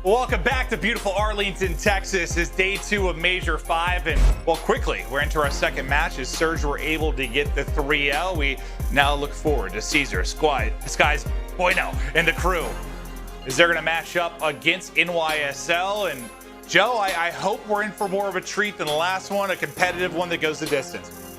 Welcome back to beautiful Arlington, Texas. It's day 2 of Major 5, and well, quickly we're into our second match as Surge were able to get the 3L. We now look forward to Caesar, Skies, Bueno, and the crew as they're going to match up against NYSL. And Joe, I hope we're in for more of a treat than the last one, a competitive one that goes the distance.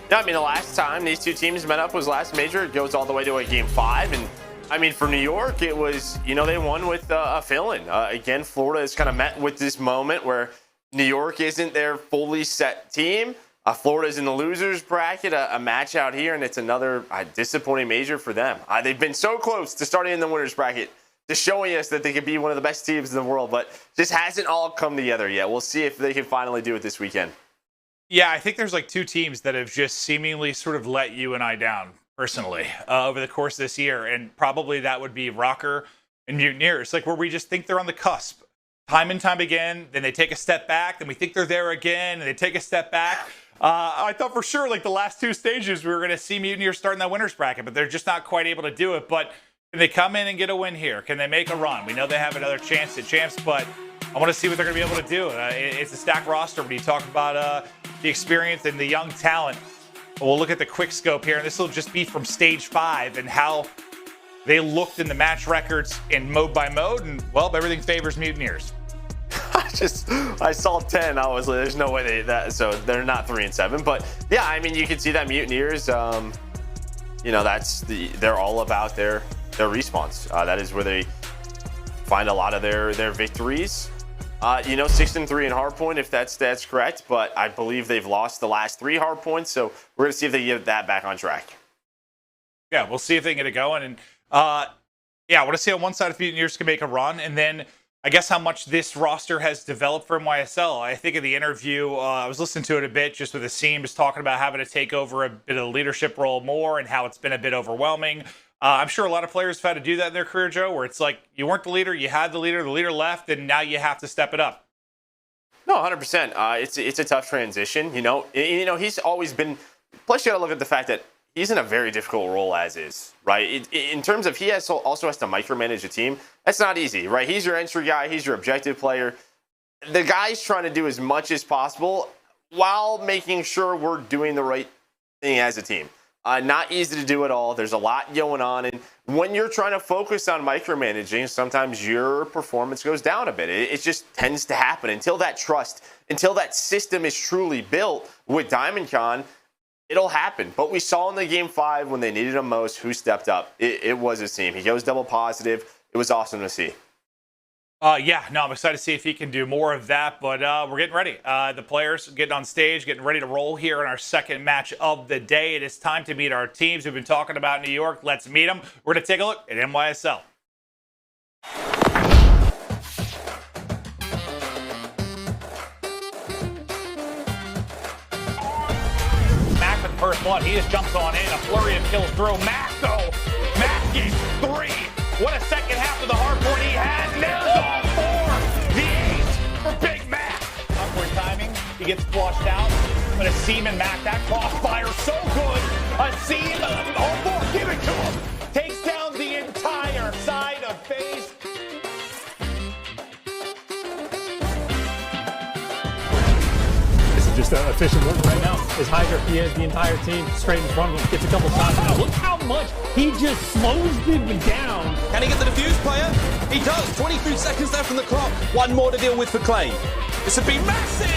Yeah, I mean, the last time these two teams met up was last Major. It goes all the way to a game 5, and I mean, for New York, it was, you know, they won with a fill-in. Again, Florida has kind of met with this moment where New York isn't their fully set team. Florida's in the losers bracket, a match out here, and it's another disappointing Major for them. They've been so close to starting in the winners bracket, to showing us that they could be one of the best teams in the world, but just hasn't all come together yet. We'll see if they can finally do it this weekend. Yeah, I think there's like 2 teams that have just seemingly sort of let you and I down personally over the course of this year, and probably that would be Røkkr and Mutineers, like where we just think they're on the cusp time and time again, then they take a step back, then we think they're there again, and they take a step back. I thought for sure like the last 2 stages we were going to see Mutineers starting that winners bracket, but they're just not quite able to do it. But can they come in and get a win here? Can they make a run? We know they have another chance at champs, but I want to see what they're going to be able to do. It's a stacked roster when you talk about the experience and the young talent. We'll look at the quick scope here, and this will just be from stage 5 and how they looked in the match records in mode by mode, and well, everything favors Mutineers. I saw 10. I was like, there's no way so they're not 3 and 7. But yeah, I mean, you can see that Mutineers, you know, they're all about their respawns. That is where they find a lot of their victories. You know, 6 and 3 in hardpoint, if that's correct, but I believe they've lost the last 3 hardpoints, so we're going to see if they get that back on track. Yeah, we'll see if they can get it going. And yeah, I want to see on one side if Mutineers can make a run, and then I guess how much this roster has developed for NYSL. I think in the interview, I was listening to it a bit just with Asim, just talking about having to take over a bit of the leadership role more and how it's been a bit overwhelming. I'm sure a lot of players have had to do that in their career, Joe, where it's like you weren't the leader, you had the leader left, and now you have to step it up. No, 100%. It's a tough transition. You know, he's always been. Plus, you got to look at the fact that he's in a very difficult role as is, right? In terms of he also has to micromanage a team. That's not easy, right? He's your entry guy. He's your objective player. The guy's trying to do as much as possible while making sure we're doing the right thing as a team. Not easy to do at all. There's a lot going on. And when you're trying to focus on micromanaging, sometimes your performance goes down a bit. It just tends to happen until that trust, until that system is truly built with Diamondcon, it'll happen. But we saw in the game 5 when they needed him most who stepped up. It was Asim. He goes double positive. It was awesome to see. Yeah, no, I'm excited to see if he can do more of that, but we're getting ready. The players getting on stage, getting ready to roll here in our second match of the day. It is time to meet our teams we've been talking about in New York. Let's meet them. We're going to take a look at NYSL. Mack with the first one. He just jumps on in. A flurry of kills through. Mack, though. Mack gets 3. What a second half of the hardpoint he had. There's all 4. The 8 for Big Mack. Upward timing. He gets flushed out. But Asim and Mack, that crossfire so good. Asim, all 4, give it to him. Takes down the entire side of FaZe. This is just an efficient work right now. As HyDra, he has the entire team straight in front of him. Gets a couple shots. Now look how much he just slows them down. Can he get the defuse, player? He does. 23 seconds left on the clock. 1 more to deal with for Clay. This would be massive.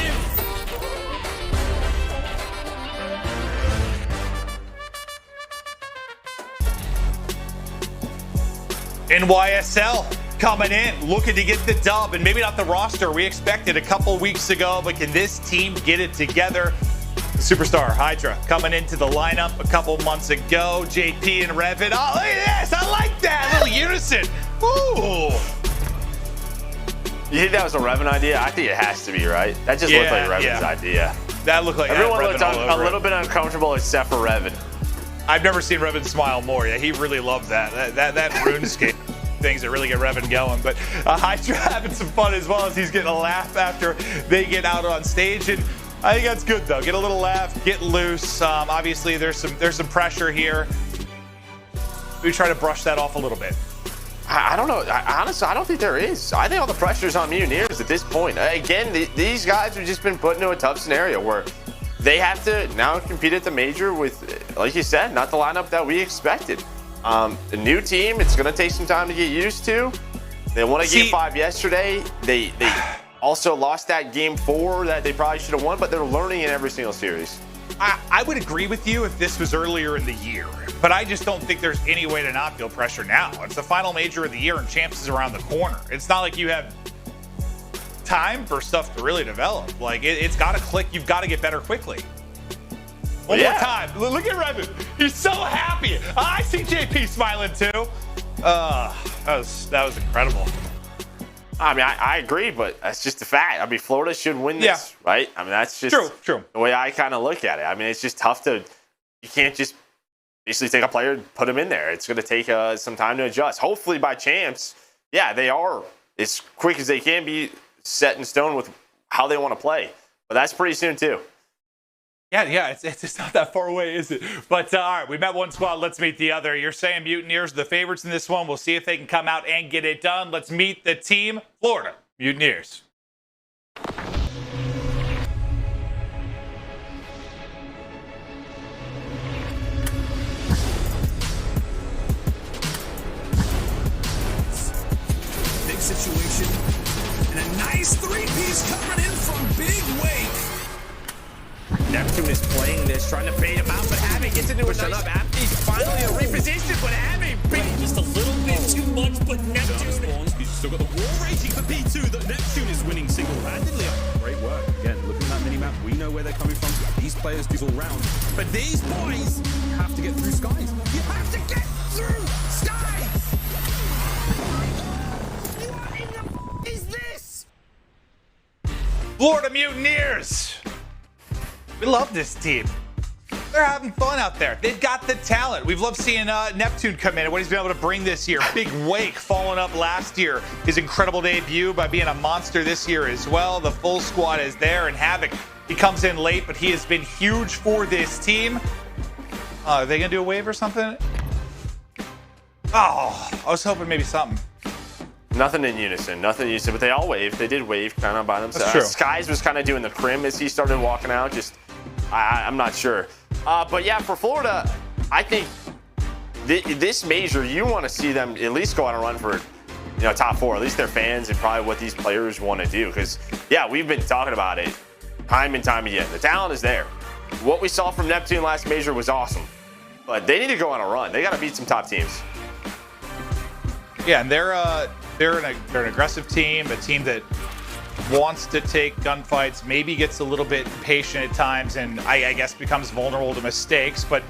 NYSL coming in, looking to get the dub, and maybe not the roster we expected a couple weeks ago, but can this team get it together? Superstar HyDra coming into the lineup a couple months ago. JP and Revan. Oh, look at this. I like that. A little unison. Ooh. You think that was a Revan idea? I think it has to be, right? That just looked like Revan's idea. That looked like everyone looked a little bit uncomfortable except for Revan. I've never seen Revan smile more. Yeah, he really loved that. That RuneScape things that really get Revan going. But HyDra having some fun as well as he's getting a laugh after they get out on stage. And I think that's good though. Get a little laugh, get loose. Obviously, there's some pressure here. We try to brush that off a little bit. I don't know. Honestly, I don't think there is. I think all the pressure's on Mutineers at this point. Again, these guys have just been put into a tough scenario where they have to now compete at the major with, like you said, not the lineup that we expected. A new team, it's going to take some time to get used to. They won a game 5 yesterday. They also lost that game 4 that they probably should have won, but they're learning in every single series. I would agree with you if this was earlier in the year, but I just don't think there's any way to not feel pressure now. It's the final major of the year and Champs is around the corner. It's not like you have time for stuff to really develop. Like, it's got to click. You've got to get better quickly. One more time. Look at Redmond. He's so happy. I see JP smiling too. That was incredible. I mean, I agree, but that's just a fact. I mean, Florida should win this, right? I mean, that's just true. The way I kind of look at it. I mean, it's just tough to, you can't just basically take a player and put him in there. It's going to take some time to adjust. Hopefully by Champs, yeah, they are as quick as they can be set in stone with how they want to play. But that's pretty soon too. Yeah, it's just not that far away, is it? But all right, we met one squad. Let's meet the other. You're saying Mutineers are the favorites in this one. We'll see if they can come out and get it done. Let's meet the team, Florida Mutineers. Big situation, and a nice three-piece coming in from Big Wake. Neptune is playing this, trying to bait him out, but aBeZy gets into a nice aBeZy finally a reposition, but aBeZy beat Just a little bit too much, but Neptune. He's still got the war raging for P2 that Neptune is winning single-handedly. Great work. Again, looking at that mini-map, we know where they're coming from. These players do all round. But these boys Have to get through skies. you have to get through Sky! What in the is this? Florida Mutineers. We love this team. They're having fun out there. They've got the talent. We've loved seeing Neptune come in and what he's been able to bring this year. Big Wake following up last year. His incredible debut by being a monster this year as well. The full squad is there, and Havoc, he comes in late, but he has been huge for this team. Are they going to do a wave or something? Oh, I was hoping maybe something. Nothing in unison, but they all waved. They did wave kind of by themselves. That's true. Skies was kind of doing the crim as he started walking out. Just, I'm not sure. But yeah, for Florida, I think this major, you want to see them at least go on a run for, top 4. At least their fans and probably what these players want to do. Because yeah, we've been talking about it time and time again. The talent is there. What we saw from Neptune last major was awesome, but they need to go on a run. They got to beat some top teams. Yeah, and they're an aggressive team, a team that wants to take gunfights, maybe gets a little bit impatient at times, and I guess becomes vulnerable to mistakes. But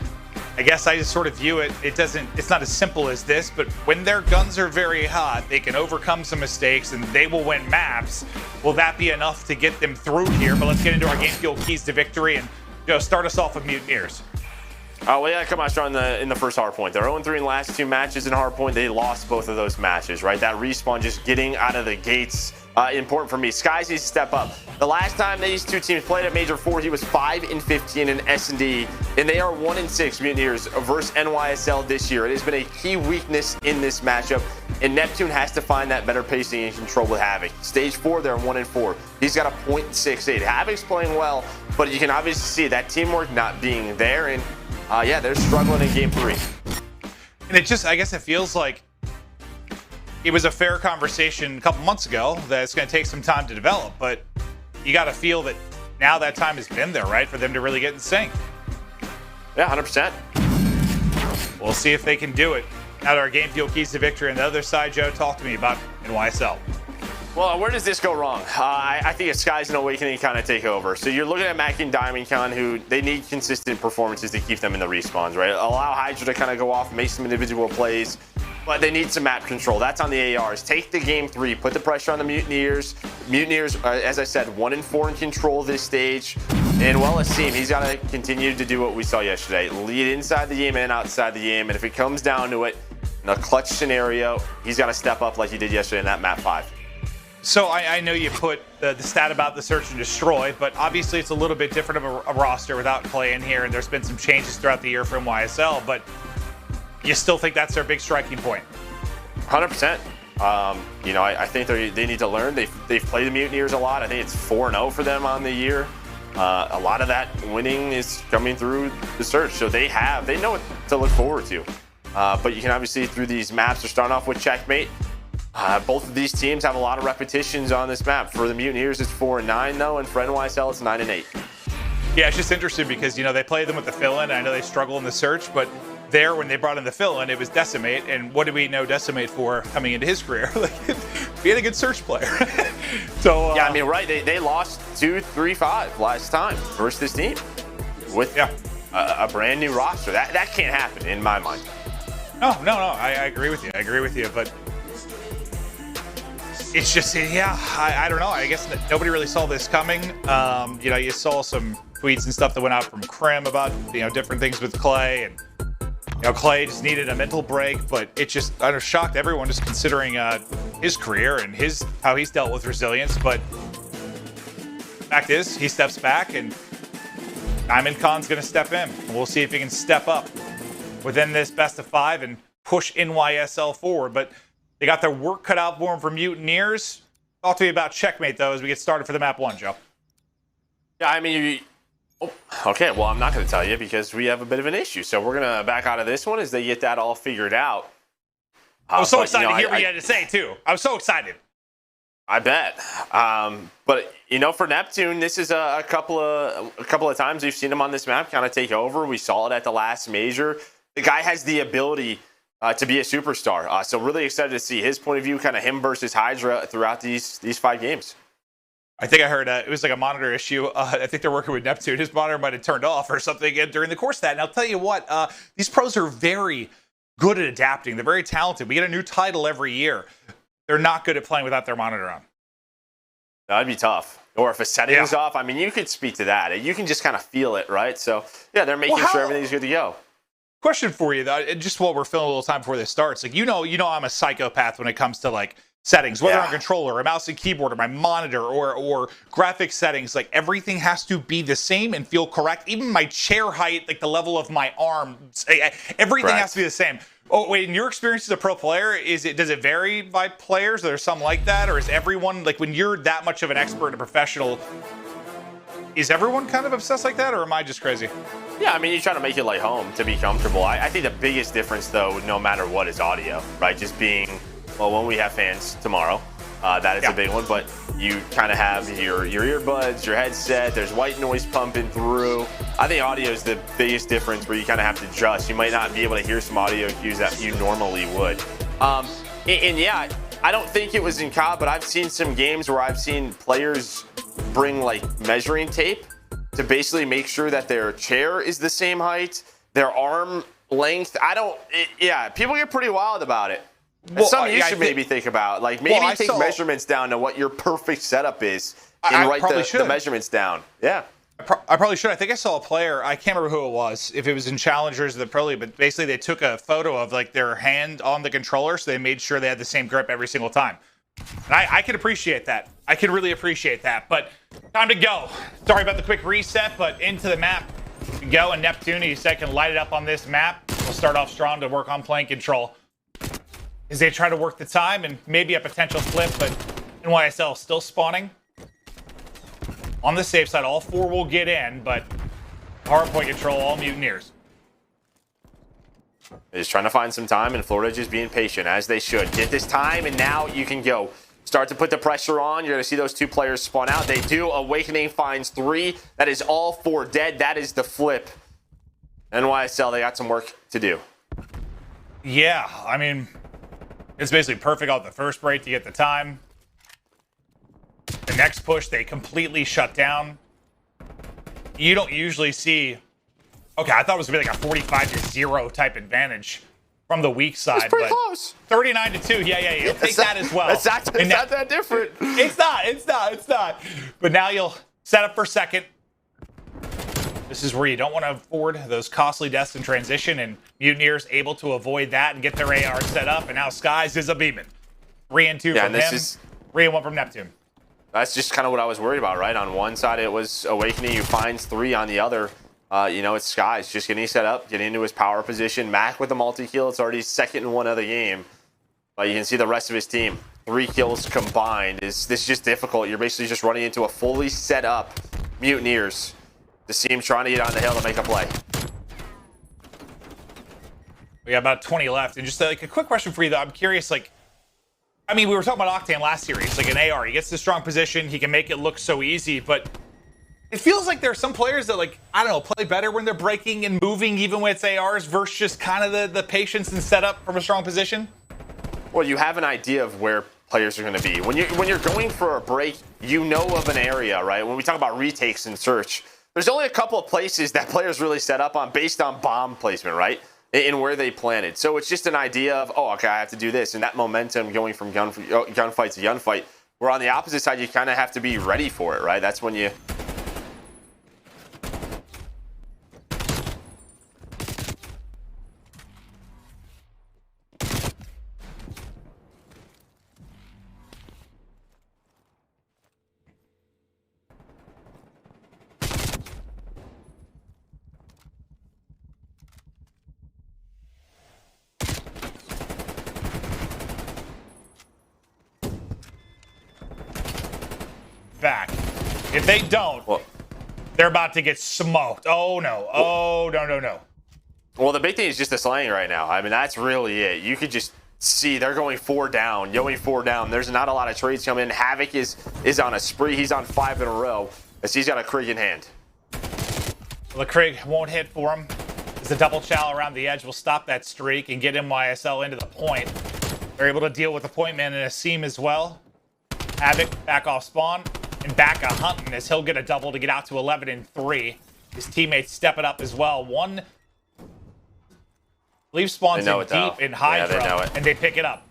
I guess I just sort of view it's not as simple as this, but when their guns are very hot, they can overcome some mistakes and they will win maps. Will that be enough to get them through here? But let's get into our game fuel keys to victory and start us off with Mutineers. Well, yeah, come on, strong in the first hardpoint. They're 0-3 in the last 2 matches in hardpoint. They lost both of those matches, right? That respawn just getting out of the gates, important for me. Skies needs to step up. The last time these two teams played at Major 4, he was 5-15 in S&D, and they are 1-6 Mutineers versus NYSL this year. It has been a key weakness in this matchup, and Neptune has to find that better pacing and control with Havoc. Stage 4, they're 1-4. He's got a .68. Havoc's playing well, but you can obviously see that teamwork not being there, and yeah, they're struggling in game 3. And I guess it feels like it was a fair conversation a couple months ago that it's going to take some time to develop, but you got to feel that now that time has been there, right, for them to really get in sync. Yeah, 100%. We'll see if they can do it. Now to our game fuel keys to victory. On the other side, Joe, talk to me about NYSL. Well, where does this go wrong? I think a Skies and Awakening kind of take over. So you're looking at Mack and Diamondcon, who they need consistent performances to keep them in the respawns, right? Allow HyDra to kind of go off, make some individual plays, but they need some map control. That's on the ARs. Take the game 3, put the pressure on the Mutineers. Mutineers, as I said, 1-4 in control this stage. And well, Asim, he's got to continue to do what we saw yesterday. Lead inside the game and outside the game. And if it comes down to it, in a clutch scenario, he's got to step up like he did yesterday in that map 5. So I know you put the stat about the search and destroy, but obviously it's a little bit different of a roster without Clay in here, and there's been some changes throughout the year from YSL, but you still think that's their big striking point? 100%. You know, I think they need to learn. They've played the Mutineers a lot. I think it's 4-0 for them on the year. A lot of that winning is coming through the search, so they know what to look forward to. But you can obviously, through these maps, they're starting off with Checkmate. Both of these teams have a lot of repetitions on this map. For the Mutineers, it's 4-9 though, and for NYSL, it's 9-8. Yeah, it's just interesting because, you know, they play them with the fill-in. I know they struggle in the search, but there, when they brought in the fill-in, it was Decimate. And what did we know Decimate for coming into his career? Like, he had a good search player. So yeah, I mean, right, they lost 2-3-5 last time versus this team with a brand new roster. That can't happen in my mind. No, I agree with you. But it's just, yeah, I don't know. I guess nobody really saw this coming. You know, you saw some tweets and stuff that went out from Crim about, you know, different things with Clay, and you know, Clay just needed a mental break. But it just, I shocked everyone just considering his career and how he's dealt with resilience. But fact is, he steps back, and Diamondcon's going to step in. We'll see if he can step up within this best of 5 and push NYSL forward. But they got their work cut out for them for Mutineers. Talk to me about Checkmate, though, as we get started for the map 1, Joe. Yeah, I mean, okay, well, I'm not going to tell you because we have a bit of an issue. So we're going to back out of this one as they get that all figured out. I was so excited to hear what you had to say, too. I was so excited. I bet. But, you know, for Neptune, this is a couple of times we've seen him on this map kind of take over. We saw it at the last major. The guy has the ability to be a superstar. So really excited to see his point of view, kind of him versus HyDra throughout these 5 games. I think I heard it was like a monitor issue. I think they're working with Neptune. His monitor might have turned off or something during the course of that. And I'll tell you what, these pros are very good at adapting. They're very talented. We get a new title every year. They're not good at playing without their monitor on. That'd be tough. Or if a setting's off, I mean, you could speak to that. You can just kind of feel it, right? So, yeah, they're making sure everything's good to go. Question for you, though, just while we're filling a little time before this starts. Like, you know I'm a psychopath when it comes to, like, settings, whether on controller, or mouse and keyboard, or my monitor, or graphic settings. Like, everything has to be the same and feel correct. Even my chair height, like the level of my arm, everything has to be the same. Oh, wait, in your experience as a pro player, does it vary by players? Are there some like that? Or is everyone, like, when you're that much of an expert and a professional, is everyone kind of obsessed like that, or am I just crazy? Yeah, I mean, you try to make it like home to be comfortable. I think the biggest difference, though, no matter what, is audio, right? Just being, well, when we have fans tomorrow, that is a big one, but you kind of have your earbuds, your headset, there's white noise pumping through. I think audio is the biggest difference where you kind of have to adjust. You might not be able to hear some audio cues that you normally would. And yeah, I don't think it was in COD, but I've seen some games where I've seen players bring like measuring tape to basically make sure that their chair is the same height, their arm length. People get pretty wild about it. Well, something you should maybe think about. Like, maybe take measurements down to what your perfect setup is and write the measurements down. Yeah. I probably should. I think I saw a player, I can't remember who it was, if it was in Challengers or the Pro League, but basically they took a photo of like their hand on the controller, so they made sure they had the same grip every single time. And I can appreciate that. I can really appreciate that. But time to go. Sorry about the quick reset, but into the map we go. And Neptune, he said, can light it up on this map. We'll start off strong to work on playing control as they try to work the time and maybe a potential flip, but NYSL still spawning. On the safe side, all 4 will get in, but hard point control, all Mutineers. They're just trying to find some time, and Florida just being patient, as they should. Get this time, and now you can go. Start to put the pressure on. You're going to see those 2 players spawn out. They do. Awakening finds 3. That is all 4 dead. That is the flip. NYSL, they got some work to do. Yeah, I mean, it's basically perfect out the first break to get the time. The next push, they completely shut down. You don't usually see... Okay, I thought it was going to be like a 45-0 type advantage from the weak side. It's pretty close. 39-2, yeah. You'll take that as well. It's not that different. It's not. But now you'll set up for second. This is where you don't want to afford those costly deaths in transition, and Mutineers able to avoid that and get their AR set up, and now Skies is a beaming. 3 and 2 from him, 3 and 1 from Neptune. That's just kind of what I was worried about, right? On one side, it was Awakening, who finds 3 on the other. It's Skies just getting set up, getting into his power position. Mack with the multi-kill. It's already 2nd and 1 of the game. But you can see the rest of his team. 3 kills combined. This is just difficult. You're basically just running into a fully set up Mutineers. The team trying to get on the hill to make a play. We got about 20 left. And just like a quick question for you, though. I'm curious, like, I mean, we were talking about Octane last series, like an AR. He gets to strong position. He can make it look so easy, but it feels like there are some players that, like, I don't know, play better when they're breaking and moving, even when it's ARs, versus just kind of the patience and setup from a strong position. Well, you have an idea of where players are going to be. When you're going for a break, you know of an area, right? When we talk about retakes and search, there's only a couple of places that players really set up on based on bomb placement, right? In where they planted. So it's just an idea of, oh, okay, I have to do this. And that momentum going from gunfight to gunfight, where on the opposite side, you kind of have to be ready for it, right? That's when you... Back. If they don't, they're about to get smoked. Oh, no. Oh, no. Well, the big thing is just the slaying right now. I mean, that's really it. You could just see they're going 4 down, going 4 down. There's not a lot of trades coming in. Havoc is on a spree. He's on 5 in a row as he's got a Krig in hand. Well, the Krig won't hit for him. As the double chow around the edge will stop that streak and get NYSL into the point. They're able to deal with the point man and Asim as well. Havoc back off spawn. And back a hunting as he'll get a double to get out to 11 and 3. His teammates step it up as well. One leave spawns in deep in HyDra, they know it. And they pick it up.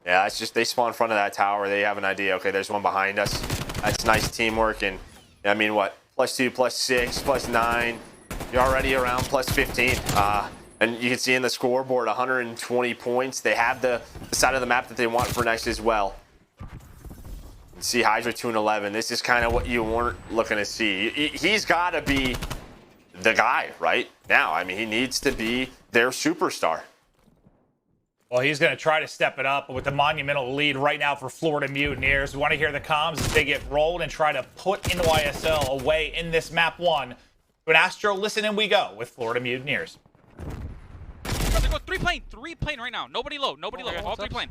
Yeah, it's just they spawn in front of that tower. They have an idea. Okay, there's one behind us. That's nice teamwork. And I mean, what? +2, +6, +9. You're already around +15. And you can see in the scoreboard 120 points. They have the side of the map that they want for next as well. See HyDra 2 and 11. This is kind of what you weren't looking to see. He's got to be the guy right now. I mean, he needs to be their superstar. Well, he's going to try to step it up with the monumental lead right now for Florida Mutineers. We want to hear the comms as they get rolled and try to put NYSL away in this map 1. To an Astro, listen and we go with Florida Mutineers. They go 3 plane right now. Nobody low. All 3 plane.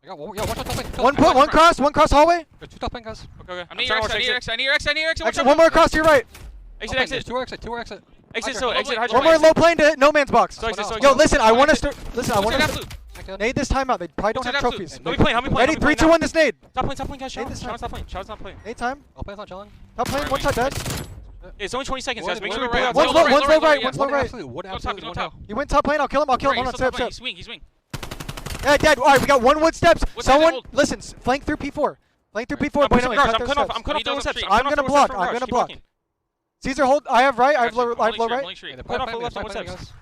One cross hallway. 2 top plane, guys. Okay. I need your X. One more across to your right. Exit. 2 exit. Exit. One more low plane to no man's box. Yo, listen, I want to start. Nade this timeout. They probably don't have trophies. How many plane? Ready? 3, 2, 1. This nade. Top plane, guys. Nade this time. Shot's not playing. Nade time. All plane's not chilling. Top plane. One shot dead. It's only 20 seconds, guys. Make sure we One's low right. One's low right. Don't tap. He went top plane. I'll kill him. Hold on. Step. He swing. Yeah, dead. All right, we got 1 wood steps. What Someone, hold? listen, flank through P4. Flank through P4. I'm cutting off the steps. I'm gonna block. Caesar, hold. I have right. I have low right. Put off the left on wood steps.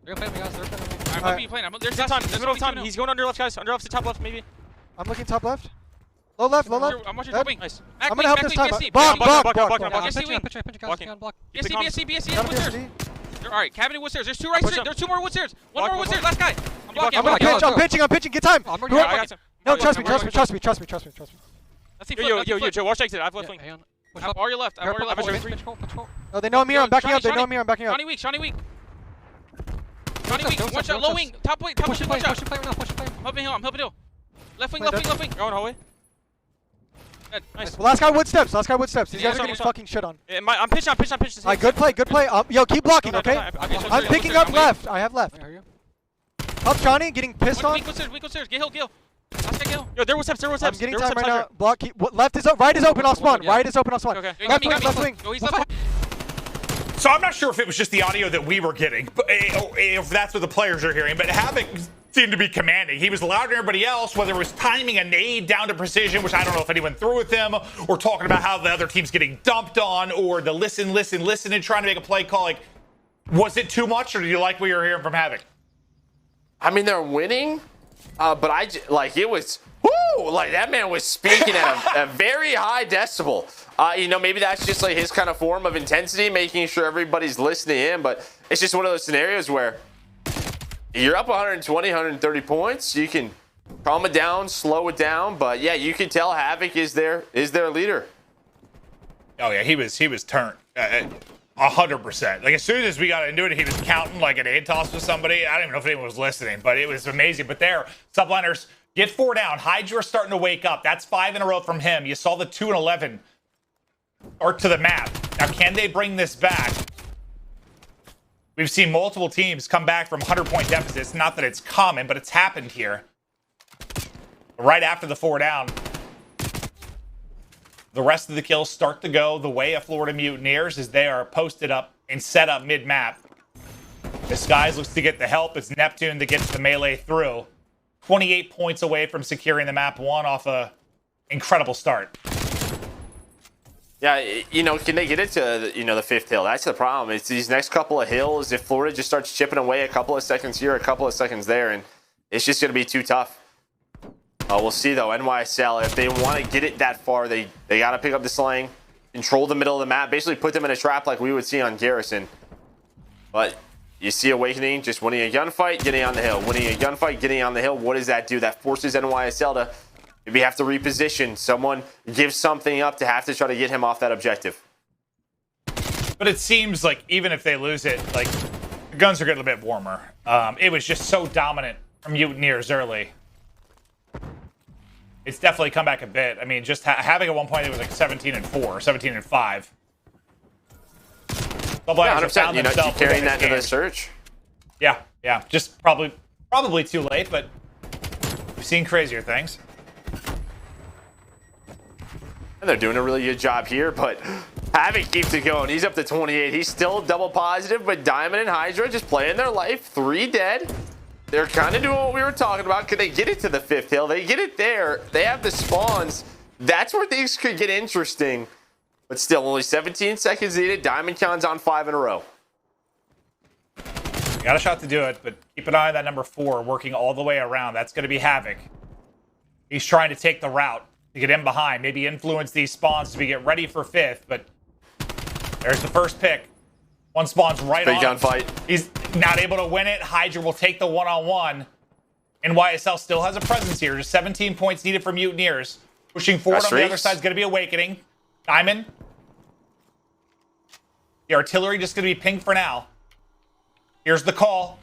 They're gonna play me, guys. I'm playing. There's time. There's no time. He's going under left, guys. Under left to top left, maybe. I'm looking top left. Low left. I'm watching top wing. Nice. I'm gonna help this time. Block. BSC. Alright, cabinet wood stairs. There's 2 right stairs. There's 2 more wood stairs. One more wood stairs. Last guy. I'm blocking. I'm pitching. Get time. No, trust me. Yo, Joe, watch exit. I have left wing. All your left. No, they know I'm here. I'm backing up. Shawnee weak. One shot, low wing. Top wing. One shot. I'm helping hill. Left wing. Going hallway. Nice. Last guy wood steps. These guys are getting fucking shit on. I'm pitching. Alright, good play. Yo, keep blocking, okay? I'm picking up left. I have left. Help Johnny, getting pissed on. Weak stairs. Get hill. Last guy, Yo, there was steps. I'm getting time right now. Block. Left is up. Right is open. I'll spawn. Right is open. I'll spawn. Okay. Left wing. So I'm not sure if it was just the audio that we were getting, but if that's what the players are hearing, but Havoc seemed to be commanding. He was louder than everybody else, whether it was timing a nade down to precision, which I don't know if anyone threw with him, or talking about how the other team's getting dumped on, or the listen, and trying to make a play call. Like, was it too much, or do you like what you're hearing from Havoc? I mean, they're winning, but it was, whoo, like that man was speaking at a very high decibel. Maybe that's just like his kind of form of intensity, making sure everybody's listening in, but it's just one of those scenarios where you're up 120, 130 points. You can calm it down, slow it down, but yeah, you can tell Havoc is their leader. Oh yeah, he was turned 100%. Like as soon as we got into it, he was counting like an aid toss with somebody. I don't even know if anyone was listening, but it was amazing. But there, Subliners get 4 down. HyDra starting to wake up. That's 5 in a row from him. You saw the 2 and 11 start to the map. Now, can they bring this back? We've seen multiple teams come back from 100-point deficits. Not that it's common, but it's happened here. Right after the 4 down, the rest of the kills start to go the way of Florida Mutineers as they are posted up and set up mid-map. Disguise looks to get the help. It's Neptune that gets the melee through. 28 points away from securing the map 1 off a incredible start. Yeah, you know, can they get it to, you know, the 5th hill? That's the problem. It's these next couple of hills. If Florida just starts chipping away a couple of seconds here, a couple of seconds there, and it's just going to be too tough. We'll see, though. NYSL, if they want to get it that far, they got to pick up the slang, control the middle of the map, basically put them in a trap like we would see on Garrison. But you see Awakening just winning a gunfight, getting on the hill. Winning a gunfight, getting on the hill. What does that do? That forces NYSL to maybe have to reposition. Someone gives something up to have to try to get him off that objective. But it seems like even if they lose it, like the guns are getting a bit warmer. It was just so dominant from Mutineers early. It's definitely come back a bit. I mean, just having at one point it was like 17-4, 17-5. Yeah, 100%. You know, carrying that to the search. Yeah, yeah. Just probably too late, but we've seen crazier things. And they're doing a really good job here, but Havoc keeps it going. He's up to 28. He's still double positive, but Diamond and HyDra just playing their life. 3 dead. They're kind of doing what we were talking about. Could they get it to the 5th hill? They get it there. They have the spawns. That's where things could get interesting. But still, only 17 seconds needed. Diamondcon's on 5 in a row. Got a shot to do it, but keep an eye on that number 4 working all the way around. That's going to be Havoc. He's trying to take the route to get in behind. Maybe influence these spawns to get ready for 5th, but there's the first pick. One spawns right on him. Gunfight. He's not able to win it. HyDra will take the one-on-one. NYSL still has a presence here. Just 17 points needed for Mutineers. Pushing forward on the other side is going to be Awakening. Diamond. The artillery just going to be pinged for now. Here's the call.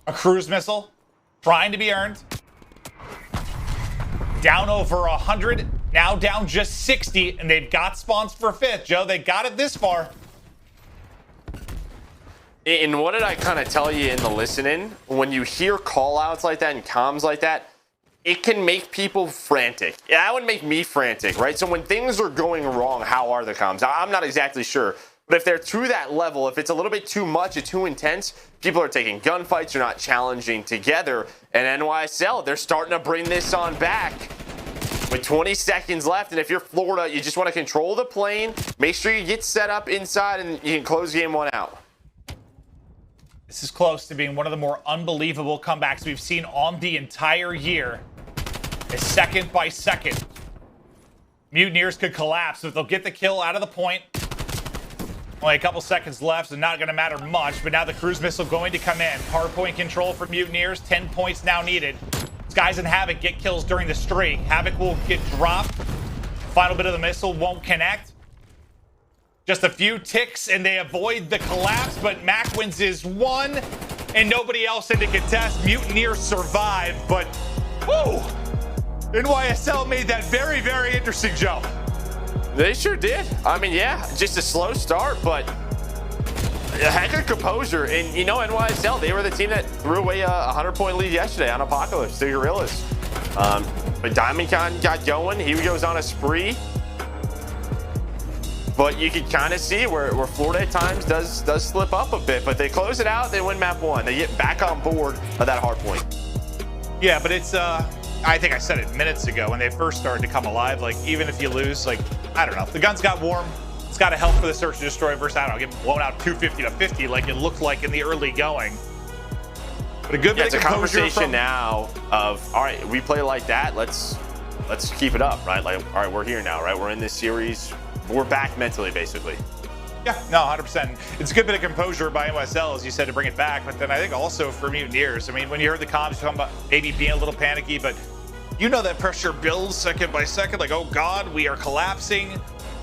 A cruise missile. Trying to be earned. Down over 100. Now down just 60. And they've got spawns for 5th, Joe. They got it this far. And what did I kind of tell you in the listening? When you hear call-outs like that and comms like that, it can make people frantic. Yeah, that would make me frantic, right? So when things are going wrong, how are the comms? I'm not exactly sure. But if they're to that level, if it's a little bit too much or too intense, people are taking gunfights, they're not challenging together. And NYSL, they're starting to bring this on back. With 20 seconds left, and if you're Florida, you just want to control the plane, make sure you get set up inside, and you can close game 1 out. This is close to being one of the more unbelievable comebacks we've seen on the entire year. As second by second, Mutineers could collapse, but they'll get the kill out of the point. Only a couple seconds left, so not going to matter much, but now the cruise missile going to come in. Hardpoint control for Mutineers, 10 points now needed. Skies and Havoc get kills during the streak. Havoc will get dropped. Final bit of the missile won't connect. Just a few ticks and they avoid the collapse, but Mack wins his 1 and nobody else in to contest. Mutineers survive, but whoo! NYSL made that very, very interesting, Joe. They sure did. I mean, yeah, just a slow start, but a heck of composure. And, you know, NYSL, they were the team that threw away a 100-point lead yesterday on Apocalypse, the Guerrillas. But Diamondcon got going. He goes on a spree. But you can kind of see where Florida at times does slip up a bit. But they close it out. They win map 1. They get back on board of that hard point. Yeah, but it's, I think I said it minutes ago when they first started to come alive. Like, even if you lose, like, I don't know. The guns got warm. It's got to help for the search and destroy versus, I don't know, get blown out 250-50 like it looked like in the early going. But a good bit of conversation now of, all right, we play like that. Let's keep it up, right? Like, all right, we're here now, right? We're in this series. We're back mentally, basically. Yeah, no, 100%. It's a good bit of composure by NYSL, as you said, to bring it back. But then I think also for Mutineers, I mean, when you heard the comms talking about maybe being a little panicky, but you know that pressure builds second by second. Like, oh God, we are collapsing.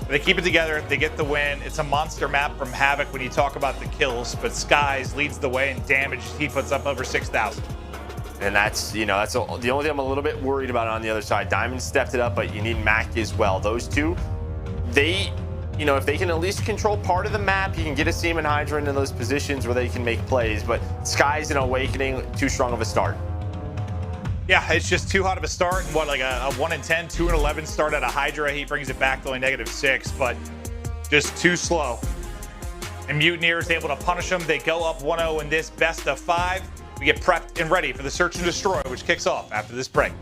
They keep it together. They get the win. It's a monster map from Havoc when you talk about the kills, but Skies leads the way in damage. He puts up over 6,000. And that's, you know, that's the only thing I'm a little bit worried about on the other side. Diamond stepped it up, but you need Mack as well. Those two, they, you know, if they can at least control part of the map, you can get Asim and HyDra into those positions where they can make plays. But Skies and Awakening, too strong of a start. Yeah, it's just too hot of a start. And what, like a 1-10, 2-11 start out of HyDra. He brings it back to only -6, but just too slow. And Mutineers able to punish them. They go up 1-0 in this best of 5. We get prepped and ready for the search and destroy, which kicks off after this break.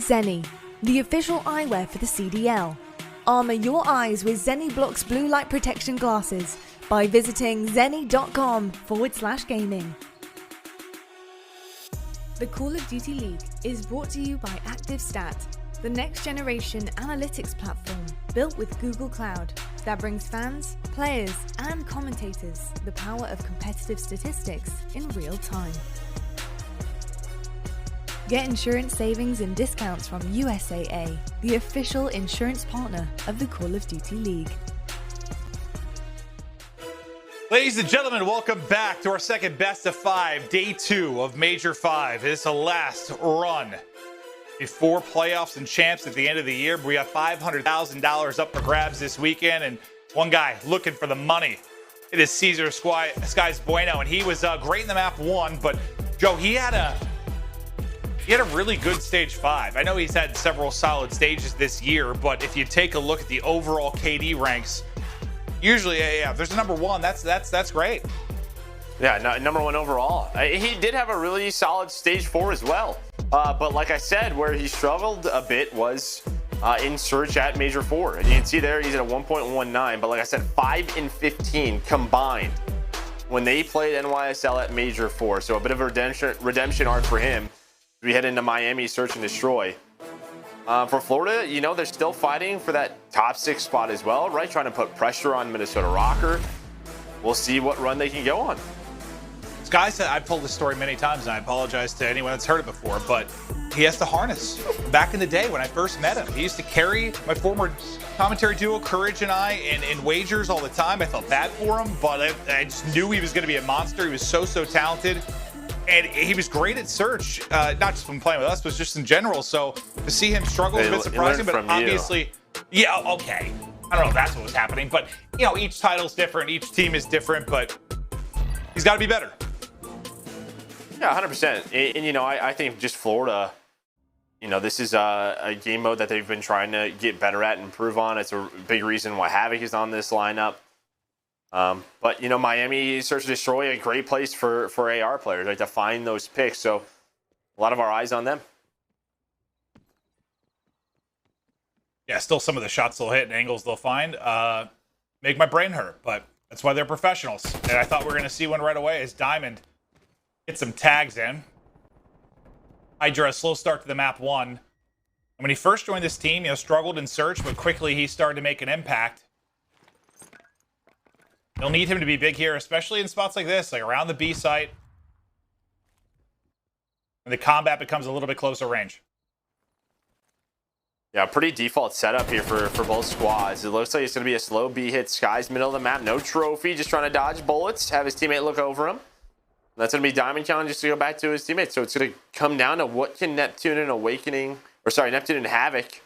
Seany, the official eyewear for the CDL. Armour your eyes with Seany Blocks blue light protection glasses by visiting seany.com/gaming. The Call of Duty League is brought to you by ActiveStat, the next generation analytics platform built with Google Cloud that brings fans, players, and commentators the power of competitive statistics in real time. Get insurance savings and discounts from USAA, the official insurance partner of the Call of Duty League. Ladies and gentlemen, welcome back to our second best of 5, day 2 of Major 5. It's the last run before playoffs and champs at the end of the year. We got $500,000 up for grabs this weekend, and one guy looking for the money. It is Caesar Skies Bueno, and he was great in the map 1, but Joe, he had a really good stage 5. I know he's had several solid stages this year, but if you take a look at the overall KD ranks, usually, yeah, if there's a number 1, that's great. Yeah, number 1 overall. He did have a really solid stage 4 as well. But like I said, where he struggled a bit was in search at Major 4. And you can see there he's at a 1.19. But like I said, 5 and 15 combined when they played NYSL at Major 4. So a bit of a redemption arc for him. We head into Miami, search and destroy. For Florida, you know, they're still fighting for that top 6 spot as well, right? Trying to put pressure on Minnesota Røkkr. We'll see what run they can go on. Sky said, I've told this story many times, and I apologize to anyone that's heard it before, but he has to harness. Back in the day when I first met him, he used to carry my former commentary duo, Courage and I, in wagers all the time. I felt bad for him, but I just knew he was going to be a monster. He was so talented. And he was great at Search, not just when playing with us, but just in general. So to see him struggle is a bit surprising, but obviously, yeah, okay. I don't know if that's what was happening, but you know, each title's different, each team is different, but he's got to be better. Yeah, 100%. And you know, I think just Florida, you know, this is a game mode that they've been trying to get better at and improve on. It's a big reason why Havoc is on this lineup. But, you know, Miami Search and Destroy, a great place for AR players, right, to find those picks. So a lot of our eyes on them. Yeah, still some of the shots they'll hit and angles they'll find make my brain hurt, but that's why they're professionals. And I thought we were going to see one right away as Diamond gets some tags in. HyDra, a slow start to the map 1. And when he first joined this team, you know, struggled in Search, but quickly he started to make an impact. They'll need him to be big here, especially in spots like this, like around the B site. When the combat becomes a little bit closer range. Yeah, pretty default setup here for both squads. It looks like it's going to be a slow B hit. Sky's middle of the map. No trophy, just trying to dodge bullets. Have his teammate look over him. That's going to be Diamondcon just to go back to his teammate. So it's going to come down to what can Neptune and Awakening, or sorry, Neptune and Havoc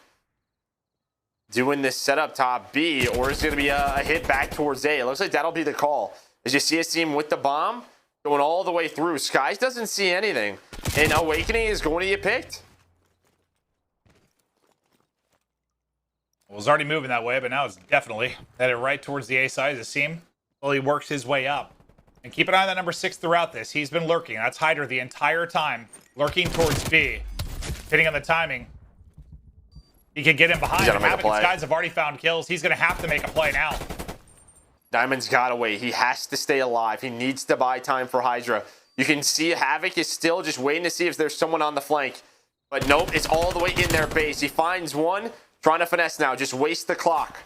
do in this setup top B, or is it going to be a hit back towards A? It looks like that'll be the call. As you see a team with the bomb going all the way through. Skies doesn't see anything, and Awakening is going to get picked. Well, it's already moving that way, but now it's definitely headed right towards the A side. Asim slowly works his way up. And keep an eye on that number 6 throughout this. He's been lurking. That's HyDra the entire time, lurking towards B. Depending on the timing, he can get in behind. Havoc and Skies have already found kills. He's going to have to make a play now. Diamond's got away. He has to stay alive. He needs to buy time for HyDra. You can see Havoc is still just waiting to see if there's someone on the flank. But nope, it's all the way in their base. He finds one. Trying to finesse now, just waste the clock.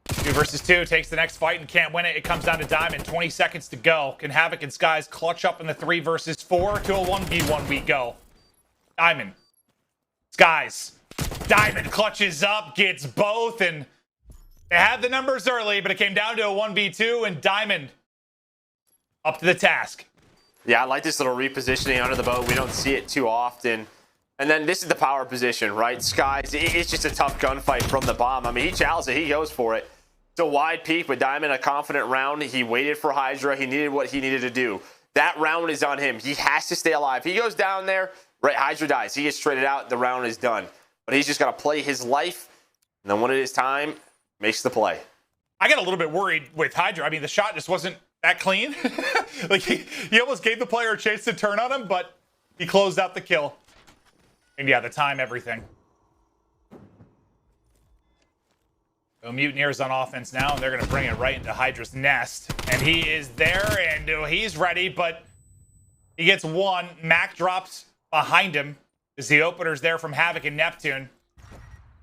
2 versus 2 takes the next fight and can't win it. It comes down to Diamond. 20 seconds to go. Can Havoc and Skies clutch up in the 3 versus 4? To a 1v1 we go. Diamond. Skies. Diamond clutches up, gets both, and they had the numbers early, but it came down to a 1v2, and Diamond up to the task. Yeah, I like this little repositioning under the boat. We don't see it too often. And then this is the power position, right? Skies, it's just a tough gunfight from the bomb. I mean, he challenges it, he goes for it. It's a wide peak, but Diamond, a confident round. He waited for HyDra. He needed what he needed to do. That round is on him. He has to stay alive. He goes down there, right? HyDra dies. He gets traded out. The round is done. But he's just got to play his life. And then when it is time, makes the play. I got a little bit worried with HyDra. I mean, the shot just wasn't that clean. Like, he almost gave the player a chance to turn on him, but he closed out the kill. And yeah, the time, everything. So Mutineers on offense now, and they're going to bring it right into HyDra's nest. And he is there, and he's ready, but he gets one. Mack drops behind him as the opener's there from Havoc and Neptune.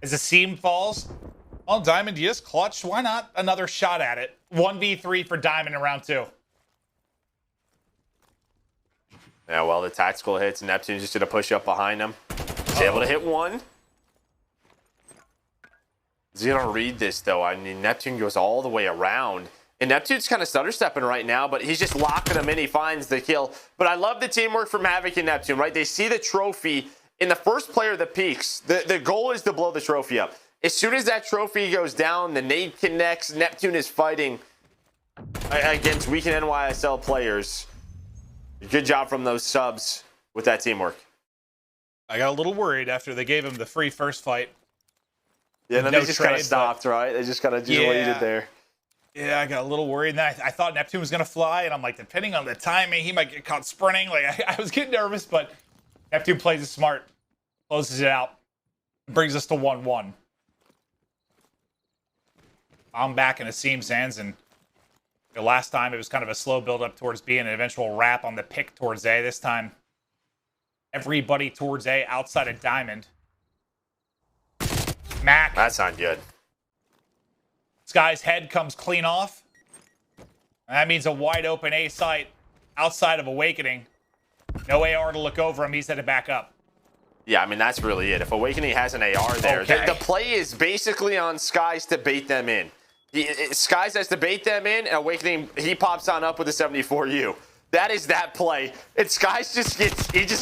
As Asim falls, well, Diamond just clutched. Why not another shot at it? 1v3 for Diamond in round 2. Yeah, well, the tactical hits. Neptune just going to push up behind him. He's able to hit one. He's going to read this, though. I mean, Neptune goes all the way around. And Neptune's kind of stutter-stepping right now, but he's just locking him in. He finds the kill. But I love the teamwork from Havoc and Neptune, right? They see the trophy in the first player that peaks. The goal is to blow the trophy up. As soon as that trophy goes down, the nade connects. Neptune is fighting against weakened NYSL players. Good job from those subs with that teamwork. I got a little worried after they gave him the free first fight. Yeah, and then they just kind of stopped, right? They just kind of waited there. Yeah, I got a little worried. And then I thought Neptune was going to fly, and I'm like, depending on the timing, he might get caught sprinting. Like, I was getting nervous, but Neptune plays it smart, closes it out, and brings us to 1-1. I'm back in Asim's hands, and the last time it was kind of a slow build-up towards B and an eventual wrap on the pick towards A. This time, everybody towards A outside of Diamond. Mack. That's not good. This guy's head comes clean off. And that means a wide open A site outside of Awakening. No AR to look over him. He's headed back up. Yeah, I mean, that's really it. If Awakening has an AR there, Okay. the play is basically on Skies to bait them in. Skies has to bait them in, and Awakening, he pops on up with a 74U. That is that play. And Skies just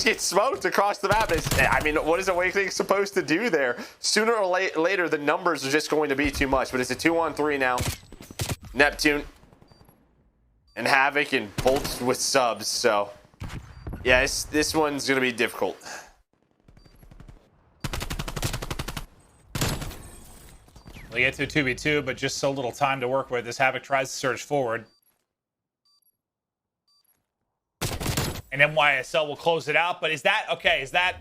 gets smoked across the map. I mean, what is Awakening supposed to do there? Sooner or later, the numbers are just going to be too much. But it's a 2-on-3 now. Neptune and Havoc and Bolts with subs. So, yeah, this one's going to be difficult. They get to a 2v2, but just so little time to work with as Havoc tries to surge forward. And NYSL will close it out, but is that okay? Is that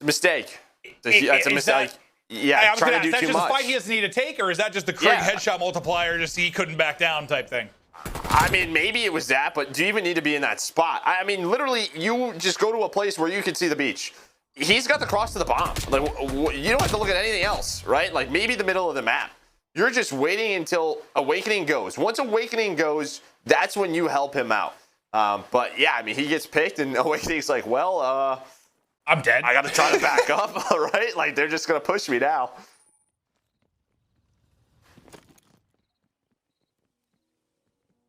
a mistake? That's a mistake. Yeah, trying to do too much. Is that just a fight he doesn't need to take, or is that just the Craig headshot multiplier, just he couldn't back down type thing? I mean, maybe it was that, but do you even need to be in that spot? I mean, literally, you just go to a place where you can see the beach. He's got the cross to the bomb. Like, you don't have to look at anything else, right? Like, maybe the middle of the map. You're just waiting until Awakening goes. Once Awakening goes, that's when you help him out. But yeah, I mean, he gets picked, and Awakening's like, well, I'm dead. I got to try to back up, right? Like, they're just going to push me now.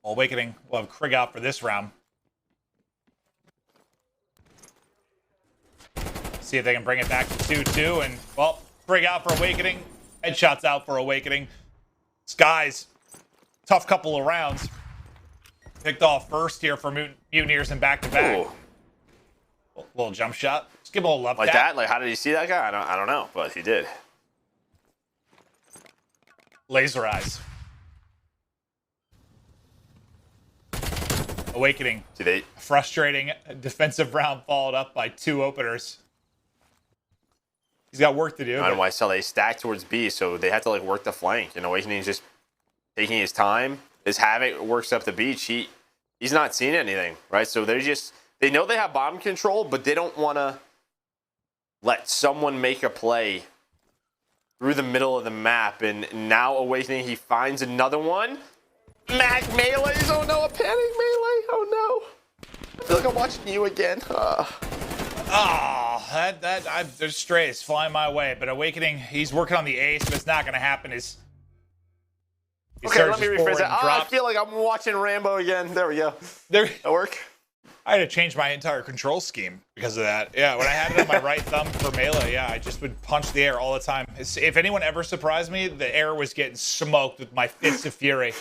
Awakening will have Krieg out for this round. See if they can bring it back to 2-2. And, well, Krieg out for Awakening. Headshots out for Awakening. Skies, tough couple of rounds. Picked off first here for Mutineers and back-to-back. Little jump shot. Just give him a little love like tap. that? Like, how did he see that guy? I don't know, but he did. Laser eyes. Awakening. Frustrating defensive round followed up by 2 openers. He's got work to do. I don't know why they stack towards B, so they have to like work the flank. And Awakening's just taking his time. As Havoc works up the beach, he's not seeing anything, right? So they know they have bomb control, but they don't want to let someone make a play through the middle of the map. And now Awakening, he finds another one. Mack melees. Oh no, a panic melee. Oh no. I feel like I'm watching you again. There's strays flying my way, but Awakening, he's working on the ace, but it's not going to happen. Okay, let me rephrase that. I feel like I'm watching Rambo again. There we go. That work? I had to change my entire control scheme because of that. Yeah, when I had it on my right thumb for melee, yeah, I just would punch the air all the time. If anyone ever surprised me, the air was getting smoked with my fists of fury.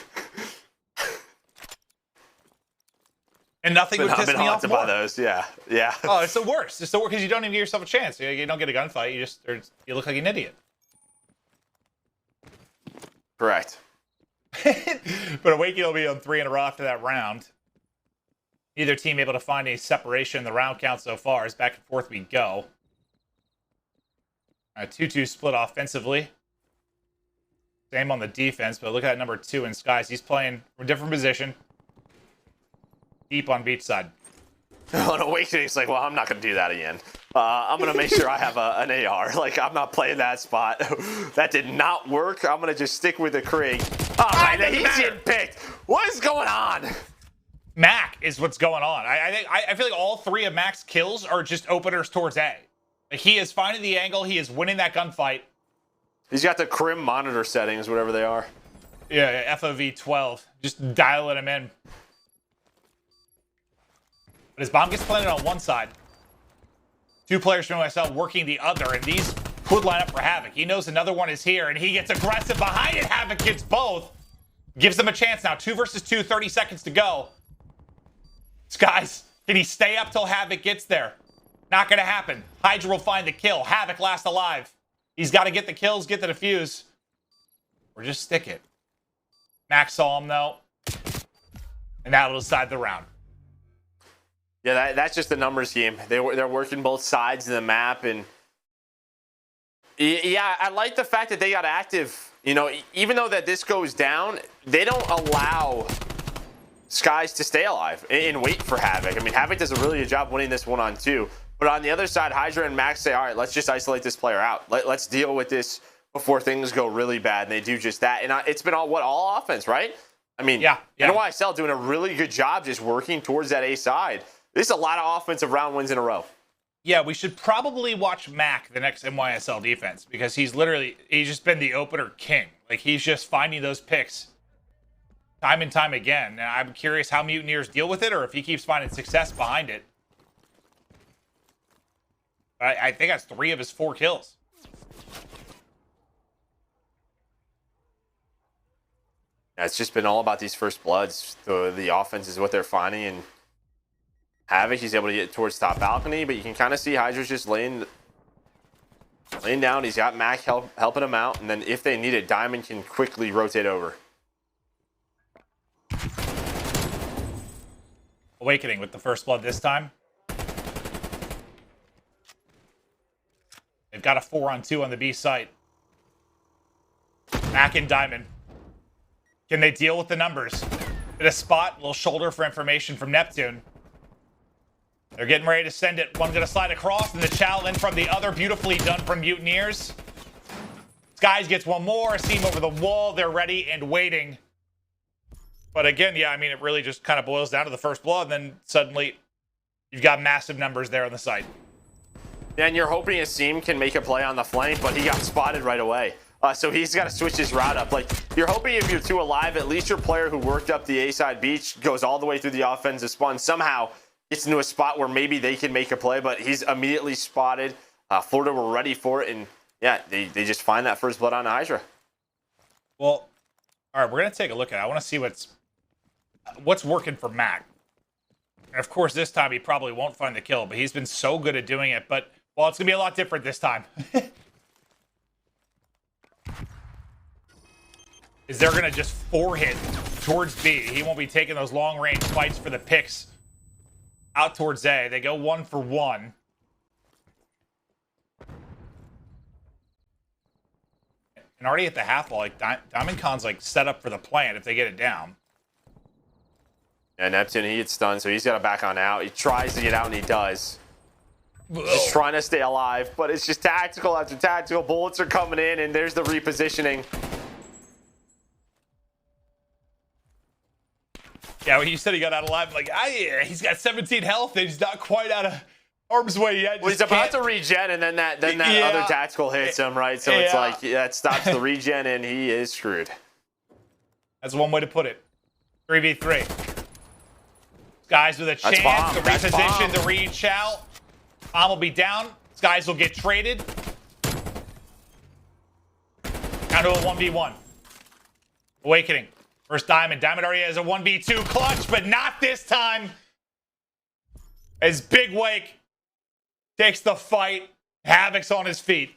And nothing would piss me off more. By those, yeah. Oh, it's the worst. It's the worst because you don't even give yourself a chance. You don't get a gunfight. You look like an idiot. Correct. But Awakening will be on 3 in a row after that round. Neither team able to find any separation in the round count so far. As back and forth we go. 2-2 split offensively. Same on the defense, but look at that number 2 in Skies. He's playing from a different position. Deep on beach side. On Awakening, it's like, well, I'm not going to do that again. I'm going to make sure I have an AR. Like, I'm not playing that spot. That did not work. I'm going to just stick with the Krieg. Oh, man, he's getting picked. What is going on? Mack is what's going on. I feel like all 3 of Mack's kills are just openers towards A. Like, he is finding the angle. He is winning that gunfight. He's got the Crim monitor settings, whatever they are. Yeah, FOV 12. Just dialing him in. But his bomb gets planted on one side. 2 players from OSL working the other, and these could line up for Havoc. He knows another one is here, and he gets aggressive behind it. Havoc gets both. Gives them a chance now. 2 versus 2, 30 seconds to go. Skies, can he stay up till Havoc gets there? Not going to happen. HyDra will find the kill. Havoc last alive. He's got to get the kills, get the defuse. Or just stick it. Mack saw him, though. And that'll decide the round. Yeah, that's just the numbers game. They're working both sides of the map, and yeah, I like the fact that they got active. You know, even though that this goes down, they don't allow Skies to stay alive and wait for Havoc. I mean, Havoc does a really good job winning this 1-on-2. But on the other side, HyDra and Mack say, all right, let's just isolate this player out. Let's deal with this before things go really bad. And they do just that. And it's been all offense, right? I mean, NYSL doing a really good job just working towards that A side. This is a lot of offensive round wins in a row. Yeah, we should probably watch Mack, the next NYSL defense, because he's just been the opener king. Like, he's just finding those picks time and time again. And I'm curious how Mutineers deal with it, or if he keeps finding success behind it. I think that's 3 of his 4 kills. Yeah, it's just been all about these first bloods. The offense is what they're finding, and Havoc, he's able to get towards top balcony, but you can kind of see HyDra's just laying down. He's got Mack helping him out, and then if they need it, Diamond can quickly rotate over. Awakening with the first blood this time. They've got a 4-on-2 on the B site. Mack and Diamond. Can they deal with the numbers? Hit a spot, little shoulder for information from Neptune. They're getting ready to send it. One's going to slide across, and the chow in from the other. Beautifully done from Mutineers. Skies gets one more. Asim over the wall. They're ready and waiting. But again, yeah, I mean, it really just kind of boils down to the first blood, and then suddenly you've got massive numbers there on the site. And you're hoping Asim can make a play on the flank, but he got spotted right away. So he's got to switch his route up. Like, you're hoping if you're 2 alive, at least your player who worked up the A-side beach goes all the way through the offensive spawn, somehow gets into a spot where maybe they can make a play, but he's immediately spotted. Florida were ready for it, and yeah, they just find that first blood on HyDra. Well, all right, we're going to take a look at it. I want to see what's working for Mack. And of course, this time he probably won't find the kill, but he's been so good at doing it. But, well, it's going to be a lot different this time. Is they're going to just 4-hit towards B. He won't be taking those long-range fights for the picks out towards A. They go 1 for 1. And already at the half wall, like, Diamondcon's like set up for the plant if they get it down. Yeah, Neptune, he gets stunned, so he's got to back on out. He tries to get out, and he does. Just trying to stay alive, but it's just tactical after tactical. Bullets are coming in, and there's the repositioning. Yeah, when you said he got out alive, I'm like, he's got 17 health, and he's not quite out of harm's way yet. Well, he's about to regen, and then that other tactical hits him, right? So it's like, that stops the regen, and he is screwed. That's one way to put it. 3v3. Skies with a chance to reposition the read chow. Bomb will be down. Skies will get traded. Down to a 1v1. Awakening. First Diamond. Diamond already has a 1v2 clutch, but not this time. As Big Wake takes the fight. Havoc's on his feet.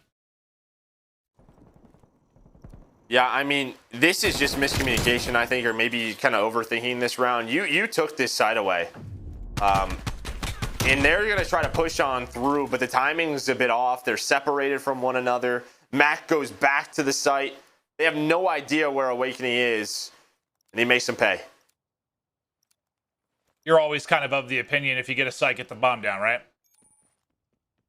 Yeah, I mean, this is just miscommunication, I think, or maybe kind of overthinking this round. You took this side away. And they're going to try to push on through, but the timing's a bit off. They're separated from one another. Mack goes back to the site. They have no idea where Awakening is, and he makes them pay. You're always kind of the opinion if you get a site, get the bomb down, right?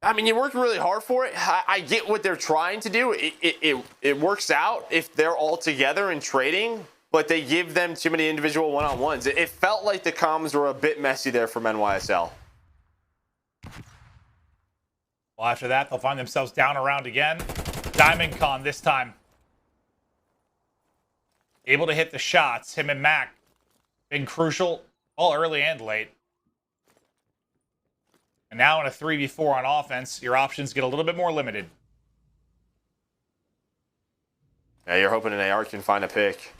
I mean, you worked really hard for it. I get what they're trying to do. It works out if they're all together and trading, but they give them too many individual one-on-ones. It felt like the comms were a bit messy there from NYSL. Well, after that, they'll find themselves down around again. Diamondcon this time. Able to hit the shots. Him and Mack. Been crucial all early and late. And now in a 3v4 on offense, your options get a little bit more limited. Yeah, you're hoping an AR can find a pick.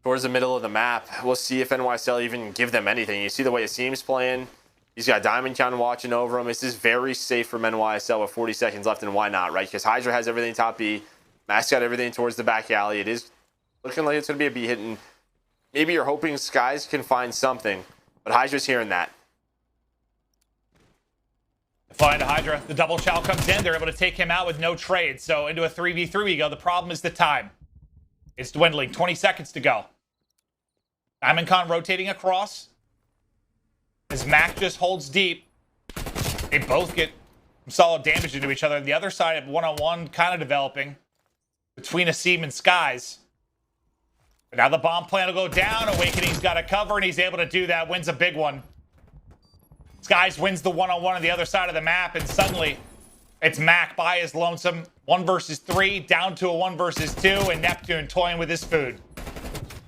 Towards the middle of the map, we'll see if NYSL even give them anything. You see the way Asim's playing. He's got Diamondcon watching over him. This is very safe from NYSL with 40 seconds left, and why not, right? Because HyDra has everything top B. Mack's got everything towards the back alley. It is looking like it's going to be a B hit, and maybe you're hoping Skies can find something, but HyDra's hearing that. Find HyDra. The double chow comes in. They're able to take him out with no trade. So into a 3v3 we go. The problem is the time. It's dwindling. 20 seconds to go. Diamondcon rotating across. As Mack just holds deep. They both get some solid damage into each other. The other side of one-on-one kind of developing between Asim and Skies. But now the bomb plan will go down. Awakening's got to cover, and he's able to do that. Wins a big one. Skies wins the one-on-one on the other side of the map, and suddenly it's Mack by his lonesome. 1 versus 3, down to a 1 versus 2, and Neptune toying with his food.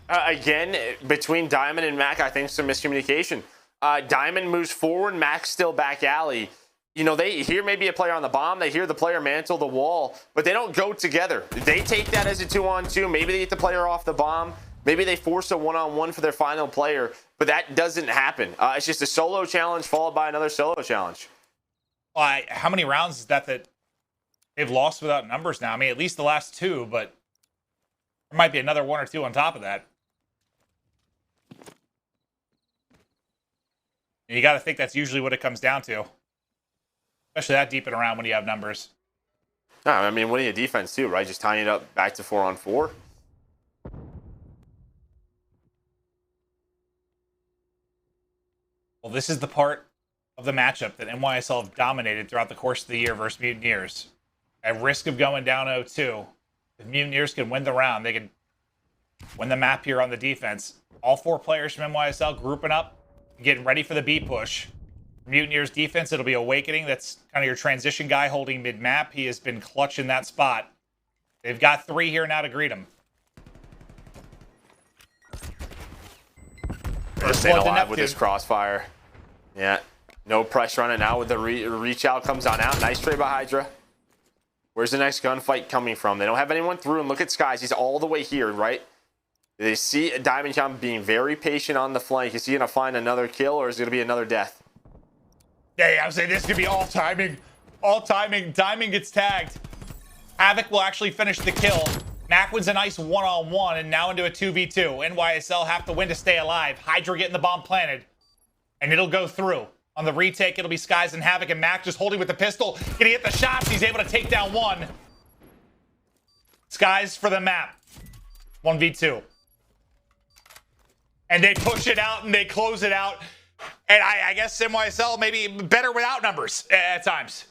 Again, between Diamond and Mack, I think some miscommunication. Diamond moves forward, Mack's still back alley. You know, they hear maybe a player on the bomb, they hear the player mantle the wall, but they don't go together. They take that as a 2-on-2. Maybe they get the player off the bomb. Maybe they force a 1-on-1 for their final player, but that doesn't happen. It's just a solo challenge followed by another solo challenge. How many rounds is that they've lost without numbers now? I mean, at least the last 2, but there might be another 1 or 2 on top of that. And you got to think that's usually what it comes down to. Especially that deep in a round when you have numbers. No, I mean, winning a defense too, right? Just tying it up back to 4-on-4. Well, this is the part of the matchup that NYSL have dominated throughout the course of the year versus Mutineers. At risk of going down 0-2, if Mutineers can win the round, they can win the map here on the defense. All 4 players from NYSL grouping up, getting ready for the B push. Mutineers defense, it'll be Awakening. That's kind of your transition guy holding mid-map. He has been clutch in that spot. They've got 3 here now to greet him. Staying alive with this crossfire. Yeah, no pressure on it now with the reach out comes on out. Nice trade by HyDra. Where's the next gunfight coming from? They don't have anyone through, and look at Skies. He's all the way here, right? They see Diamondcon being very patient on the flank. Is he going to find another kill, or is it going to be another death? Hey, I was saying this could be all timing. All timing. Diamond gets tagged. Havoc will actually finish the kill. Mack wins a nice 1-on-1 and now into a 2v2. NYSL have to win to stay alive. HyDra getting the bomb planted. And it'll go through. On the retake, it'll be Skies and Havoc, and Mack just holding with the pistol. Gonna get the shots. He's able to take down 1. Skies for the map. 1v2. And they push it out and they close it out. And I guess NYSL maybe better without numbers at times.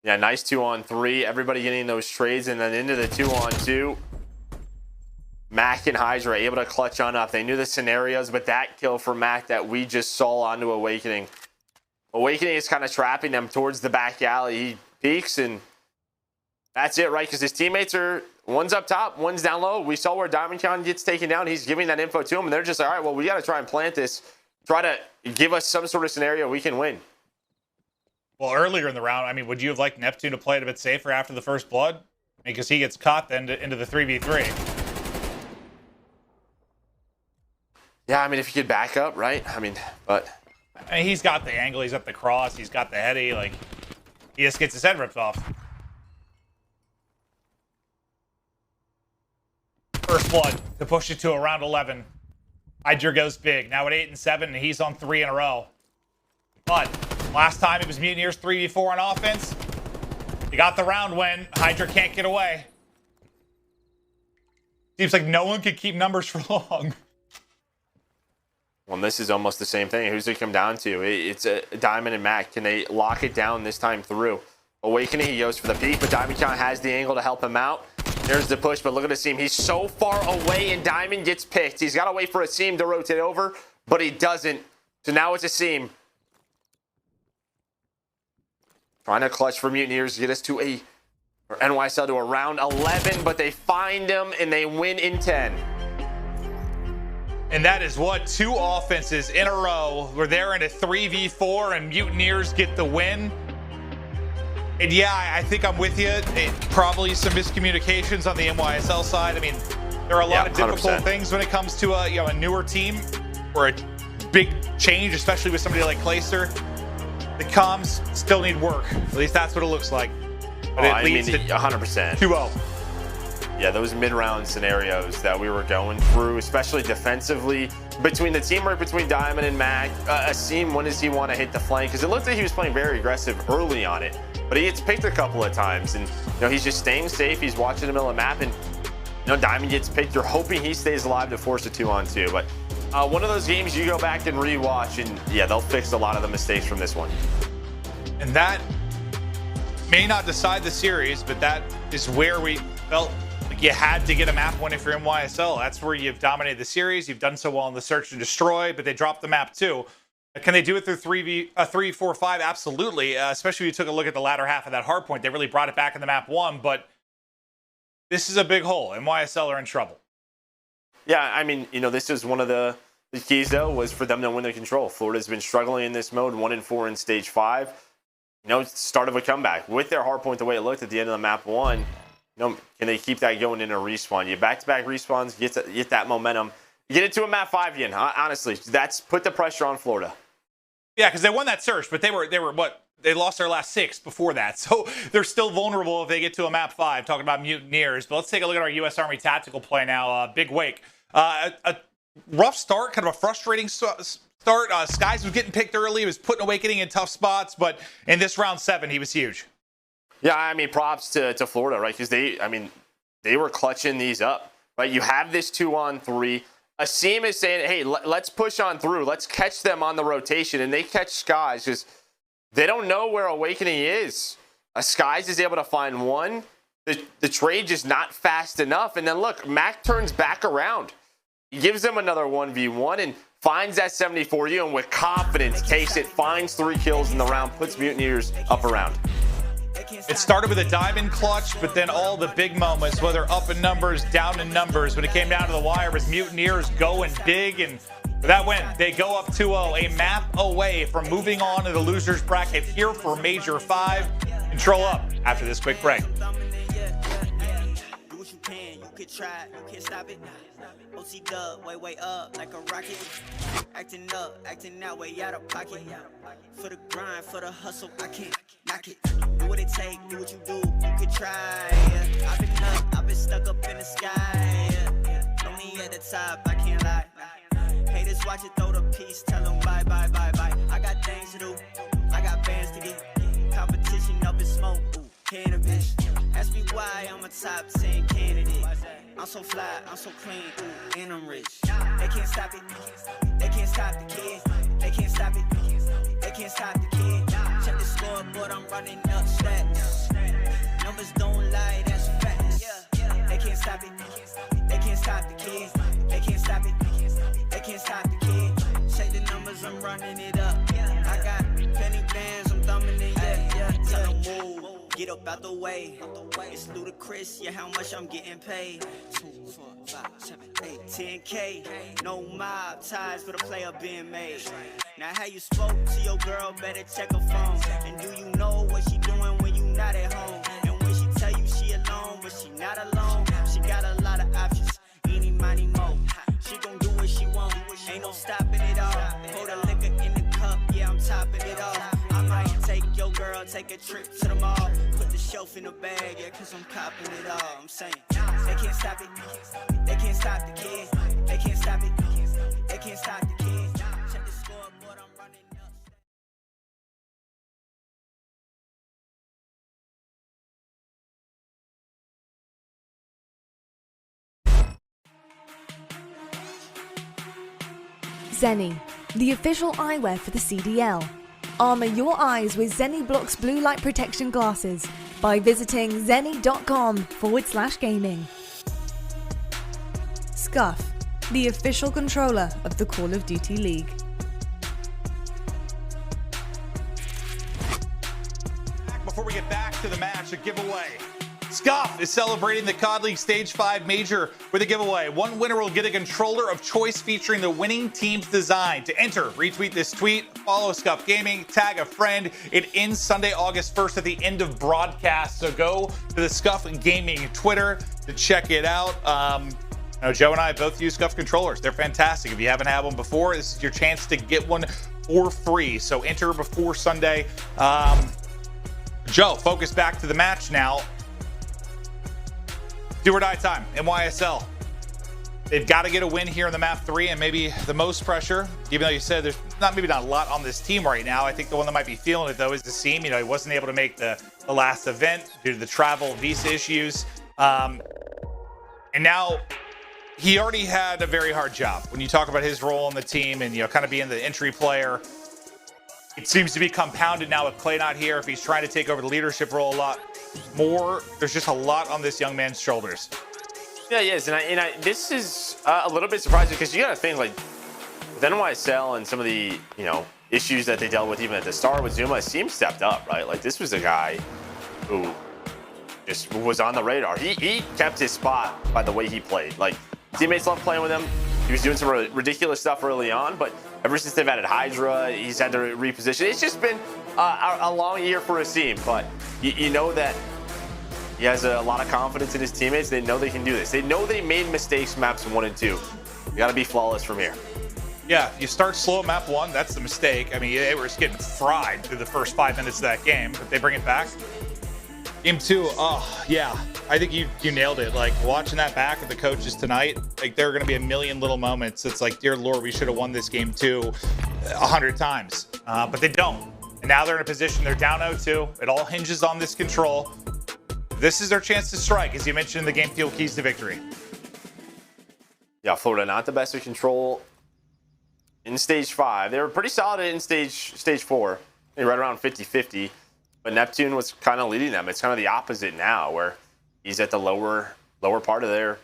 Yeah, nice 2-on-3. Everybody getting those trades, and then into the 2-on-2. Mack and HyDra able to clutch on up. They knew the scenarios, but that kill for Mack that we just saw onto Awakening. Awakening is kind of trapping them towards the back alley. He peeks, and that's it, right? Because his teammates are, one's up top, one's down low. We saw where Diamondcon gets taken down. He's giving that info to him, and they're just like, all right, well, we got to try and plant this. Try to give us some sort of scenario we can win. Well, earlier in the round, I mean, would you have liked Neptune to play it a bit safer after the first blood? Because he gets caught then into the 3v3. Yeah, I mean, if you could back up, right? I mean, he's got the angle, he's got the cross, he's got the heady, like, he just gets his head ripped off. First blood to push it to around 11. HyDra goes big. Now at 8-7, and he's on 3 in a row. But last time it was Mutineers 3v4 on offense. He got the round win. HyDra can't get away. Seems like no one could keep numbers for long. Well, this is almost the same thing. Who's it come down to? It's a Diamond and Mack. Can they lock it down this time through? Awakening, he goes for the peek, but Diamondcon has the angle to help him out. There's the push, but look at Asim. He's so far away, and Diamond gets picked. He's got to wait for Asim to rotate over, but he doesn't. So now it's Asim. Trying to clutch for Mutineers to get us to or NYSL to around 11, but they find him, and they win in 10. And that is what? 2 offenses in a row. We're there in a 3v4, and Mutineers get the win. And yeah, I think I'm with you. Probably some miscommunications on the NYSL side. I mean, there are a lot of difficult 100%. things when it comes to a newer team or a big change, especially with somebody like Clayster. The comms still need work. At least that's what it looks like. But it leads to 100%. 2-0. Yeah, those mid-round scenarios that we were going through, especially defensively, between the teamwork between Diamond and Mack, Asim, when does he want to hit the flank? Because it looked like he was playing very aggressive early on it, but he gets picked a couple of times, and he's just staying safe. He's watching the middle of the map, and Diamond gets picked. You're hoping he stays alive to force a 2-on-2, but one of those games you go back and rewatch, and yeah, they'll fix a lot of the mistakes from this one. And that may not decide the series, but that is where we felt like think you had to get a map win if you're NYSL. That's where you've dominated the series. You've done so well in the search and destroy, but they dropped the map too. Can they do it through 3, 4, 5? Absolutely. Especially if you took a look at the latter half of that hard point. They really brought it back in the map 1, but this is a big hole. NYSL are in trouble. Yeah, I mean, you know, this is one of the keys, though, was for them to win the control. Florida's been struggling in this mode, 1-4 in stage 5. You know, it's the start of a comeback. With their hard point, the way it looked at the end of the map 1, you know, can they keep that going in a respawn? You back-to-back respawns, get that momentum. Get it to a map 5 again. Honestly, that's put the pressure on Florida. Yeah, because they won that search, but they were what? They lost their last 6 before that. So they're still vulnerable if they get to a map 5, talking about Mutineers. But let's take a look at our U.S. Army tactical play now. Big Wake. A rough start, kind of a frustrating start. Skies was getting picked early. He was putting Awakening in tough spots, but in this round 7, he was huge. Yeah, I mean, props to Florida, right? Because they were clutching these up, right? You have this 2-on-3. Asim is saying, hey, let's push on through. Let's catch them on the rotation, and they catch Skies because they don't know where Awakening is. Skies is able to find one. The trade just not fast enough, and then look, Mack turns back around. He gives them another 1v1 and finds that 74U, and with confidence takes it, finds 3 kills in the round, puts Mutineers up around. It started with a diamond clutch, but then all the big moments, whether up in numbers, down in numbers, when it came down to the wire, was Mutineers going big, and for that win, they go up 2-0, a map away from moving on to the losers bracket here for Major 5. Control up after this quick break. OC dub, way up like a rocket. Acting that way out of pocket. For the grind, for the hustle, I can't knock it. Do what it take, do what you do, you could try. I've been up, I've been stuck up in the sky. Only at the top, I can't lie. Haters watch it, throw the piece, tell them bye. I got things to do, I got bands to get. Competition up in smoke, cannabis. Ask me why I'm a top 10 candidate. I'm so fly, I'm so clean, and I'm rich. They can't stop it, they can't stop the kid. They can't stop it, they can't stop the kid. Check the scoreboard, I'm running up stats. Numbers don't lie, that's facts. They can't stop it, they can't stop the kid. They can't stop it, they can't stop the kid. Check the numbers, I'm running it up. I got penny bands, I'm thumbing it, Tell them move. Get up out the way. It's ludicrous, yeah, how much I'm getting paid. 2, 4, 5, 7, 8, 10K. No mob ties for the player being made. Now how you spoke to your girl, better check her phone. And do you know what she doing when you not at home? And when she tell you she alone, but she not alone. She got a lot of options, eeny, miny, mo. She gon' do what she want, ain't no stopping it all. Hold a liquor in the cup, yeah, I'm topping it off. I might take your girl, take a trip to the mall. Put the shelf in the bag, yeah, cause I'm copping it all. I'm saying, they can't stop it, they can't stop the kids. They can't stop it, they can't stop the kids. Check the scoreboard, I'm running up. Seany, the official eyewear for the CDL. Armour your eyes with Seany Blocks blue light protection glasses by visiting seany.com/gaming. Scuff, the official controller of the Call of Duty League. Before we get back to the match, a giveaway. Scump is celebrating the COD League Stage 5 Major with a giveaway. One winner will get a controller of choice featuring the winning team's design. To enter, retweet this tweet, follow Scump Gaming, tag a friend. It ends Sunday, August 1st at the end of broadcast. So go to the Scump Gaming Twitter to check it out. Joe and I both use Scump controllers. They're fantastic. If you haven't had one before, this is your chance to get one for free. So enter before Sunday. Joe, focus back to the match now. Do or die time, NYSL. They've got to get a win here in the map 3, and maybe the most pressure, even though you said there's maybe not a lot on this team right now. I think the one that might be feeling it, though, is Asim. He wasn't able to make the last event due to the travel visa issues. And now he already had a very hard job. When you talk about his role in the team and, kind of being the entry player, it seems to be compounded now with Clay not here. If he's trying to take over the leadership role a lot more, there's just a lot on this young man's shoulders. Yeah, yes, and this is a little bit surprising because you got to think like with NYSL and some of the issues that they dealt with even at the start with Zuma, Asim stepped up, right? Like this was a guy who just was on the radar. He kept his spot by the way he played. Like teammates loved playing with him. He was doing some ridiculous stuff early on, but ever since they've added HyDra, he's had to reposition. It's just been a long year for Asim, but you know that he has a lot of confidence in his teammates. They know they can do this. They know they made mistakes maps 1 and 2. You got to be flawless from here. Yeah, you start slow at map 1, that's the mistake. I mean, they were just getting fried through the first 5 minutes of that game, but they bring it back. Game 2, oh, yeah. I think you nailed it. Like, watching that back with the coaches tonight, like, there are going to be a million little moments. It's like, dear Lord, we should have won this game 2 100 times. But they don't. And now they're in a position, they're down 0-2. It all hinges on this control. This is their chance to strike, as you mentioned in the game field keys to victory. Yeah, Florida not the best of control in stage 5. They were pretty solid in stage 4. They right around 50-50. But Neptune was kind of leading them. It's kind of the opposite now, where he's at the lower part of their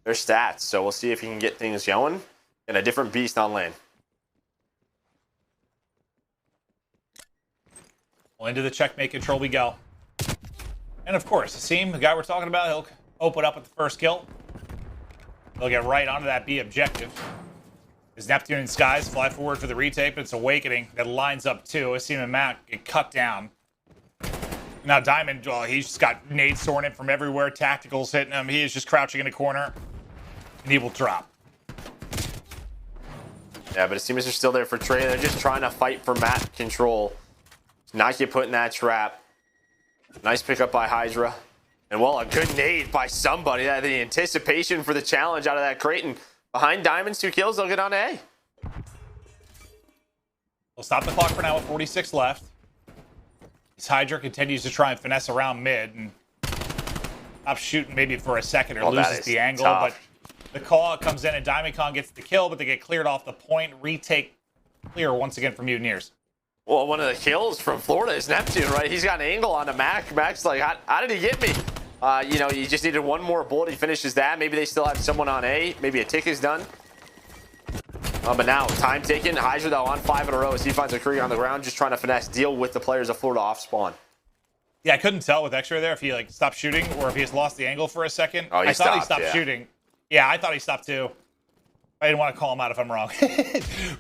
stats. So we'll see if he can get things going. And a different beast on lane. Well, into the checkmate control we go. And of course, Asim, the guy we're talking about, he'll open up with the first kill. They'll get right onto that B objective. As Neptune and Skies fly forward for the retake, but it's Awakening that lines up 2. Asim and Mack get cut down. Now Diamond, well, he's just got nades soaring in from everywhere. Tacticals hitting him. He is just crouching in a corner. And he will drop. Yeah, but Asim are still there for Trey. They're just trying to fight for map control. Not get put in that trap. Nice pickup by HyDra. And well, a good nade by somebody. The anticipation for the challenge out of that crate. And behind Diamond's 2 kills, they'll get on A. We'll stop the clock for now with 46 left. As HyDra continues to try and finesse around mid and stop shooting maybe for a second or loses the angle. Tough. But the call comes in and Diamondcon gets the kill, but they get cleared off the point. Retake clear once again from Mutineers. Well, one of the kills from Florida is Neptune, right? He's got an angle on a Mack. Mack's like, how did he get me? He just needed one more bullet. He finishes that. Maybe they still have someone on A. Maybe a tick is done. But now, time taken. HyDra, though, on 5 in a row as he finds a Courier on the ground, just trying to finesse, deal with the players of Florida off spawn. Yeah, I couldn't tell with X-Ray there if he stopped shooting or if he just lost the angle for a second. Oh, I thought he stopped shooting. Yeah, I thought he stopped too. I didn't want to call him out if I'm wrong.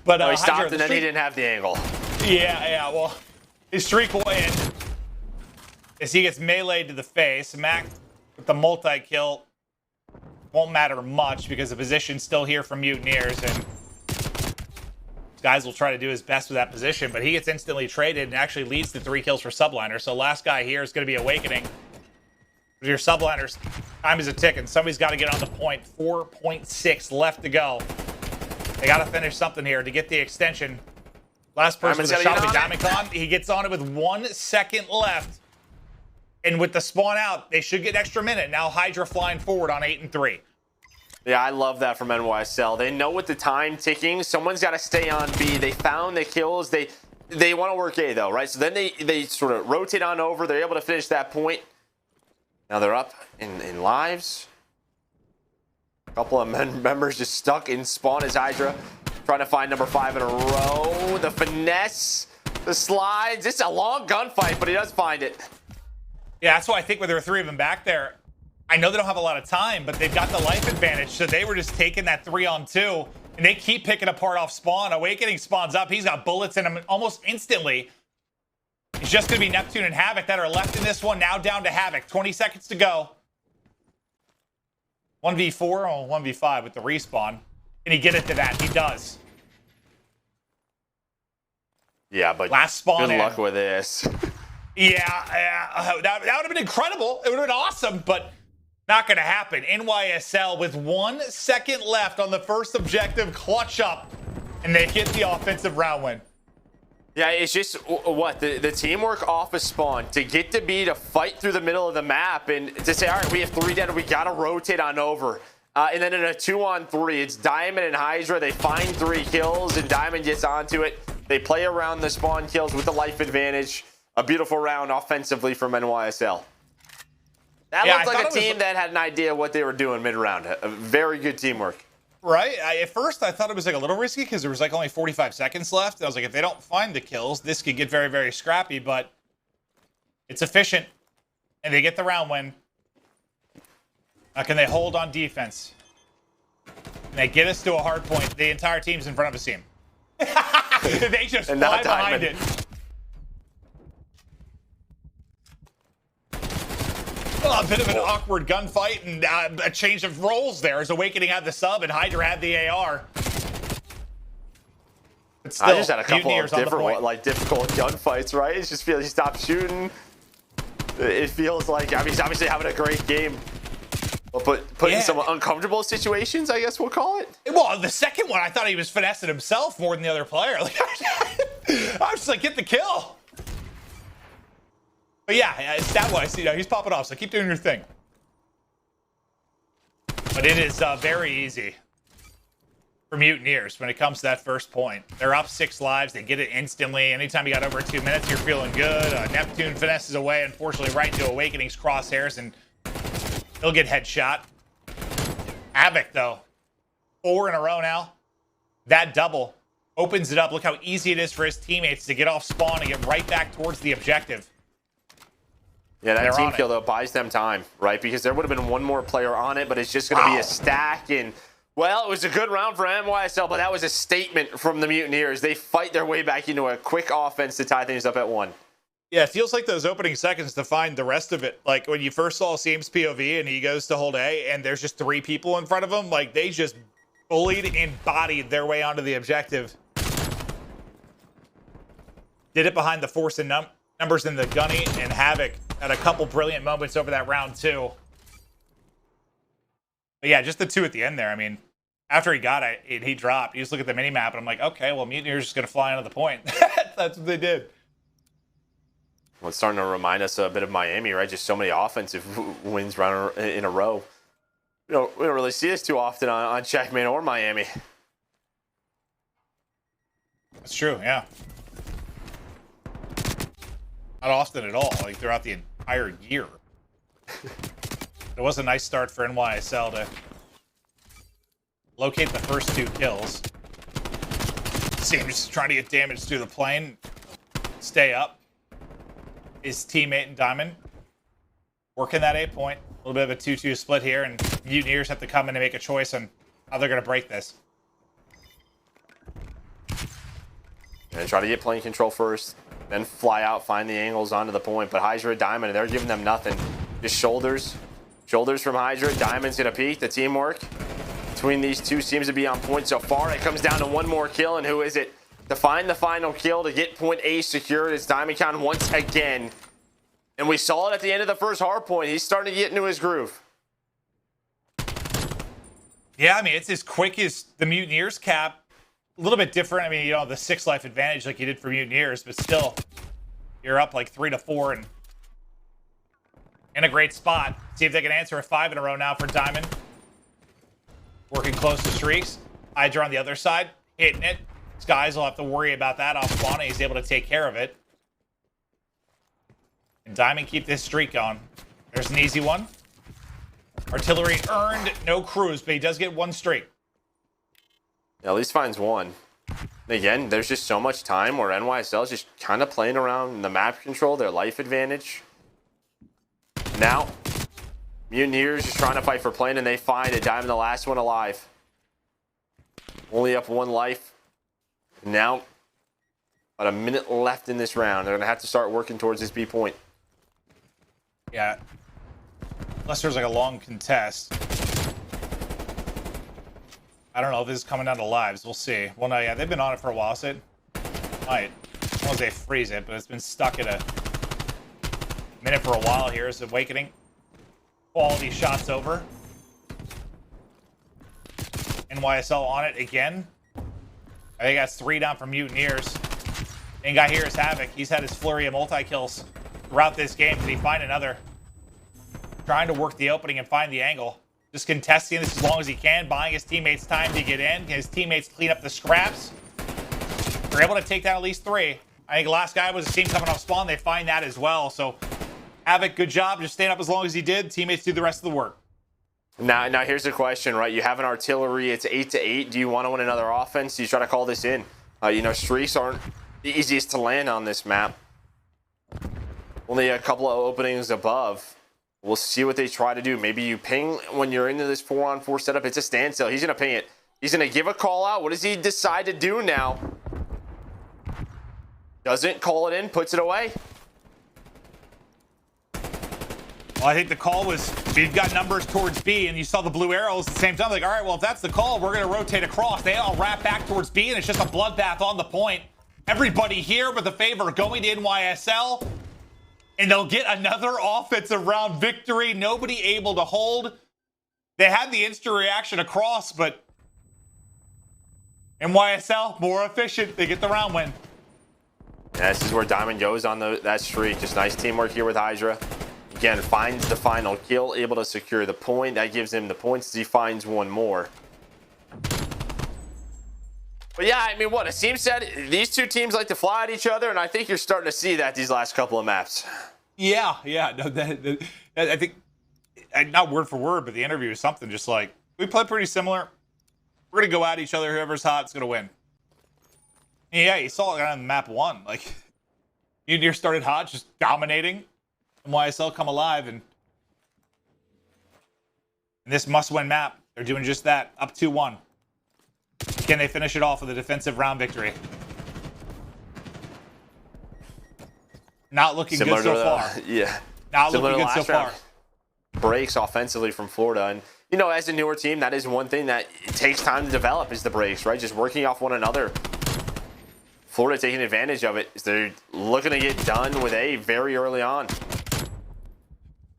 But he stopped and then he didn't have the angle. Yeah, well, his streak will end as he gets meleeed to the face. Mack with the multi-kill won't matter much because the position's still here for Mutineers, and Guys will try to do his best with that position, but he gets instantly traded and actually leads to 3 kills for Subliners. So last guy here is going to be Awakening. Your Subliners, time is a ticking. Somebody's got to get on the point. 4.6 left to go. They got to finish something here to get the extension. Last person with a shot will be Diamondcon. He gets on it with 1 second left. And with the spawn out, they should get an extra minute. Now HyDra flying forward on 8 and 3. Yeah, I love that from NYSL. They know with the time ticking, someone's got to stay on B. They found the kills. They want to work A, though, right? So then they sort of rotate on over. They're able to finish that point. Now they're up in lives. A couple of members just stuck in spawn as HyDra trying to find number 5 in a row. The finesse, the slides. It's a long gunfight, but he does find it. Yeah, that's why I think when there were 3 of them back there, I know they don't have a lot of time, but they've got the life advantage. So they were just taking that 3-on-2, and they keep picking apart off spawn. Awakening spawns up. He's got bullets in him almost instantly. It's just going to be Neptune and Havoc that are left in this one. Now down to Havoc. 20 seconds to go. 1v4 or 1v5 with the respawn. Can he get it to that? He does. Yeah, but last spawn good luck with this. Yeah, that would have been incredible. It would have been awesome, but not going to happen. NYSL with 1 second left on the first objective, clutch up, and they get the offensive round win. Yeah, it's just what the teamwork off of spawn to get to B to fight through the middle of the map and to say, all right, we have 3 dead, we got to rotate on over. And then in a 2-on-3, it's Diamond and HyDra. They find 3 kills, and Diamond gets onto it. They play around the spawn kills with the life advantage. A beautiful round offensively from NYSL. That looked like a team that had an idea what they were doing mid-round. A very good teamwork. Right? At first, I thought it was like a little risky because there was like only 45 seconds left. I was like, if they don't find the kills, this could get very, very scrappy, but it's efficient, and they get the round win. Now, can they hold on defense? Can they get us to a hard point? The entire team's in front of Asim. They just fly behind it. Well, a bit of an awkward gunfight and a change of roles there as Awakening had the sub and HyDra had the AR. But still, I just had a couple of different, like, difficult gunfights, right? It just feels he stopped shooting. It feels like, I mean, he's obviously having a great game. But put in some uncomfortable situations, I guess we'll call it. Well, the second one, I thought he was finessing himself more than the other player. Like, I was just like, get the kill. But yeah, stat-wise, you know, he's popping off, so keep doing your thing. But it is very easy for Mutineers when it comes to that first point. They're up 6 lives. They get it instantly. Anytime you got over 2 minutes, you're feeling good. Neptune finesses away, unfortunately, right into Awakening's crosshairs, and he'll get headshot. Havoc, though. 4 in a row now. That double opens it up. Look how easy it is for his teammates to get off spawn and get right back towards the objective. Yeah, that team kill, though, buys them time, right? Because there would have been one more player on it, but it's just going to be a stack. And, well, it was a good round for NYSL, but that was a statement from the Mutineers. They fight their way back into a quick offense to tie things up at 1. Yeah, it feels like those opening seconds define the rest of it. Like, when you first saw Asim's POV and he goes to hold A, and there's just 3 people in front of him, like, they just bullied and bodied their way onto the objective. Did it behind the force and numbers in the Gunny, and Havoc had a couple brilliant moments over that round, too. But yeah, just the 2 at the end there. I mean, after he got it and he dropped, you just look at the mini-map, and I'm like, okay, well, Mutineers just going to fly into the point. That's what they did. Well, it's starting to remind us a bit of Miami, right? Just so many offensive wins round in a row. We don't really see this too often on Checkmate or Miami. That's true, yeah. Not often at all, like throughout the entire year. It was a nice start for NYSL to locate the first 2 kills. Seems trying to get damage through the plane. Stay up. His teammate in Diamond working that A point. A little bit of a 2-2 split here, and Mutineers have to come in and make a choice on how they're going to break this. And try to get plane control first, then fly out, find the angles onto the point. But HyDra, Diamond, they're giving them nothing. Just shoulders. Shoulders from HyDra. Diamond's going to peek. The teamwork between these two seems to be on point so far. It comes down to 1 more kill, and who is it? To find the final kill to get point A secured. It's Diamondcon once again. And we saw it at the end of the first hard point. He's starting to get into his groove. Yeah, I mean, it's as quick as the Mutineers cap. A little bit different. I mean, you know, the 6 life advantage like you did for Mutineers, but still, you're up like 3 to 4 and in a great spot. See if they can answer a 5 in a row now for Diamond. Working close to streaks. HyDra on the other side, hitting it. Skies will have to worry about that off spawn, and he's able to take care of it. And Diamond keep this streak going. There's an easy one. Artillery earned, no cruise, but he does get 1 streak. Yeah, at least finds 1. And again, there's just so much time where NYSL is just kind of playing around the map control, their life advantage. Now, Mutineers just trying to fight for plane, and they find it. Diamond, the last one alive. Only up 1 life. Now, about a minute left in this round. They're going to have to start working towards this B point. Yeah. Unless there's like a long contest. I don't know if this is coming down to lives. We'll see. Well, no, yeah, they've been on it for a while, so it might. As long as they freeze it, but it's been stuck at a minute for a while here. Is Awakening. Quality shots over. NYSL on it again. I think that's 3 down from Mutineers. And guy here is Havoc. He's had his flurry of multi-kills throughout this game. Did he find another? Trying to work the opening and find the angle. Just contesting this as long as he can, buying his teammates time to get in. His teammates clean up the scraps. They're able to take down at least 3. I think the last guy was a team coming off spawn. They find that as well. So Havoc, good job. Just staying up as long as he did. Teammates do the rest of the work. Now here's the question, right? You have an artillery. It's 8-8. Do you want to win another offense? Do you try to call this in? You know, streaks aren't the easiest to land on this map. Only a couple of openings above. We'll see what they try to do. Maybe you ping when you're into this 4-on-4 setup. It's a standstill. He's going to ping it. He's going to give a call out. What does he decide to do now? Doesn't call it in, puts it away. Well, I think the call was, we've got numbers towards B, and you saw the blue arrows at the same time. Like, all right, well, if that's the call, we're going to rotate across. They all wrap back towards B, and it's just a bloodbath on the point. Everybody here with a favor going to NYSL, and they'll get another offensive round victory. Nobody able to hold. They had the instant reaction across, but NYSL, more efficient. They get the round win. Yeah, this is where Diamond goes on that streak. Just nice teamwork here with HyDra. Again, finds the final kill, able to secure the point. That gives him the points as he finds one more. But yeah, I mean, what Asim said, these two teams like to fly at each other, and I think you're starting to see that these last couple of maps. Yeah. No, I think, not word for word, but the interview is something just like, we play pretty similar. We're going to go at each other. Whoever's hot is going to win. And yeah, you saw it on map 1. Like, Mutineers started hot, just dominating. YSL come alive, and in this must-win map, they're doing just that, up 2-1. Can they finish it off with a defensive round victory? Not looking good so far. Yeah. Not looking good so far. Breaks offensively from Florida, and you know, as a newer team, that is one thing that it takes time to develop is the breaks, right? Just working off one another. Florida taking advantage of it. They're looking to get done with A very early on.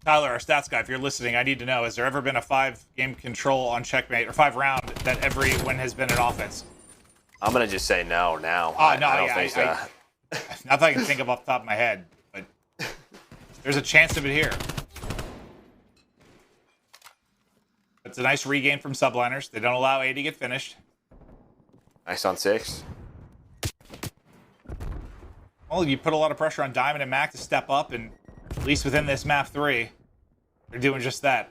Tyler, our stats guy, if you're listening, I need to know, has there ever been a 5-game control on checkmate, or 5-round, that every win has been an offense? I'm going to just say no now. Oh, no, I don't think so. Not that I can think of off the top of my head, but there's a chance of it here. It's a nice regain from Subliners. They don't allow A to get finished. Nice on 6. Well, you put a lot of pressure on Diamond and Mack to step up, and at least within this map 3, they're doing just that.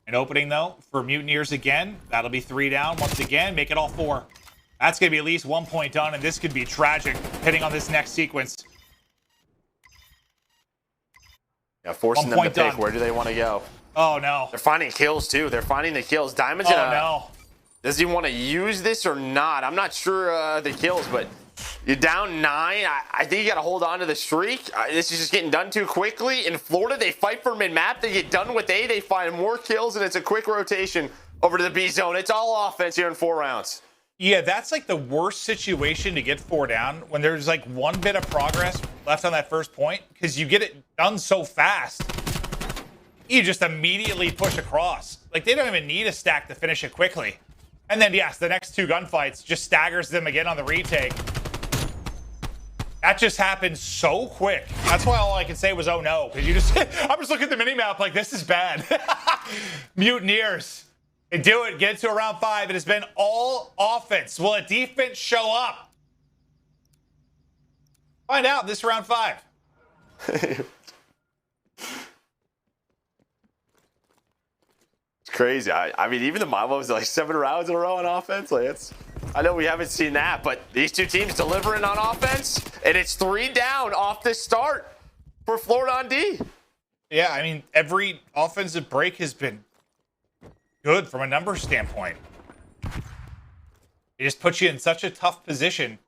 An opening, though, for Mutineers again. That'll be 3 down once again. Make it all 4. That's going to be at least 1 point done, and this could be tragic, hitting on this next sequence. Yeah, forcing them to pick. Where do they want to go? Oh, no. They're finding kills, too. They're finding the kills. Diamond's in a... no. Does he want to use this or not? I'm not sure the kills, but... You're down 9. I think you got to hold on to the streak. This is just getting done too quickly. In Florida, they fight for mid-map. They get done with A. They find more kills, and it's a quick rotation over to the B zone. It's all offense here in 4 rounds. Yeah, that's like the worst situation to get 4 down when there's like 1 bit of progress left on that first point, because you get it done so fast. You just immediately push across. Like, they don't even need a stack to finish it quickly. And then, yes, the next 2 gunfights just staggers them again on the retake. That just happened so quick. That's why all I can say was, oh no, because you just, I'm just looking at the minimap like, this is bad. Mutineers, they do it, get to around 5. It has been all offense. Will a defense show up? Find out this round 5. It's crazy. I mean, even the Mavos, like 7 rounds in a row on offense. Like, it's, I know we haven't seen that, but these two teams delivering on offense, and it's 3 down off the start for Florida on D. Yeah, I mean, every offensive break has been good from a numbers standpoint. It just puts you in such a tough position.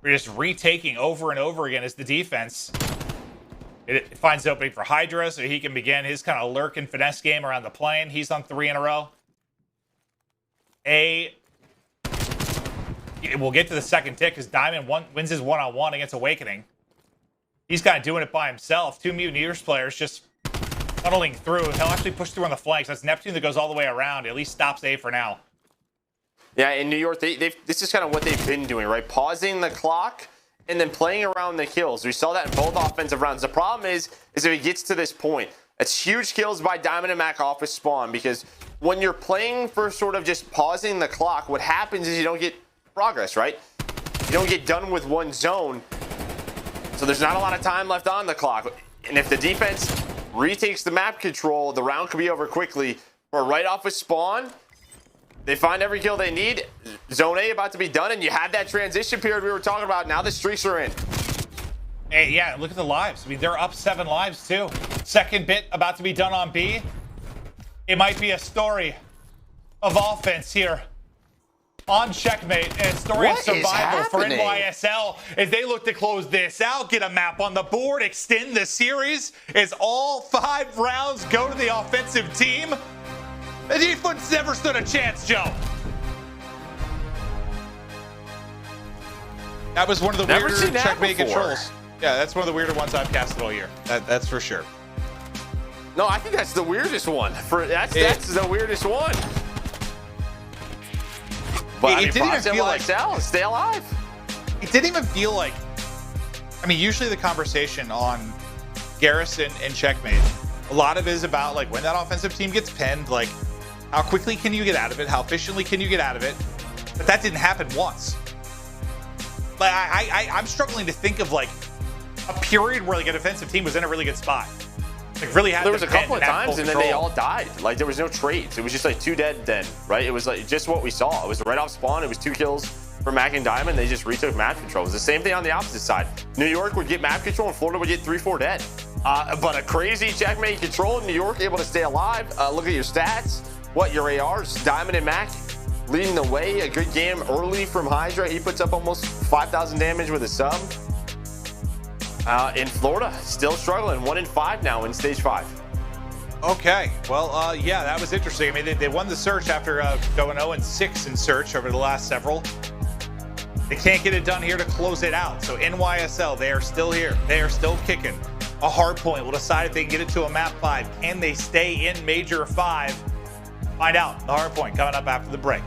We're just retaking over and over again as the defense. It finds the opening for HyDra, so he can begin his kind of lurk and finesse game around the plane. He's on 3 in a row. We'll get to the second tick because Diamond wins his one-on-one against Awakening. He's kind of doing it by himself. 2 Mutineers players just tunneling through. He'll actually push through on the flanks. That's Neptune that goes all the way around. At least stops A for now. Yeah, in New York, this is kind of what they've been doing, right? Pausing the clock and then playing around the kills. We saw that in both offensive rounds. The problem is if it gets to this point, it's huge kills by Diamond and Mack off of spawn, because when you're playing for sort of just pausing the clock, what happens is you don't get progress, right? You don't get done with one zone. So there's not a lot of time left on the clock. And if the defense retakes the map control, the round could be over quickly. Or right off a spawn, they find every kill they need. Zone A about to be done, and you have that transition period we were talking about. Now the streaks are in. Hey, yeah, look at the lives. I mean, they're up 7 lives, too. Second bit about to be done on B. It might be a story of offense here on Checkmate, and a story of survival for NYSL as they look to close this out, get a map on the board, extend the series as all 5 rounds go to the offensive team. The defense never stood a chance, Joe. That was one of the weirder Checkmate controls. Yeah, that's one of the weirder ones I've casted all year. That's for sure. No, I think that's the weirdest one. That's the weirdest one. But it didn't even feel like stay alive. It didn't even feel like. I mean, usually the conversation on Garrison and Checkmate, a lot of it is about like when that offensive team gets pinned, like how quickly can you get out of it, how efficiently can you get out of it. But that didn't happen once. Like I'm struggling to think of like a period where like a defensive team was in a really good spot. Like really had there was a couple of times and then they all died. Like there was no trades. It was just like 2 dead then, right? It was like just what we saw. It was right off spawn. It was 2 kills for Mack and Diamond. They just retook map control. It was the same thing on the opposite side. New York would get map control and Florida would get 3-4 dead. But a crazy Checkmate control in New York, able to stay alive. Look at your stats. What, your ARs? Diamond and Mack leading the way. A good game early from HyDra. He puts up almost 5,000 damage with a sub. In Florida, still struggling. 1 in 5 now in stage 5. Okay, well, yeah, that was interesting. I mean, they won the search after going 0-6 in search over the last several. They can't get it done here to close it out. So NYSL, they are still here. They are still kicking. A hard point will decide if they can get it to a map 5. Can they stay in Major 5? Find out. The hard point coming up after the break.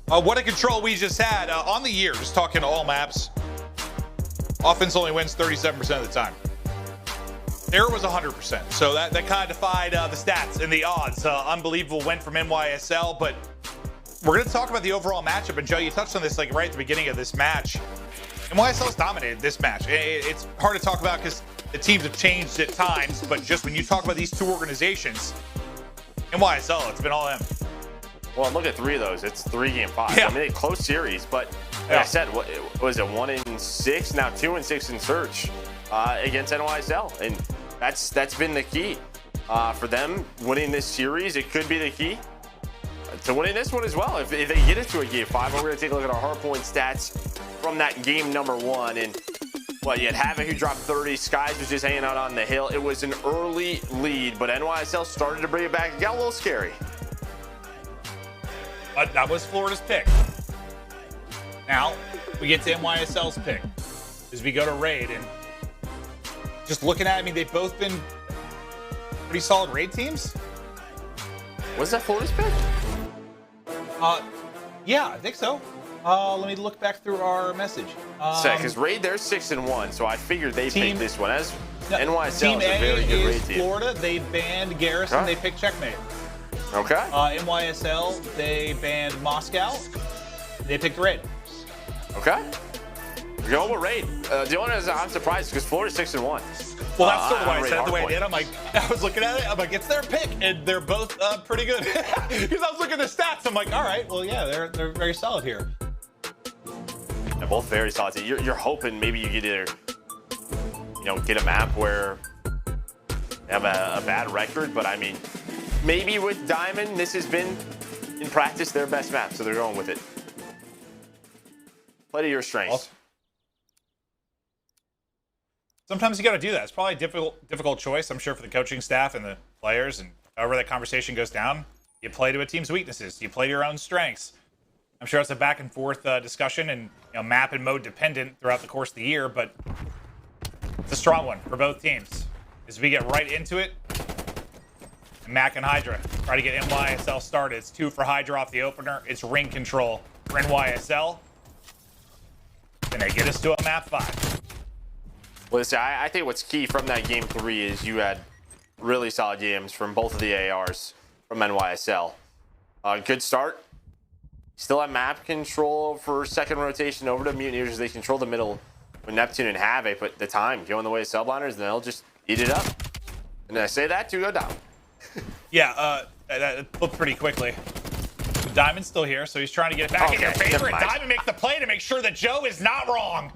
What a control we just had on the year, just talking all maps. Offense only wins 37% of the time. Error was 100%, so that kind of defied the stats and the odds. Unbelievable win from NYSL, but we're going to talk about the overall matchup. And Joe, you touched on this like right at the beginning of this match. NYSL's dominated this match. It's hard to talk about because the teams have changed at times, but just when you talk about these 2 organizations, NYSL, it's been all them. Well, look at 3 of those. It's 3 game 5. Yeah. I mean, close series, but like I said, what was it? 1 in 6, now 2 in 6 in search against NYSL, and that's been the key for them winning this series. It could be the key to winning this one as well. If they get it to a game 5, we're going to take a look at our hardpoint stats from that game number 1. And well, you had Havoc who dropped 30. Skies was just hanging out on the hill. It was an early lead, but NYSL started to bring it back. It got a little scary. But that was Florida's pick. Now we get to NYSL's pick as we go to raid, and just looking at it, I mean, they've both been pretty solid raid teams. Was that Florida's pick? Yeah, I think so. Let me look back through our message. Because raid, they're 6-1, so I figured they picked this one. As NYSL Team is a very good raid team. Florida, they banned Garrison, they picked Checkmate. Okay. NYSL, they banned Moscow, they picked Raid. Okay. We're going with Raid. The only reason I'm surprised because Florida's 6-1. Well, that's sort of why I said it the way I did. I'm like, I was looking at it, I'm like, it's their pick, and they're both pretty good. Because I was looking at the stats, I'm like, all right, well, yeah, they're very solid here. They're both very solid. You're hoping maybe you get either, get a map where they have a bad record, but I mean, maybe with Diamond, this has been, in practice, their best map, so they're going with it. Play to your strengths. Sometimes you got to do that. It's probably a difficult choice, I'm sure, for the coaching staff and the players, and however that conversation goes down, you play to a team's weaknesses. You play to your own strengths. I'm sure it's a back and forth discussion and map and mode dependent throughout the course of the year, but it's a strong one for both teams. As we get right into it, Mack and HyDra try to get NYSL started. It's 2 for HyDra off the opener. It's ring control for NYSL. Can they get us to a map 5? Well, listen, I think what's key from that game 3 is you had really solid games from both of the ARs from NYSL. Good start. Still have map control for second rotation over to Mutineers as they control the middle with Neptune and Havoc, but the time going the way of Subliners, and they'll just eat it up. And I say that to go down. Yeah, that flipped pretty quickly. Diamond's still here, so he's trying to get it back in your favor. Diamond makes the play to make sure that Joe is not wrong.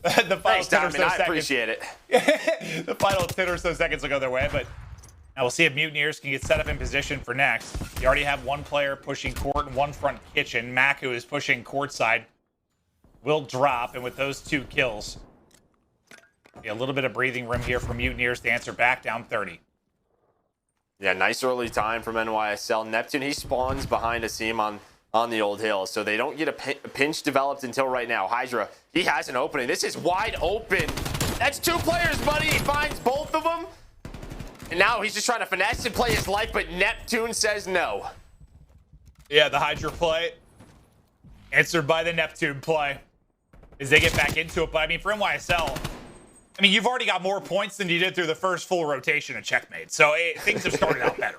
The final 10 or so seconds. I appreciate it. The final 10 or so seconds will go their way, but now we'll see if Mutineers can get set up in position for next. You already have one player pushing court and one front kitchen. Mack, who is pushing court side, will drop, and with those 2 kills, be a little bit of breathing room here for Mutineers to answer back, down 30. Yeah, nice early time from NYSL. Neptune, he spawns behind Asim on the old hill, so they don't get a pinch developed until right now. HyDra, he has an opening. This is wide open. That's 2 players, buddy. He finds both of them. And now he's just trying to finesse and play his life, but Neptune says no. Yeah, the HyDra play answered by the Neptune play as they get back into it. But I mean, for NYSL, I mean, you've already got more points than you did through the first full rotation of Checkmate. So things have started out better.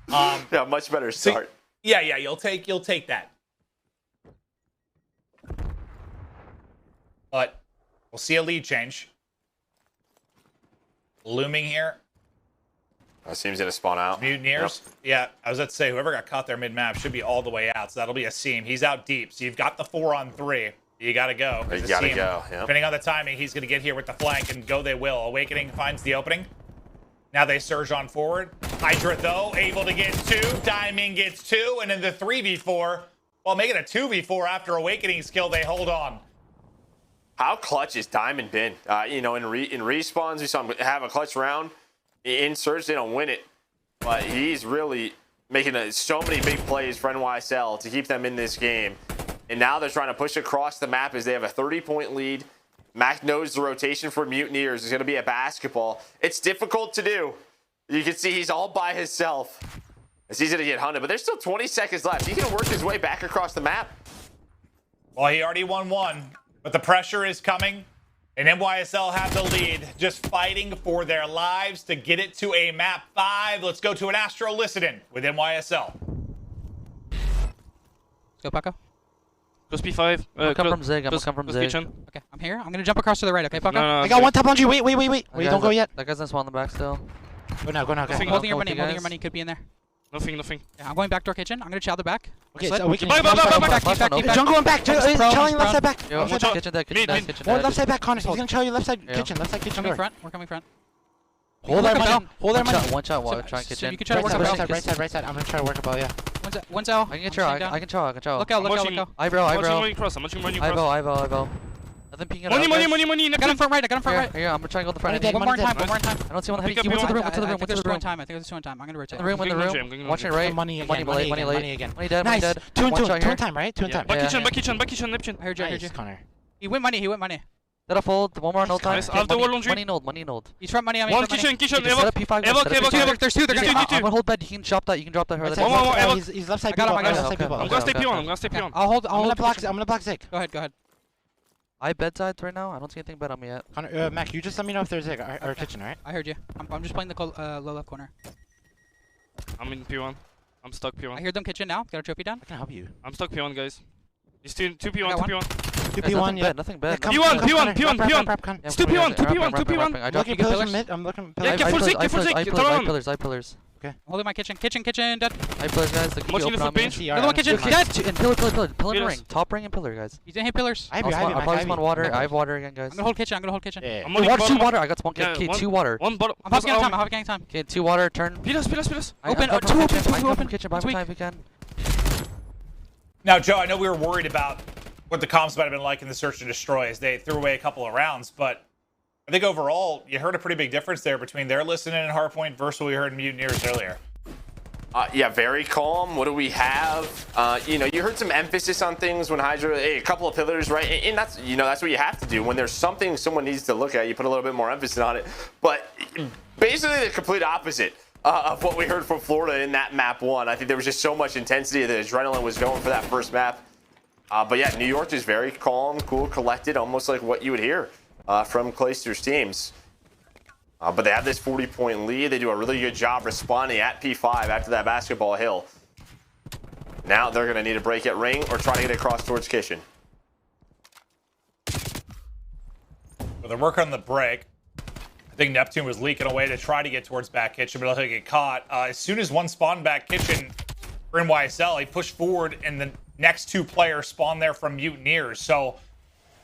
Yeah, much better start. So, yeah, you'll take that. But we'll see a lead change looming here. Asim's gonna spawn out. Mutineers. Yep. Yeah, I was about to say, whoever got caught there mid-map should be all the way out. So that'll be Asim. He's out deep. So you've got the 4-on-3. You got to go. You got to go. Yep. Depending on the timing, he's going to get here with the flank, and go they will. Awakening finds the opening. Now they surge on forward. HyDra, though, able to get 2. Diamond gets 2. And in the 3v4, well, making a 2v4 after Awakening's kill, they hold on. How clutch has Diamond been? In respawns, we saw him have a clutch round. In Surge, they don't win it. But he's really making so many big plays for NYSL to keep them in this game. And now they're trying to push across the map as they have a 30-point lead. Mack knows the rotation for Mutineers is going to be a basketball. It's difficult to do. You can see he's all by himself as he's going to get hunted. But there's still 20 seconds left. He can work his way back across the map. Well, he already won 1, but the pressure is coming. And NYSL have the lead, just fighting for their lives to get it to a map 5. Let's go to an Astro Listen with NYSL. Let's go, Paco. Go speed 5. I'm gonna come from Zig. I'm gonna come from Zig. Kitchen. Okay, I'm here. I'm gonna jump across to the right, okay, Paco? No, I got 1 tap on you. Wait. Wait, don't go yet. That guy's in spawn in the back still. Go now. Nothing, Holding your money, could be in there. Nothing. Yeah, I'm going back door kitchen. I'm gonna chow the back. Okay, so we can back. Jungle and back. Chowing left side back. Yo, kitchen dead. More left side back, Connor. He's gonna chow you left side kitchen. Left side kitchen door. We're coming front. Hold our money. One shot while trying kitchen. So you can try to work up right side. I'm gonna try to work up, yeah. One's out. I can chow. Look out. iBeZy. Nothing peeking Money. I got him front right. Here, I'm trying to go to the front. One more time. I don't see one heavy. He went to the room. I think there's 2 on time. I'm gonna rotate. In the room. Watch it right. Money again. Money dead. Nice. 2 on time, right? 2 on time. Back kitchen. I heard you. He went money. Set up fold. One more no time. Nice. I'll do one laundry. Money node. He's front money. One kitchen. Set up P5. There's two. They're gonna I'm gonna hold bed. You can drop that. You can drop that. One. He's left side. I got him. I'm gonna stay P1. I'm gonna stay P1. I'm gonna block Zig. Go ahead. I bedsides right now. I don't see anything bed on me yet. Connor, Mac, you just let me know if there's Zig or kitchen, alright? I heard you. I'm just playing the low left corner. I'm in P1. I'm stuck P1. I hear them kitchen now. Got a trophy down. I can help you. I'm stuck P1, guys. He's two P1. 2P1, yeah. Nothing bad. P1. It's 2P1. I'm looking pillars. Mid. I'm looking pillars. Yeah, get full Zig. I pillars. Okay. Holding my kitchen, dead. I pillars, guys. The key open on me. Another one kitchen, dead. And pillar in the ring. Top ring and pillar, guys. He's in hit pillars. I'll probably spawn water. I have water again, guys. I'm gonna hold kitchen. Yeah. Two water. I got spawn key. 2 water. One bottom. I'm hopping on time. Okay, 2 water. Turn. Pillars. Open. Two open. Kitchen. Buy time if you can. Now, Joe, I know we were worried about what the comms might have been like in the search and destroy as they threw away a couple of rounds, but I think overall you heard a pretty big difference there between their listening and hardpoint versus what we heard in Mutineers earlier. Yeah, very calm. What do we have? You know, you heard some emphasis on things when HyDra, a couple of pillars, right? And that's, you know, that's what you have to do. When there's something someone needs to look at, you put a little bit more emphasis on it. But basically the complete opposite of what we heard from Florida in that map 1. I think there was just so much intensity. The adrenaline was going for that first map. But yeah, New York is very calm, cool, collected, almost like what you would hear from Clayster's teams. But they have this 40-point lead. They do a really good job responding at P5 after that basketball hill. Now they're going to need a break at ring or try to get across towards kitchen. Well, they're working on the break. I think Neptune was leaking away to try to get towards back kitchen, but he'll get caught. As soon as one spawned back kitchen for NYSL, he pushed forward, and the next 2 players spawned there from Mutineers. So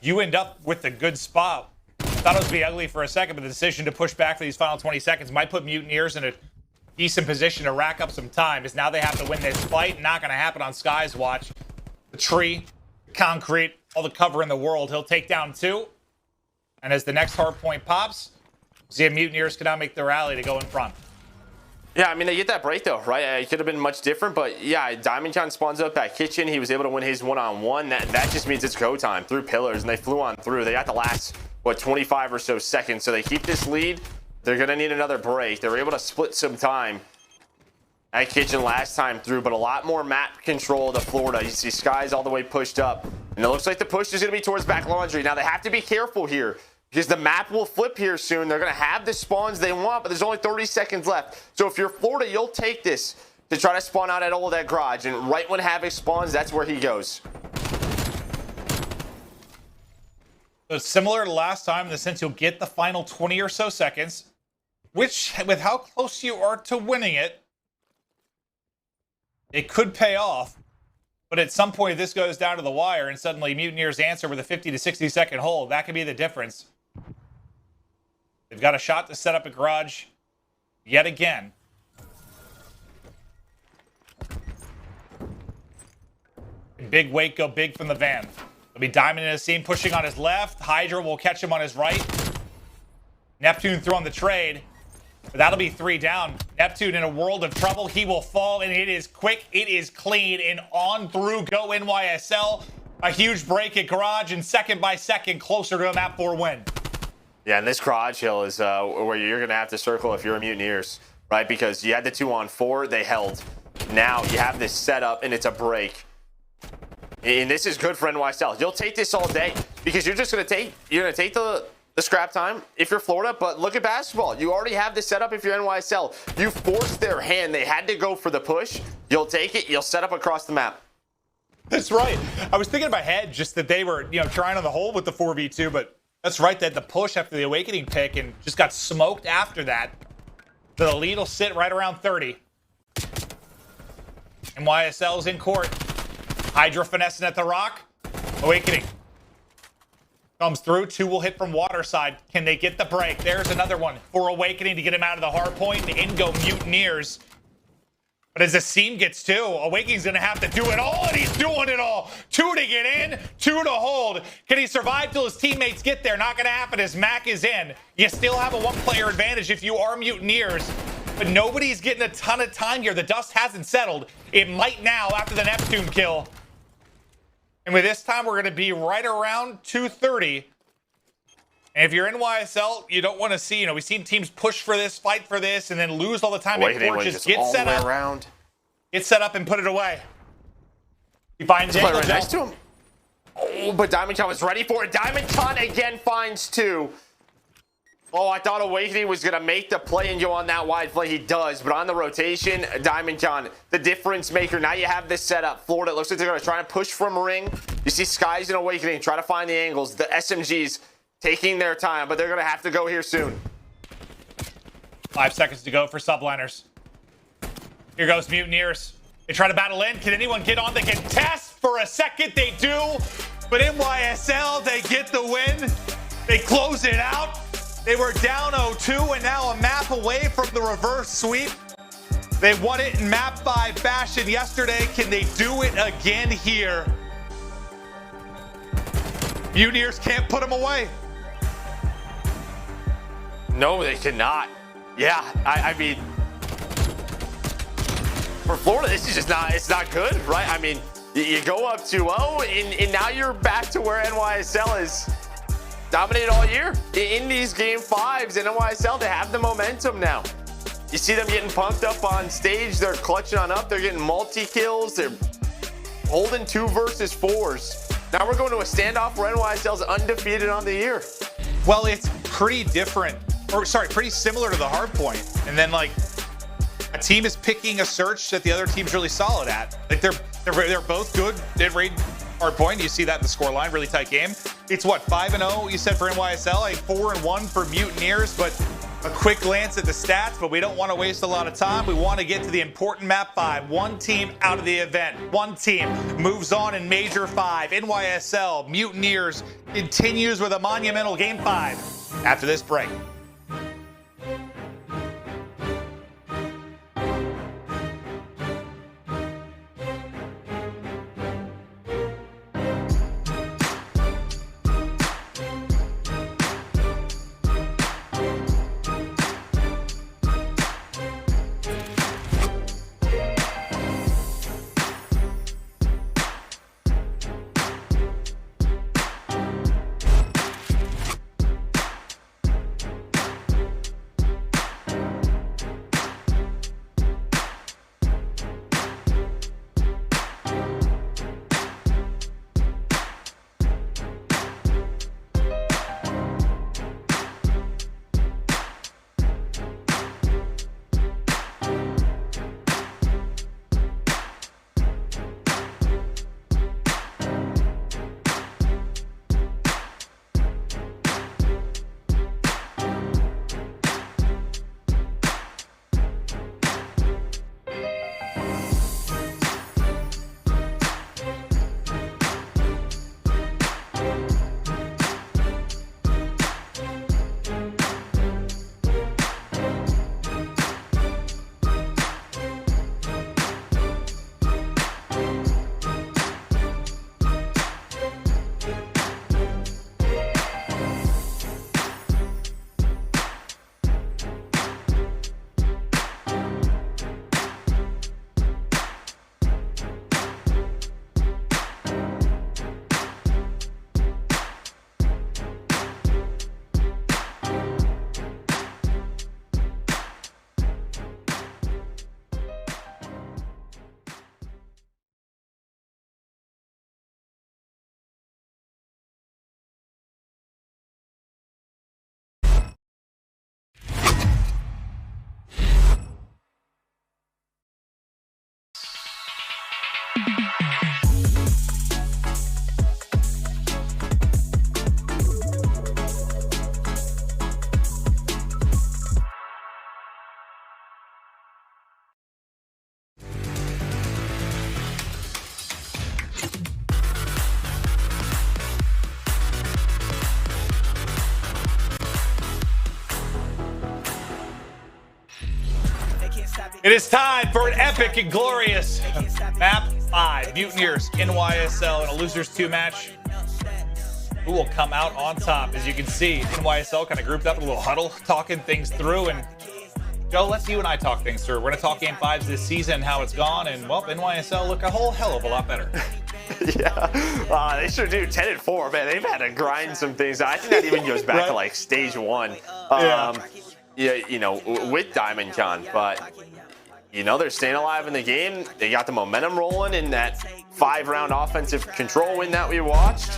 you end up with a good spot. I thought it would be ugly for a second, but the decision to push back for these final 20 seconds might put Mutineers in a decent position to rack up some time, as now they have to win this fight. Not going to happen on Sky's watch. The tree, the concrete, all the cover in the world. He'll take down 2. And as the next hard point pops, see if Mutineers can now make the rally to go in front. Yeah, I mean, they get that break, though, right? It could have been much different, but yeah, Diamondcon spawns up at kitchen. He was able to win his one-on-one. That just means it's go time through pillars, and they flew on through. They got the last, 25 or so seconds, so they keep this lead. They're going to need another break. They were able to split some time at kitchen last time through, but a lot more map control to Florida. You see Sky's all the way pushed up, and it looks like the push is going to be towards back laundry. Now, they have to be careful here, because the map will flip here soon. They're going to have the spawns they want, but there's only 30 seconds left. So if you're Florida, you'll take this to try to spawn out at that garage. And right when Havoc spawns, that's where he goes. So it's similar to last time in the sense you'll get the final 20 or so seconds, which, with how close you are to winning it, it could pay off. But at some point, if this goes down to the wire and suddenly Mutineers answer with a 50 to 60 second hold, that could be the difference. They've got a shot to set up a garage yet again. Big weight go big from the van. There'll be Diamond and Asim pushing on his left. HyDra will catch him on his right. Neptune throwing the trade. But that'll be 3 down. Neptune in a world of trouble. He will fall, and it is quick. It is clean, and on through go NYSL. A huge break at garage, and second by second, closer to a map 4 win. Yeah, and this garage hill is where you're going to have to circle if you're a Mutineers, right? Because you had the 2-on-4, they held. Now you have this setup, and it's a break. And this is good for NYSL. You'll take this all day because you're just going to take the scrap time if you're Florida, but look at basketball. You already have this set up if you're NYSL. You forced their hand. They had to go for the push. You'll take it. You'll set up across the map. That's right. I was thinking in my head just that they were, trying on the hole with the 4v2, but that's right. They had the push after the Awakening pick and just got smoked after that. So the lead will sit right around 30. NYSL's in court. HyDra finessing at the rock. Awakening comes through. 2 will hit from water side. Can they get the break? There's another one for Awakening to get him out of the hard point. And in go Mutineers. But as Asim gets 2, Awakening's going to have to do it all, and he's doing it all. 2 to get in, 2 to hold. Can he survive till his teammates get there? Not going to happen as Mack is in. You still have a 1-player advantage if you are Mutineers. But nobody's getting a ton of time here. The dust hasn't settled. It might now after the Neptune kill. And with this time, we're going to be right around 2:30. And if you're NYSL, you don't want to see, we've seen teams push for this, fight for this, and then lose all the time. Just get set up. Get set up and put it away. He finds it right next to him. Oh, but Diamondcon was ready for it. Diamondcon again finds 2. Oh, I thought Awakening was going to make the play and go on that wide play. He does, but on the rotation, Diamondcon, the difference maker. Now you have this setup. Florida, it looks like they're going to try and push from ring. You see Skies and Awakening try to find the angles. The SMGs taking their time, but they're going to have to go here soon. 5 seconds to go for Subliners. Here goes Mutineers. They try to battle in. Can anyone get on? They can test for a second. They do. But NYSL, they get the win. They close it out. They were down 0-2 and now a map away from the reverse sweep. They won it in map 5 fashion yesterday. Can they do it again here? Mutineers can't put them away. No, they cannot. Yeah, I mean, for Florida, this is just not good, right? I mean, you go up 2-0 and now you're back to where NYSL is. Dominated all year in these game 5s, and NYSL, they have the momentum now. You see them getting pumped up on stage. They're clutching on up. They're getting multi-kills. They're holding 2 versus 4s. Now we're going to a standoff where NYSL's undefeated on the year. Well, it's pretty different, or sorry, pretty similar to the hard point. And then like a team is picking a search that the other team's really solid at. Like they're both good at raid hard point. You see that in the scoreline, really tight game. It's what, 5-0 you said for NYSL, like 4-1 for Mutineers, but a quick glance at the stats, but we don't want to waste a lot of time. We want to get to the important map 5. One team out of the event. One team moves on in Major 5. NYSL, Mutineers continues with a monumental game 5 after this break. It is time for an epic and glorious map 5. Mutineers, NYSL in a losers 2 match. Who will come out on top? As you can see, NYSL kind of grouped up in a little huddle, talking things through. And Joe, let's you and I talk things through. We're going to talk game 5s this season, how it's gone. And, well, NYSL look a whole hell of a lot better. Yeah, they sure do. 10-4, man. They've had to grind some things. I think that even goes back to like stage 1. Yeah, you know, with Diamondcon, but you know, they're staying alive in the game. They got the momentum rolling in that 5-round offensive control win that we watched.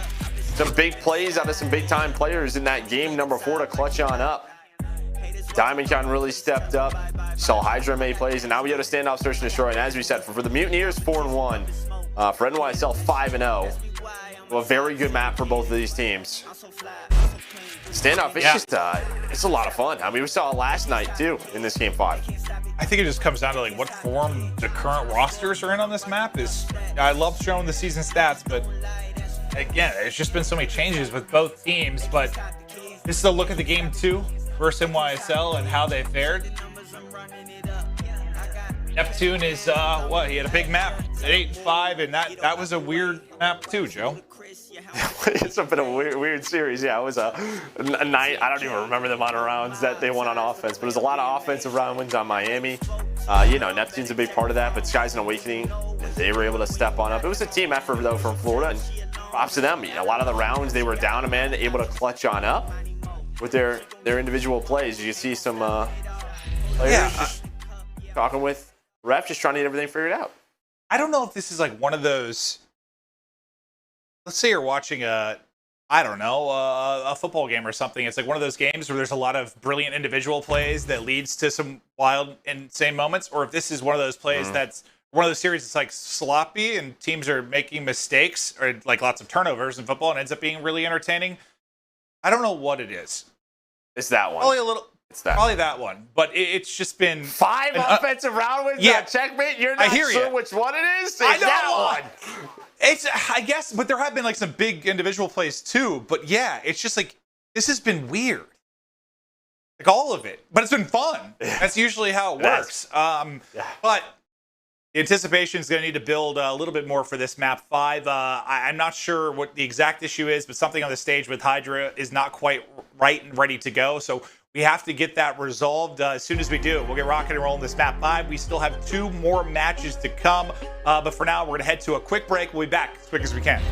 Some big plays out of some big time players in that game number 4 to clutch on up. Diamondcon really stepped up. Saw HyDra made plays, and now we had a standoff search and destroy. And as we said, for the Mutineers, 4-1. For NYSL, 5-0. Well, a very good map for both of these teams. Standoff, it's just it's a lot of fun. I mean, we saw it last night too in this game 5. I think it just comes down to like what form the current rosters are in on this map. I love showing the season stats, but again, there's just been so many changes with both teams. But this is a look at the game 2 versus NYSL and how they fared. Neptune is what, he had a big map at 8-5, and that was a weird map too, Joe. It's been a weird series. Yeah, it was a night. I don't even remember the amount of rounds that they won on offense, but it was a lot of offensive round wins on Miami. You know, Neptune's a big part of that, but Sky's an Awakening, they were able to step on up. It was a team effort though from Florida, and props to them. A lot of the rounds they were down a man, able to clutch on up with their individual plays. You see some players just talking with refs, just trying to get everything figured out. I don't know if this is like one of those. Let's say you're watching a football game or something. It's like one of those games where there's a lot of brilliant individual plays that leads to some wild, insane moments. Or if this is one of those plays that's one of those series that's like sloppy and teams are making mistakes or like lots of turnovers in football and ends up being really entertaining. I don't know what it is. It's that one. Probably a little. Probably that one, but it's just been 5 offensive round wins. Yeah, checkmate. You're not sure which one it is. I know that one. It's, I guess, but there have been like some big individual plays too. But yeah, it's just like this has been weird, like all of it. But it's been fun. That's usually how it works. But the anticipation is going to need to build a little bit more for this map 5. I'm not sure what the exact issue is, but something on the stage with HyDra is not quite right and ready to go. So we have to get that resolved. As soon as we do, we'll get rocking and rolling this map 5. We still have 2 more matches to come. But for now, we're going to head to a quick break. We'll be back as quick as we can.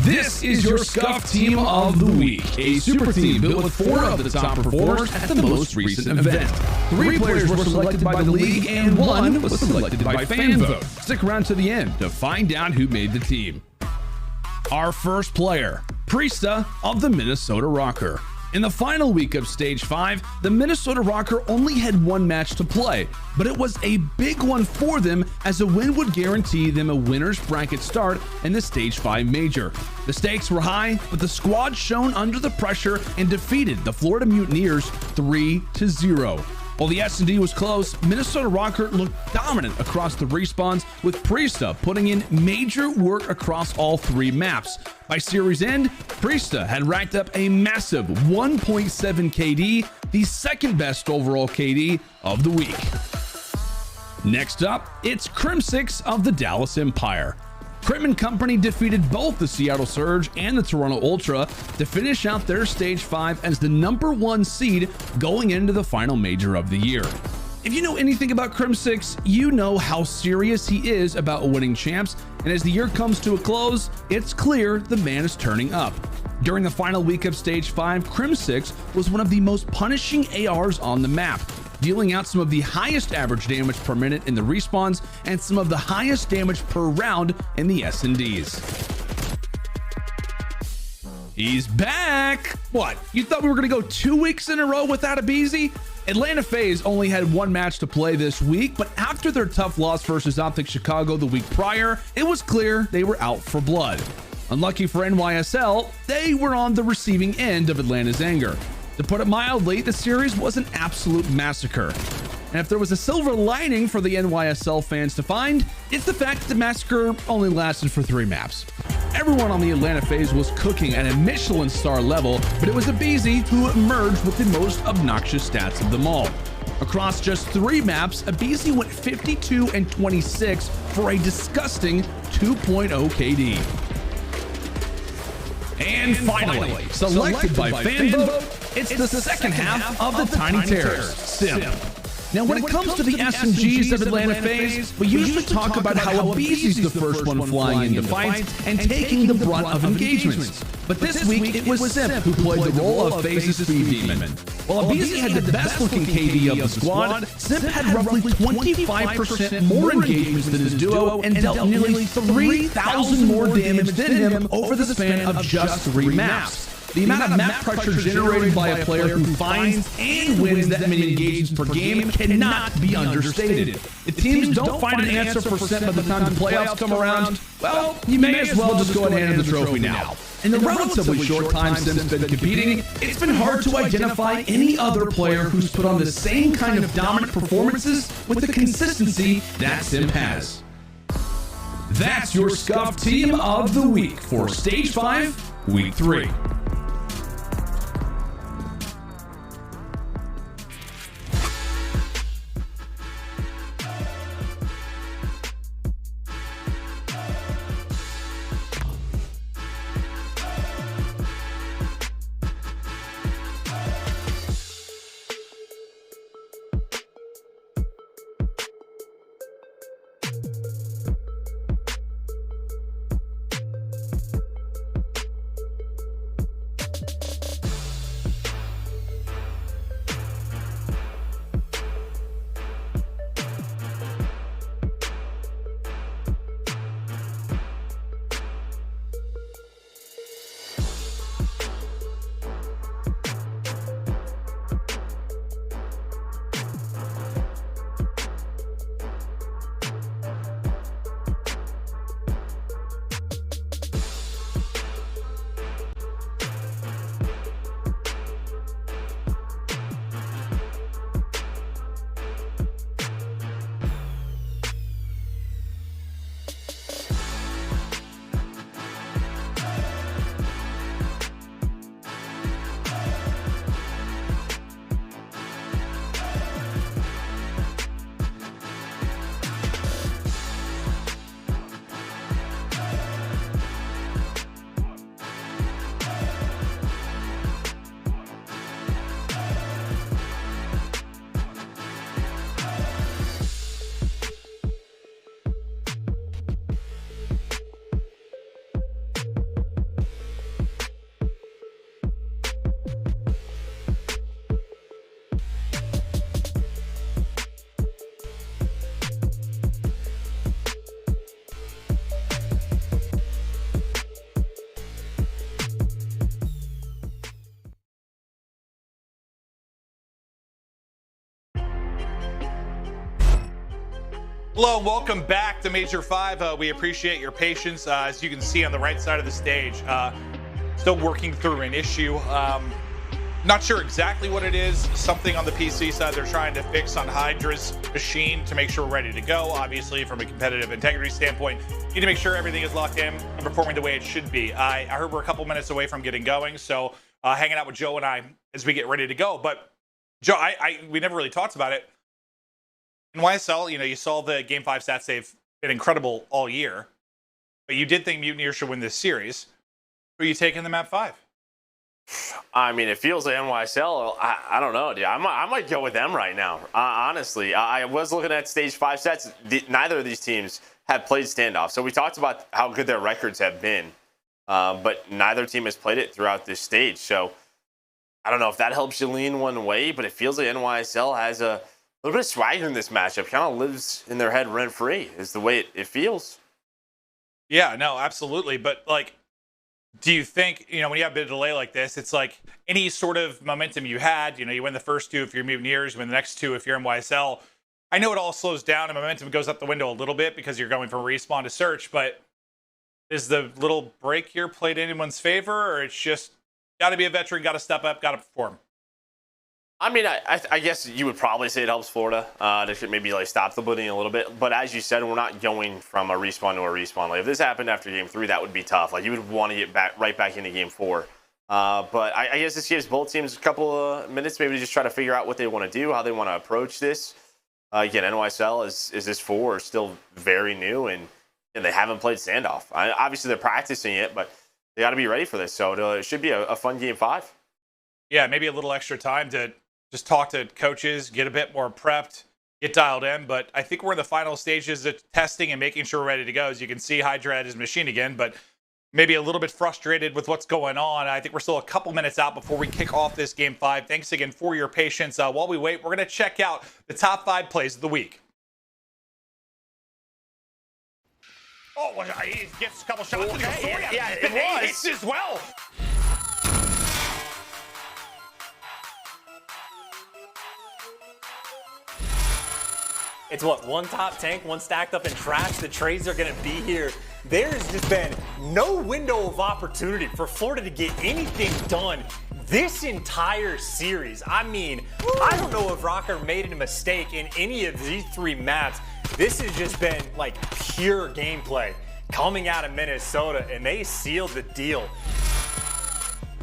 This is your Scuff Team of the Week, a super team built with 4 of the top performers at the most recent event. 3 players were selected by the league and 1 was selected by fan vote. Stick around to the end to find out who made the team. Our first player, Priestahh of the Minnesota Røkkr. In the final week of Stage 5, the Minnesota Røkkr only had 1 match to play, but it was a big one for them as a win would guarantee them a winner's bracket start in the Stage 5 major. The stakes were high, but the squad shone under the pressure and defeated the Florida Mutineers 3-0. While the S&D was close, Minnesota Røkkr looked dominant across the respawns, with Priestahh putting in major work across all 3 maps. By series end, Priestahh had racked up a massive 1.7 KD, the second best overall KD of the week. Next up, it's Crimsix of the Dallas Empire. Crim & Company defeated both the Seattle Surge and the Toronto Ultra to finish out their Stage 5 as the #1 seed going into the final major of the year. If you know anything about Crimsix, you know how serious he is about winning champs, and as the year comes to a close, it's clear the man is turning up. During the final week of Stage 5, Crimsix was one of the most punishing ARs on the map, dealing out some of the highest average damage per minute in the respawns and some of the highest damage per round in the S&Ds. He's back! What, you thought we were gonna go 2 weeks in a row without aBeZy? Atlanta FaZe only had one match to play this week, but after their tough loss versus OpTic Chicago the week prior, it was clear they were out for blood. Unlucky for NYSL, they were on the receiving end of Atlanta's anger. To put it mildly, the series was an absolute massacre. And if there was a silver lining for the NYSL fans to find, it's the fact that the massacre only lasted for 3 maps. Everyone on the Atlanta FaZe was cooking at a Michelin star level, but it was aBeZy who emerged with the most obnoxious stats of them all. Across just 3 maps, aBeZy went 52 and 26 for a disgusting 2.0 KD. And finally, selected by fan vote, it's the second half of the Tiny Terrors, Simp. Now, when it comes to the SMGs of Atlanta FaZe, we usually talk about how aBeZy's the first one flying into fights and taking the brunt of engagements. But this week, it was Simp who played the role of FaZe's speed demon. While aBeZy had the best looking KD of the squad, Simp had roughly 25% more engagements than his duo and dealt nearly 3,000 more damage than him over the span of just 3 maps. The amount of map pressure generated by a player who finds and wins that many engagements per game cannot be understated. If teams don't find an answer for Simp by the time the playoffs come around, well, you may as well just go ahead and hand the trophy now. In the relatively short time Simp's been competing, it's been hard to identify any other player who's put on the same kind of dominant performances with the consistency that Simp has. That's your Scuff Team of the Week for Stage 5, Week 3. Hello, welcome back to Major 5. We appreciate your patience. As you can see on the right side of the stage, still working through an issue. Not sure exactly what it is. Something on the PC side they're trying to fix on HyDra's machine to make sure we're ready to go. Obviously, from a competitive integrity standpoint, you need to make sure everything is locked in and performing the way it should be. I heard we're a couple minutes away from getting going, so hanging out with Joe and I as we get ready to go. But Joe, we never really talked about it. In YSL, you saw the Game 5 stats. They've been incredible all year. But you did think Mutineers should win this series. Who are you taking the map 5? I mean, it feels like NYSL. I don't know, dude. I might go with them right now. Honestly, I was looking at stage 5 sets. Neither of these teams have played standoff. So we talked about how good their records have been, but neither team has played it throughout this stage. So I don't know if that helps you lean one way, but it feels like NYSL has a little bit of swagger in this matchup. Kind of lives in their head rent-free is the way it feels. Yeah, no, absolutely. But, like, do you think, you know, when you have a bit of delay like this, it's like any sort of momentum you had, you know, you win the first 2 if you're Mutineers, you win the next 2 if you're NYSL. I know it all slows down and momentum goes up the window a little bit because you're going from respawn to search, but is the little break here played in anyone's favor, or it's just got to be a veteran, got to step up, got to perform? I mean, I guess you would probably say it helps Florida to maybe like stop the bleeding a little bit. But as you said, we're not going from a respawn to a respawn. Like if this happened after game 3, that would be tough. Like you would want to get right back into game 4. But I guess this gives both teams a couple of minutes maybe to just try to figure out what they want to do, how they want to approach this. Again, NYSL is this 4 still very new and they haven't played standoff. Obviously, they're practicing it, but they got to be ready for this. So it should be a fun game 5. Yeah, maybe a little extra time to just talk to coaches, get a bit more prepped, get dialed in. But I think we're in the final stages of testing and making sure we're ready to go. As you can see, HyDra at his machine again, but maybe a little bit frustrated with what's going on. I think we're still a couple minutes out before we kick off this game 5. Thanks again for your patience. While we wait, we're going to check out the top 5 plays of the week. Oh, he gets a couple shots. Okay, yeah, it He was. hits as well. It's what, 1 top tank, 1 stacked up in trash. The trades are going to be here. There's just been no window of opportunity for Florida to get anything done this entire series. I mean, I don't know if Røkkr made a mistake in any of these 3 maps. This has just been like pure gameplay coming out of Minnesota, and they sealed the deal.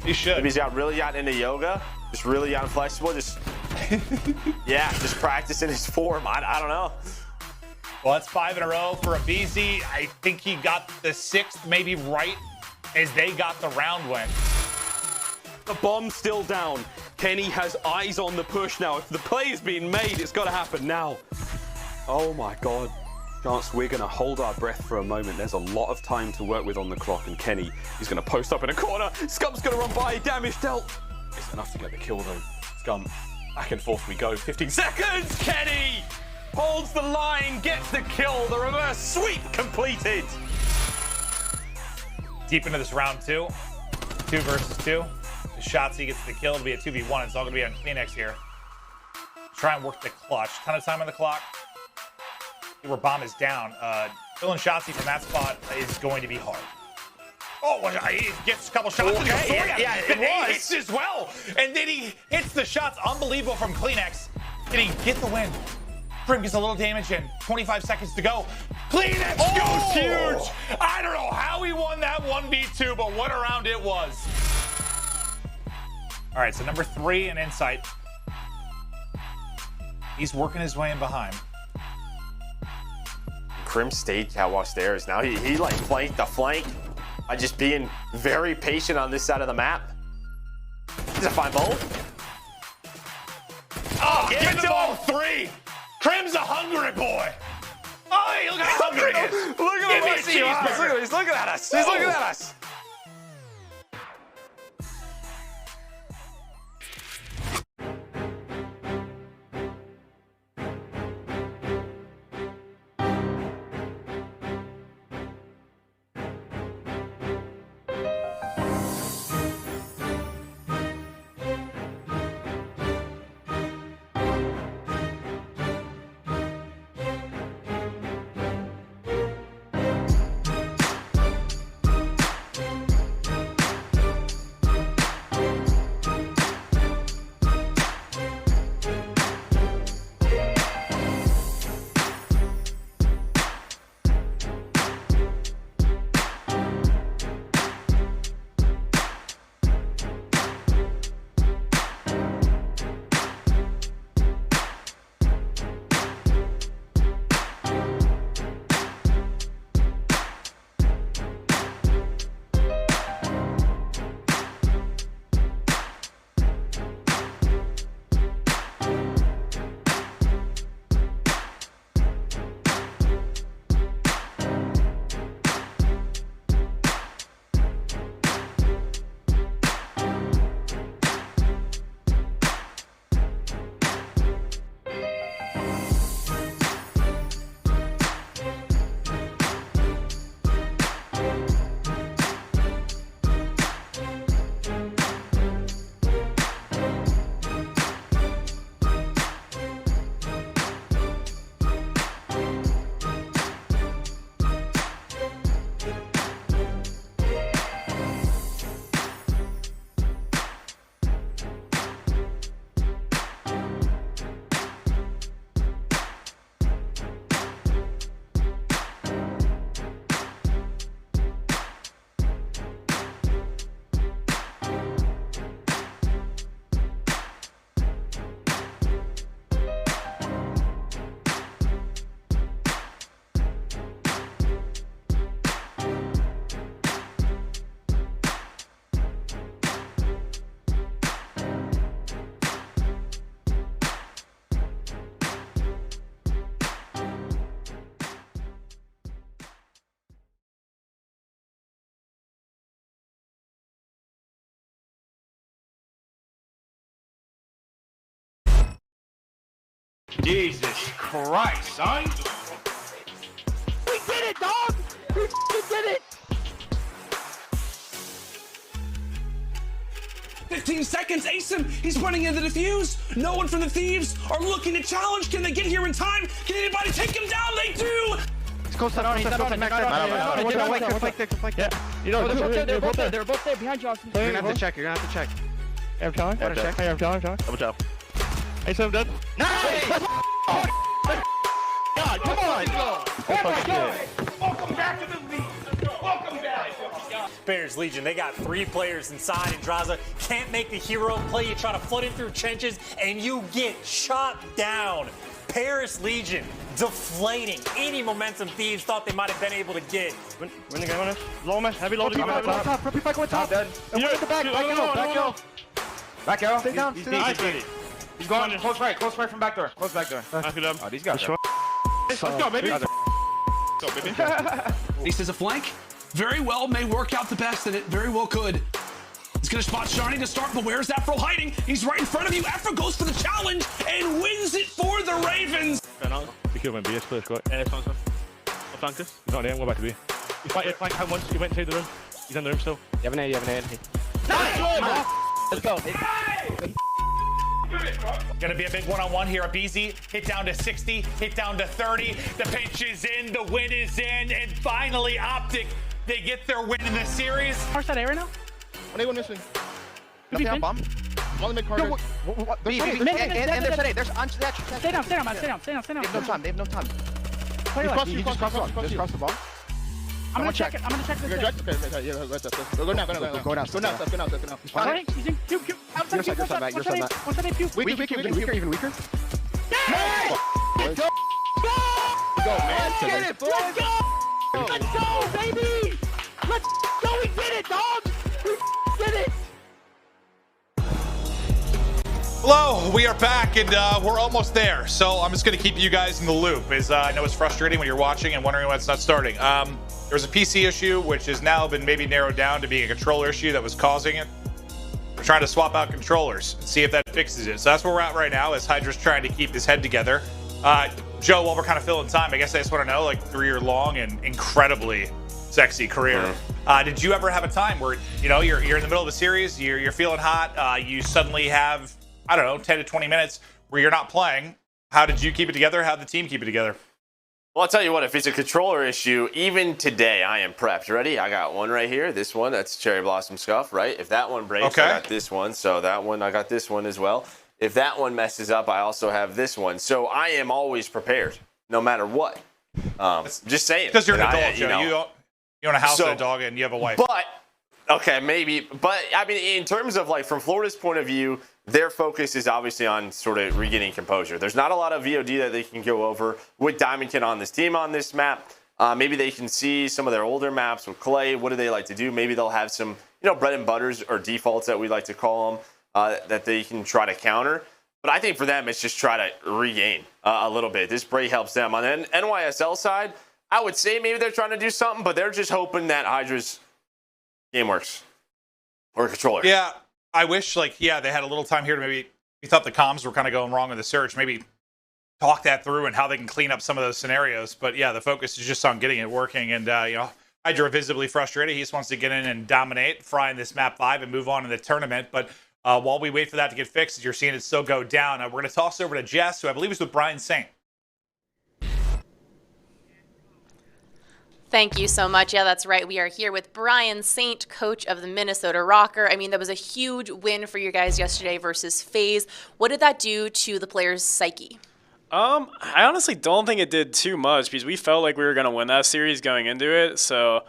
He should. Maybe he's really gotten into yoga, just really gotten flexible, just yeah, just practicing his form. I don't know. Well, that's 5 in a row for aBeZy. I think he got the 6th maybe right as they got the round win. The bomb's still down. Kenny has eyes on the push now. If the play is being made, it's got to happen now. Oh my God. Chance, we're going to hold our breath for a moment. There's a lot of time to work with on the clock, and Kenny is going to post up in a corner. Scump's going to run by, damage dealt. It's enough to get the kill though. Scump, back and forth we go. 15 seconds, Kenny holds the line, gets the kill. The reverse sweep completed. Deep into this round 2. 2 versus 2. Shotzzy gets the kill. It'll be a 2v1. It's all going to be on PaulEhx here. Try and work the clutch. Ton of time on the clock. Where bomb is down. Killing Shotzzy from that spot is going to be hard. Oh, he gets a couple shots. Okay, yeah, it was. He hits as well. And then he hits the shots. Unbelievable from PaulEhx. Did he get the win? Prim gets a little damage in. 25 seconds to go. PaulEhx goes huge. I don't know how he won that 1v2, but what a round it was. All right, so number 3 in Insight. He's working his way in behind. Crim stayed catwalk stairs. Now he like flanked the flank by just being very patient on this side of the map. He's a fine bowl. Oh, get to all 3. Crim's a hungry boy. Oh, hey, look how hungry he is. Look at him. He's looking at us. He's looking at us. Jesus Christ, son. We did it, dog! We did it! 15 seconds, Asim, he's running into the defuse. No one from the Thieves are looking to challenge. Can they get here in time? Can anybody take him down? They do! He's close to Mack. Yeah. You know, they're both there behind you. You're gonna have to check. I have time. I have time. Double tap. Hey, so I'm dead. Nice! God, come on! Oh my God! Welcome back to the league. Welcome back. Bears Legion, they got 3 players inside, and Drazah can't make the hero play. You try to flood in through trenches, and you get shot down. Paris Legion deflating any momentum Thieves thought they might have been able to get. Win the game on us. Low man, heavy low. Top. Dead. And one at the back. Back arrow. Stay down. He's going close right from back door. Close back door. Oh, these guys are... Let's go, baby. Ace is a flank. Very well, may work out the best, and it very well could. He's gonna spot Seany to start, but where's Afro hiding? He's right in front of you. Afro goes for the challenge and wins it for the Ravens. He killed my BS player, Scott. Yeah, it's fine. I'll flank this. He's not there, go back to B. He flanked him once, he went inside the room. He's in the room still. You have an A. Nice! Let's go. Gonna be a big one-on-one here. aBeZy hit down to 60, hit down to 30. The pinch is in, the win is in, and finally OpTic, they get their win in the series. How's that A right now? Anyone missing? Nothing on bomb. One mid corner. And there's an A. There's on that. Stay down, man. Stay down. They have no time. He just crossed the ball. I'm gonna check this. Okay, go now. Go now. Even weaker. Let's get it, boys. Let's go, baby. Let's go. We did it, dog. We did it. Hello, we are back, and we're almost there. So I'm just going to keep you guys in the loop, as I know it's frustrating when you're watching and wondering why it's not starting. There was a PC issue, which has now been maybe narrowed down to being a controller issue that was causing it. We're trying to swap out controllers and see if that fixes it. So that's where we're at right now, as HyDra's trying to keep his head together. Joe, while we're kind of filling time, I guess I just want to know, like, 3-year-long and incredibly sexy career. Did you ever have a time where, you know, you're in the middle of a series, you're feeling hot, you suddenly have, I don't know, 10 to 20 minutes where you're not playing? How did you keep it together? How did the team keep it together? Well, I'll tell you what, if it's a controller issue, even today, I am prepped. Ready? I got one right here. This one, that's Cherry Blossom Scuff, right? If that one breaks, I got this one. So that one, I got this one as well. If that one messes up, I also have this one. So I am always prepared, no matter what. Just saying. Because you're an adult, Joe. You own a house and a dog, and you have a wife. But, okay, maybe. But, I mean, in terms of, like, from Florida's point of view, their focus is obviously on sort of regaining composure. There's not a lot of VOD that they can go over with Diamondcon on this team on this map. Maybe they can see some of their older maps with Clay. What do they like to do? Maybe they'll have some, you know, bread and butters or defaults that we like to call them that they can try to counter. But I think for them, it's just try to regain a little bit. This break helps them. On the NYSL side, I would say maybe they're trying to do something, but they're just hoping that HyDra's game works or controller. Yeah. I wish, like, they had a little time here to maybe, we thought the comms were kind of going wrong with the search, maybe talk that through and how they can clean up some of those scenarios. But yeah, the focus is just on getting it working. And, you know, HyDra visibly frustrated. He just wants to get in and dominate, fry in this map 5 and move on in the tournament. But while we wait for that to get fixed, you're seeing it still go down. We're going to toss over to Jess, who I believe is with Brian Saint. Thank you so much. Yeah, that's right. We are here with Brian Saint, coach of the Minnesota Røkkr. I mean, that was a huge win for you guys yesterday versus FaZe. What did that do to the players' psyche? I honestly don't think it did too much because we felt like we were going to win that series going into it. So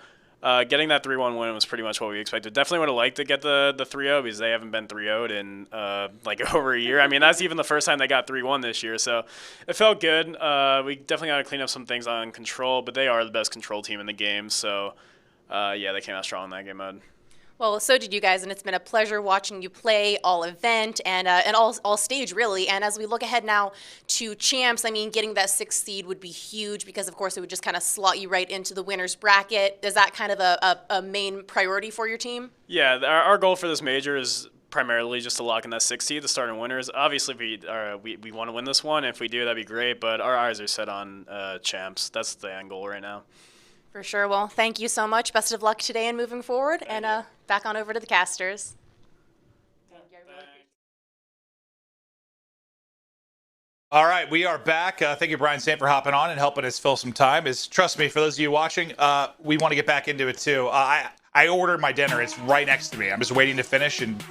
getting that 3-1 win was pretty much what we expected. Definitely would have liked to get the 3-0 because they haven't been 3-0'd in like over a year. I mean, that's even the first time they got 3-1 this year. So it felt good. We definitely got to clean up some things on control, but they are the best control team in the game. So, yeah, they came out strong in that game mode. Well, so did you guys, and it's been a pleasure watching you play all event and all stage, really. And as we look ahead now to champs, I mean, getting that 6th seed would be huge because, of course, it would just kind of slot you right into the winner's bracket. Is that kind of a main priority for your team? Yeah, our goal for this major is primarily just to lock in that 6 seed, the starting winners. Obviously, we want to win this one. If we do, that'd be great. But our eyes are set on champs. That's the end goal right now. For sure. Well, thank you so much. Best of luck today and moving forward. And back on over to the casters. All right, we are back. Thank you, Brian Simp, for hopping on and helping us fill some time. Trust me, for those of you watching, we want to get back into it too. I ordered my dinner. It's right next to me. I'm just waiting to finish and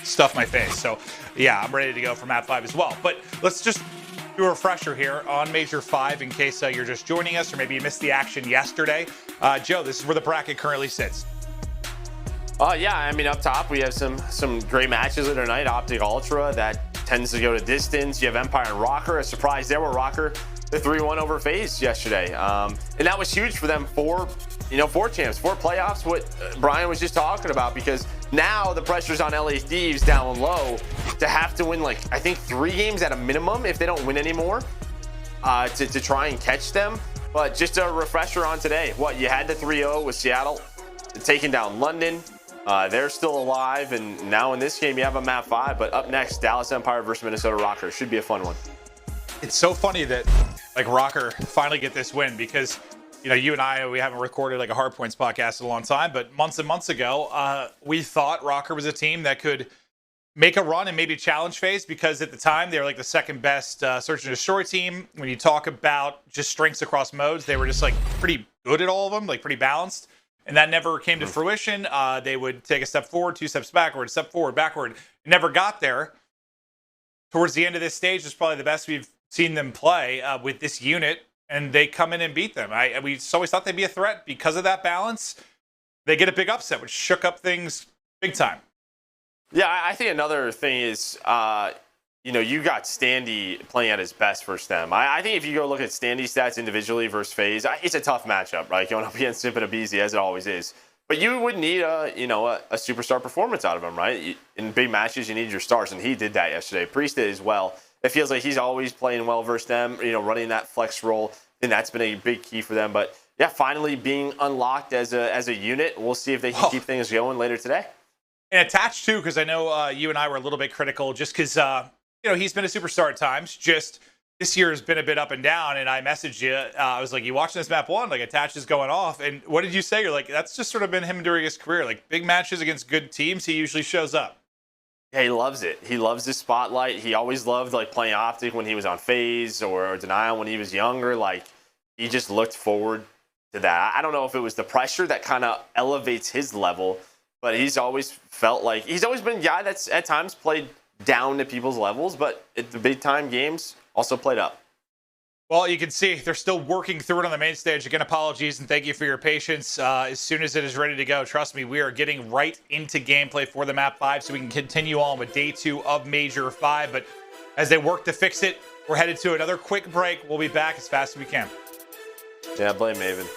stuff my face. So, yeah, I'm ready to go for Map 5 as well. But let's just do a refresher here on Major 5 in case you're just joining us or maybe you missed the action yesterday. Joe, this is where the bracket currently sits. Yeah, I mean, up top, we have some great matches tonight. OpTic Ultra, that tends to go to distance. You have Empire and Røkkr. A surprise there with Røkkr, the 3-1 over FaZe yesterday. And that was huge for them for champs, for playoffs, what Brian was just talking about, because now the pressure's on LA Thieves down low to have to win, like, I think 3 games at a minimum if they don't win anymore to try and catch them. But just a refresher on today. You had the 3-0 with Seattle taking down London. They're still alive, and now in this game you have a Map 5, but up next, Dallas Empire versus Minnesota Røkkr. Should be a fun one. It's so funny that Røkkr finally get this win because you and I, we haven't recorded like a Hard Points podcast in a long time, but months and months ago, we thought Røkkr was a team that could make a run and maybe challenge FaZe because at the time they were like the second best search and destroy team. When you talk about just strengths across modes, they were just like pretty good at all of them, like pretty balanced. And that never came to fruition. They would take a step forward, 2 steps backward, step forward, backward. It never got there. Towards the end of this stage, it's probably the best we've seen them play with this unit, and they come in and beat them. We always thought they'd be a threat because of that balance. They get a big upset, which shook up things big time. Yeah, I think another thing is, you got Standy playing at his best versus them. I think if you go look at Standy stats individually versus FaZe, it's a tough matchup, right? Going up against Simp and aBeZy, as it always is. But you would need a superstar performance out of him, right? In big matches, you need your stars, and he did that yesterday. Priestahh as well. It feels like he's always playing well versus them, running that flex role, and that's been a big key for them. But yeah, finally being unlocked as a unit. We'll see if they can keep things going later today. And attached too, because I know you and I were a little bit critical just because he's been a superstar at times. Just this year has been a bit up and down. And I messaged you. I was like, you watching this Map 1? Like, Attached is going off. And what did you say? You're like, that's just sort of been him during his career. Like, big matches against good teams, he usually shows up. Yeah, he loves it. He loves the spotlight. He always loved playing OpTic when he was on FaZe or Denial when he was younger. He just looked forward to that. I don't know if it was the pressure that kind of elevates his level, but he's always felt like he's always been a guy that's at times played down to people's levels, but at the big time games also played up. Well, you can see they're still working through it on the main stage. Again, apologies and thank you for your patience. As soon as it is ready to go, trust me, we are getting right into gameplay for the Map 5 so we can continue on with Day 2 of Major 5. But as they work to fix it, we're headed to another quick break. We'll be back as fast as we can. Yeah, blame Maven.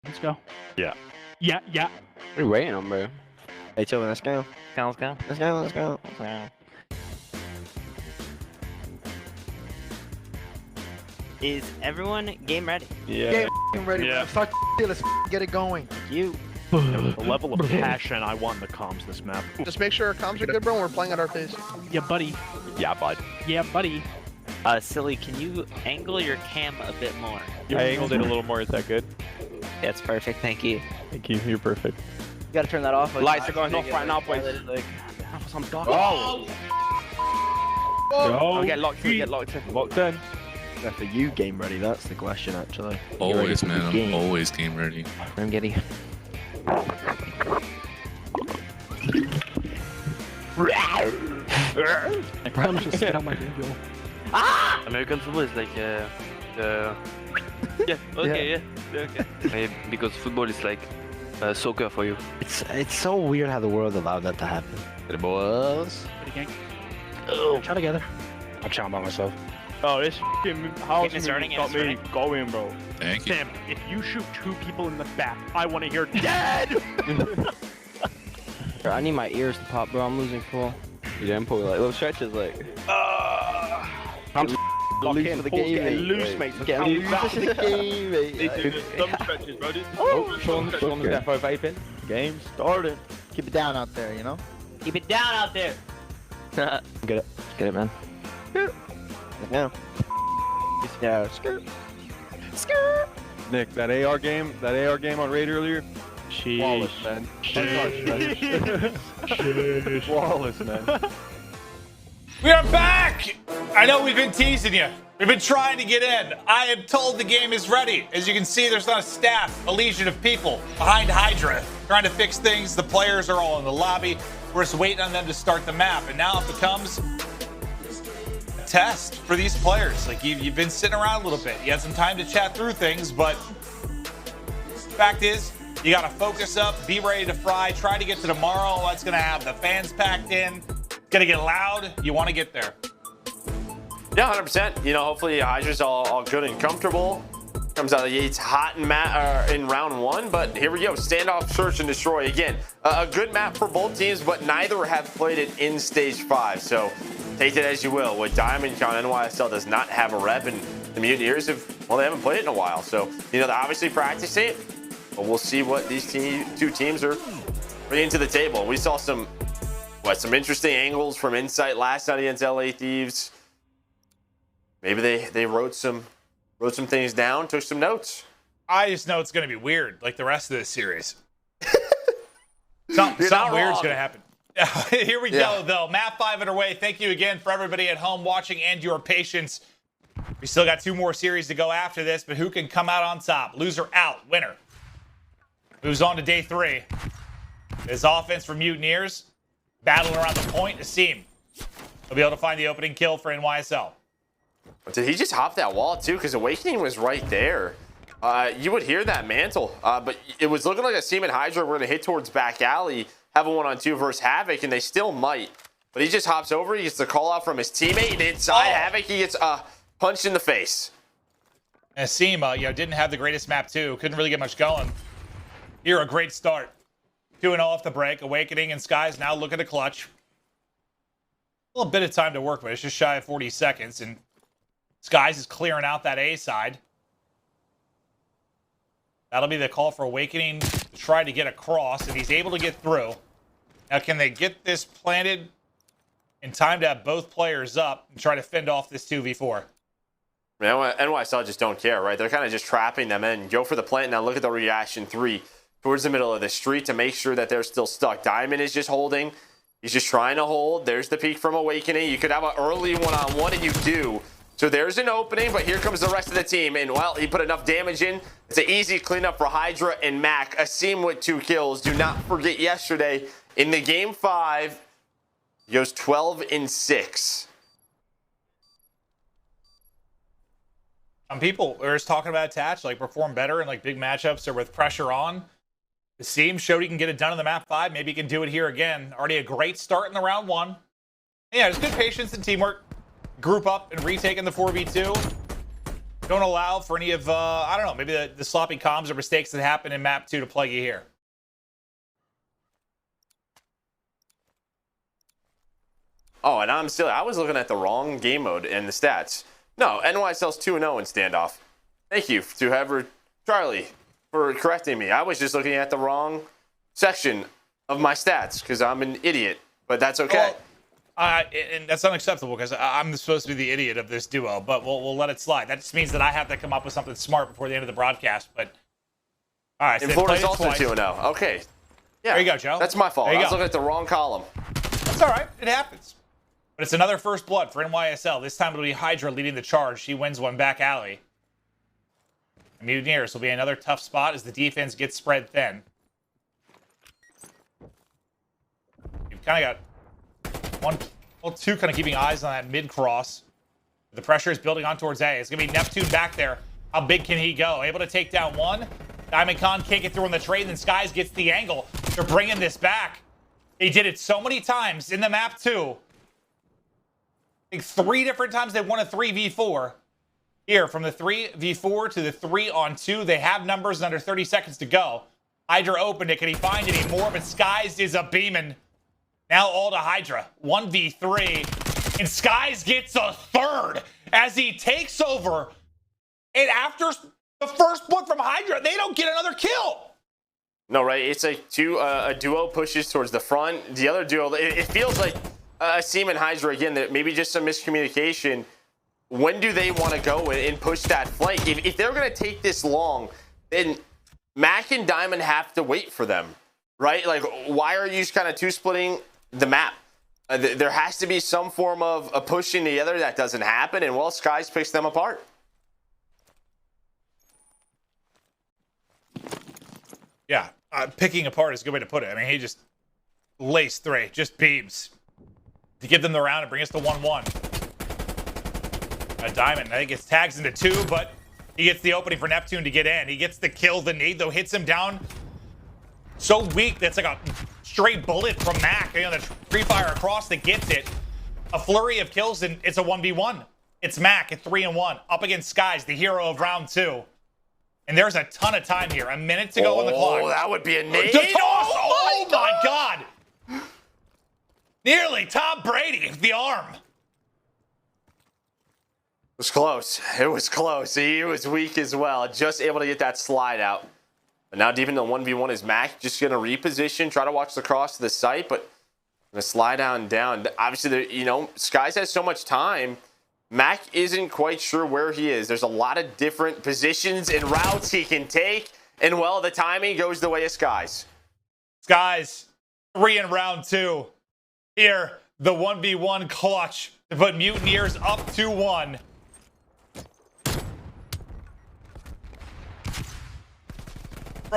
Let's go. Yeah. Yeah. What are you waiting on, bro? Hey, chill, let's go. Let's go. Let's go. Is everyone game ready? Yeah. Game ready, Yeah. man. Fuck it, let's get it going. You. The level of passion I want in the comms this map. Just make sure our comms are good, bro. We're playing at our pace. Yeah, buddy. Yeah, bud. Yeah, buddy. Silly, can you angle your cam a bit more? I angled it a little more. Is that good? That's perfect, thank you. Thank you. You're perfect. You gotta turn that off. Lights are going off right now, boys. I'm Oh! Oh, get locked in. Locked in. For you, game ready? That's the question, actually. Always, man. I'm always game ready. I'm getting. I'm just sit on my video. American football is like the yeah, okay. Because football is like soccer for you. It's so weird how the world allowed that to happen. The boys. Try together. I'm trying by myself. Oh, this house It's starting, got me going, bro. Thank you. Sam, if you shoot 2 people in the back, I want to hear dead! I need my ears to pop, bro. I'm losing full. You didn't pull like little stretches, like. I'm loose for the game, mate. Loose, mate. Get Loose loose for the game, mate. Some stretches, bro. Oh, Sean Defo vaping. Game started. Keep it down out there, you know? Keep it down out there. Get it, man. Now. Yeah, skirt. Nick, that AR game on raid earlier. Flawless, man. Flawless, man. We are back! I know we've been teasing you. We've been trying to get in. I am told the game is ready. As you can see, there's not a staff, a legion of people behind HyDra trying to fix things. The players are all in the lobby. We're just waiting on them to start the map. And now it becomes a test for these players. Like, you've been sitting around a little bit. You had some time to chat through things, but fact is, you got to focus up, be ready to fry, try to get to tomorrow. That's going to have the fans packed in. Going to get loud. You want to get there. Yeah, 100%. You know, hopefully HyDra's all good and comfortable. Comes out of the gates hot in round 1, but here we go. Standoff, search, and destroy. Again, a good map for both teams, but neither have played it in stage 5. So take it as you will. With Diamondcon, NYSL does not have a rep, and the Mutineers they haven't played it in a while. So, you know, they're obviously practicing it, but we'll see what these two teams are bringing to the table. We saw some interesting angles from Insight last night against LA Thieves. Maybe they wrote some things down, took some notes. I just know it's going to be weird, like the rest of this series. Something weird's going to happen. Here we go, though. Map 5 underway. Thank you again for everybody at home watching and your patience. We still got 2 more series to go after this, but who can come out on top? Loser out, winner. Moves on to day 3. His offense for Mutineers. Battling around the point, Asim. He'll be able to find the opening kill for NYSL. Did he just hop that wall, too? Because Awakening was right there. You would hear that mantle. But it was looking like Asim and HyDra were going to hit towards back alley, have a 1-on-2 versus Havoc, and they still might. But he just hops over. He gets the call out from his teammate, and inside Havoc, he gets punched in the face. Asim, didn't have the greatest map, too. Couldn't really get much going. Here, a great start. 2-0 off the break. Awakening and Sky's now looking to clutch. A little bit of time to work with. It's just shy of 40 seconds, and Skies is clearing out that A side. That'll be the call for Awakening to try to get across, and he's able to get through. Now, can they get this planted in time to have both players up and try to fend off this 2v4? NYSL just don't care, right? They're kind of just trapping them in. Go for the plant. Now look at the reaction 3 towards the middle of the street to make sure that they're still stuck. Diamond is just holding. He's just trying to hold. There's the peek from Awakening. You could have an early 1-on-1, and you do. So there's an opening, but here comes the rest of the team. And, well, he put enough damage in. It's an easy cleanup for HyDra and Mack. Asim with 2 kills. Do not forget yesterday in the game 5, he goes 12-6. Some people are just talking about attach, like perform better in like big matchups or with pressure on. Asim showed he can get it done in the map 5. Maybe he can do it here again. Already a great start in the round 1. Yeah, there's good patience and teamwork. Group up and retaking the 4v2. don't allow for any of, I don't know, maybe the sloppy comms or mistakes that happen in map 2 to plague you here. Oh, and I was looking at the wrong game mode and the stats. No, NYSL's 2-0 in standoff. Thank you to whoever, Charlie, for correcting me. I was just looking at the wrong section of my stats because I'm an idiot, but that's okay. Well, and that's unacceptable because I'm supposed to be the idiot of this duo, but we'll let it slide. That just means that I have to come up with something smart before the end of the broadcast. But all right, and Florida's also 2-0. Okay, yeah, there you go, Joe. That's my fault. I was looking at the wrong column. That's all right. It happens. But it's another first blood for NYSL. This time it'll be HyDra leading the charge. She wins one back alley. The Mutineers will be another tough spot as the defense gets spread thin. You've kind of got two kind of keeping eyes on that mid-cross. The pressure is building on towards A. It's going to be Neptune back there. How big can he go? Able to take down one. Diamondcon can't get through on the trade, and then Skies gets the angle. They're bringing this back. They did it so many times in the map, too. I think 3 different times they won a 3v4. Here, from the 3v4 to the 3-on-2, they have numbers under 30 seconds to go. HyDra opened it. Can he find any more? But Skies is a beaming. Now all to HyDra. 1v3. And Skies gets a third as he takes over. And after the first blood from HyDra, they don't get another kill. No, right? It's like a duo pushes towards the front. The other duo, it feels like Asim and HyDra, again, that maybe just some miscommunication. When do they want to go and push that flank? If they're going to take this long, then Mack and Diamond have to wait for them, right? Like, why are you just kind of two-splitting the map? There has to be some form of a pushing the other. That doesn't happen, and, well, Skies picks them apart. Yeah, picking apart is a good way to put it. I mean, he just laced 3, just beams to give them the round and bring us to 1-1. Diamond, I think, gets tags into 2, but he gets the opening for Neptune to get in. He gets the kill. The nade, though, hits him down so weak that's like a straight bullet from Mack. You know, the free fire across that gets it. A flurry of kills, and it's a 1v1. It's Mack at 3-1 up against Skies, the hero of round 2. And there's a ton of time here. A minute to go on the clock. Oh, that would be a nade. Oh my God. Nearly Tom Brady, the arm. It was close. It was close. He was weak as well. Just able to get that slide out. But now deep into 1v1 is Mack. Just going to reposition, try to watch the cross to the site, but going to slide down. Obviously, you know, Skies has so much time. Mack isn't quite sure where he is. There's a lot of different positions and routes he can take. And, well, the timing goes the way of Skies. Skies, 3 in round 2. Here, the 1v1 clutch to put Mutineers up 2-1.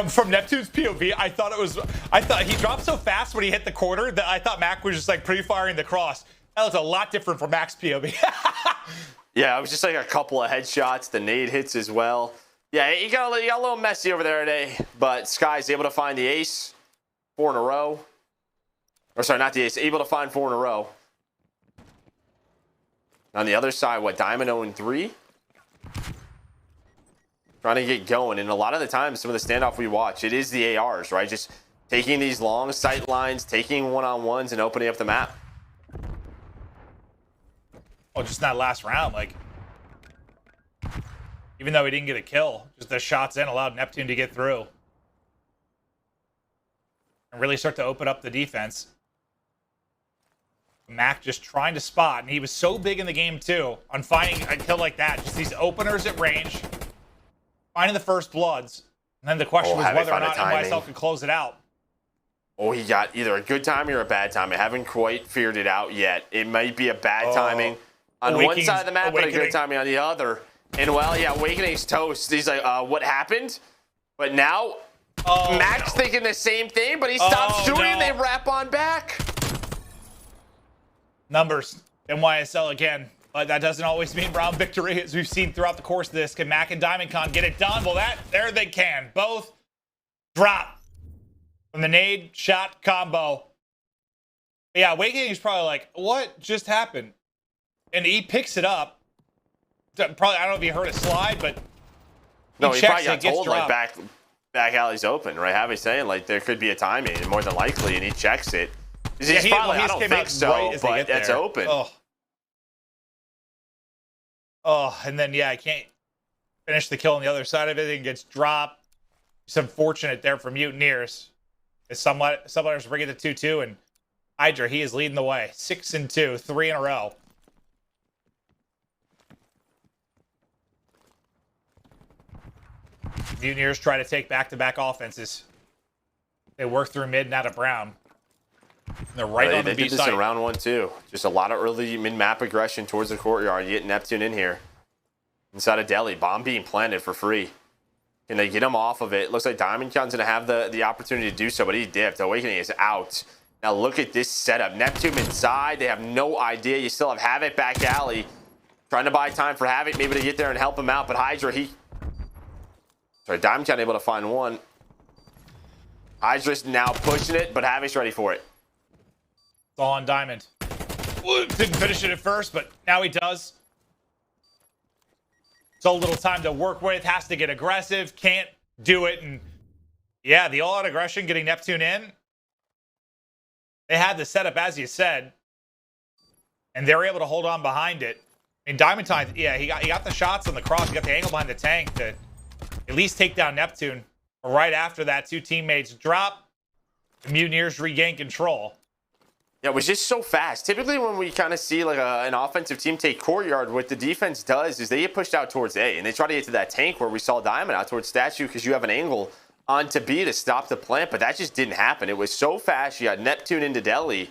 From Neptune's POV, I thought he dropped so fast when he hit the corner that I thought Mack was just like pre-firing the cross. That was a lot different from Mack's POV. Yeah, it was just like a couple of headshots. The nade hits as well. Yeah, he got a little messy over there today, but Sky's able to find the ace 4 in a row. Or sorry, not the ace. Able to find 4 in a row. On the other side, what, Diamond 0-3? Trying to get going. And a lot of the times, some of the standoff we watch, it is the ARs, right? Just taking these long sight lines, taking one-on-ones, and opening up the map. Oh, just in that last round, like, even though he didn't get a kill, just the shots in allowed Neptune to get through and really start to open up the defense. Mack just trying to spot, and he was so big in the game too on finding a kill like that. Just these openers at range, finding the first bloods, and then the question was whether or not NYSL could close it out. Oh, he got either a good timing or a bad timing. I haven't quite figured it out yet. It might be a bad timing on one side of the map, but a good timing on the other. And, well, yeah, Awakening's toast. He's like, what happened? But now, Mack's thinking the same thing, but he stops shooting and they wrap on back. Numbers. NYSL again. But that doesn't always mean round victory, as we've seen throughout the course of this. Can Mack and Diamondcon get it done? Well, there they can. Both drop from the nade shot combo. Yeah, Awakening is probably like, what just happened? And he picks it up. Probably, I don't know if he heard a slide, but No, he probably got it, gets told like dropped. back alley's open, right? Have saying like there could be a timing, and more than likely, and he checks it. He's probably, I don't think so, but it's open. Oh, and then I can't finish the kill on the other side of it. It gets dropped. It's unfortunate there for Mutineers. It's Subliners bring it to 2-2, and HyDra, he is leading the way. 6-2, 3 in a row. Mutineers try to take back-to-back offenses. They work through mid and out of Brown. And they're right on the B side. They did this in round 1 too. Just a lot of early mid-map aggression towards the courtyard. You get Neptune in here. Inside of Deli. Bomb being planted for free. Can they get him off of it? Looks like Diamondcon's going to have the opportunity to do so, but he dipped. Awakening is out. Now look at this setup. Neptune inside. They have no idea. You still have Havoc back alley. Trying to buy time for Havoc maybe to get there and help him out, but HyDra, Diamondcon able to find one. HyDra's now pushing it, but Havoc's ready for it. It's all on Diamond. Didn't finish it at first, but now he does. So little time to work with. Has to get aggressive. Can't do it. And yeah, the all-out aggression getting Neptune in. They had the setup, as you said. And they were able to hold on behind it. I mean, Diamondcon, he got the shots on the cross. He got the angle behind the tank to at least take down Neptune. But right after that, 2 teammates drop. The Mutineers regain control. Yeah, it was just so fast. Typically when we kind of see like an offensive team take courtyard, what the defense does is they get pushed out towards A, and they try to get to that tank where we saw Diamond out towards Statue because you have an angle onto B to stop the plant, but that just didn't happen. It was so fast. You got Neptune into Deli,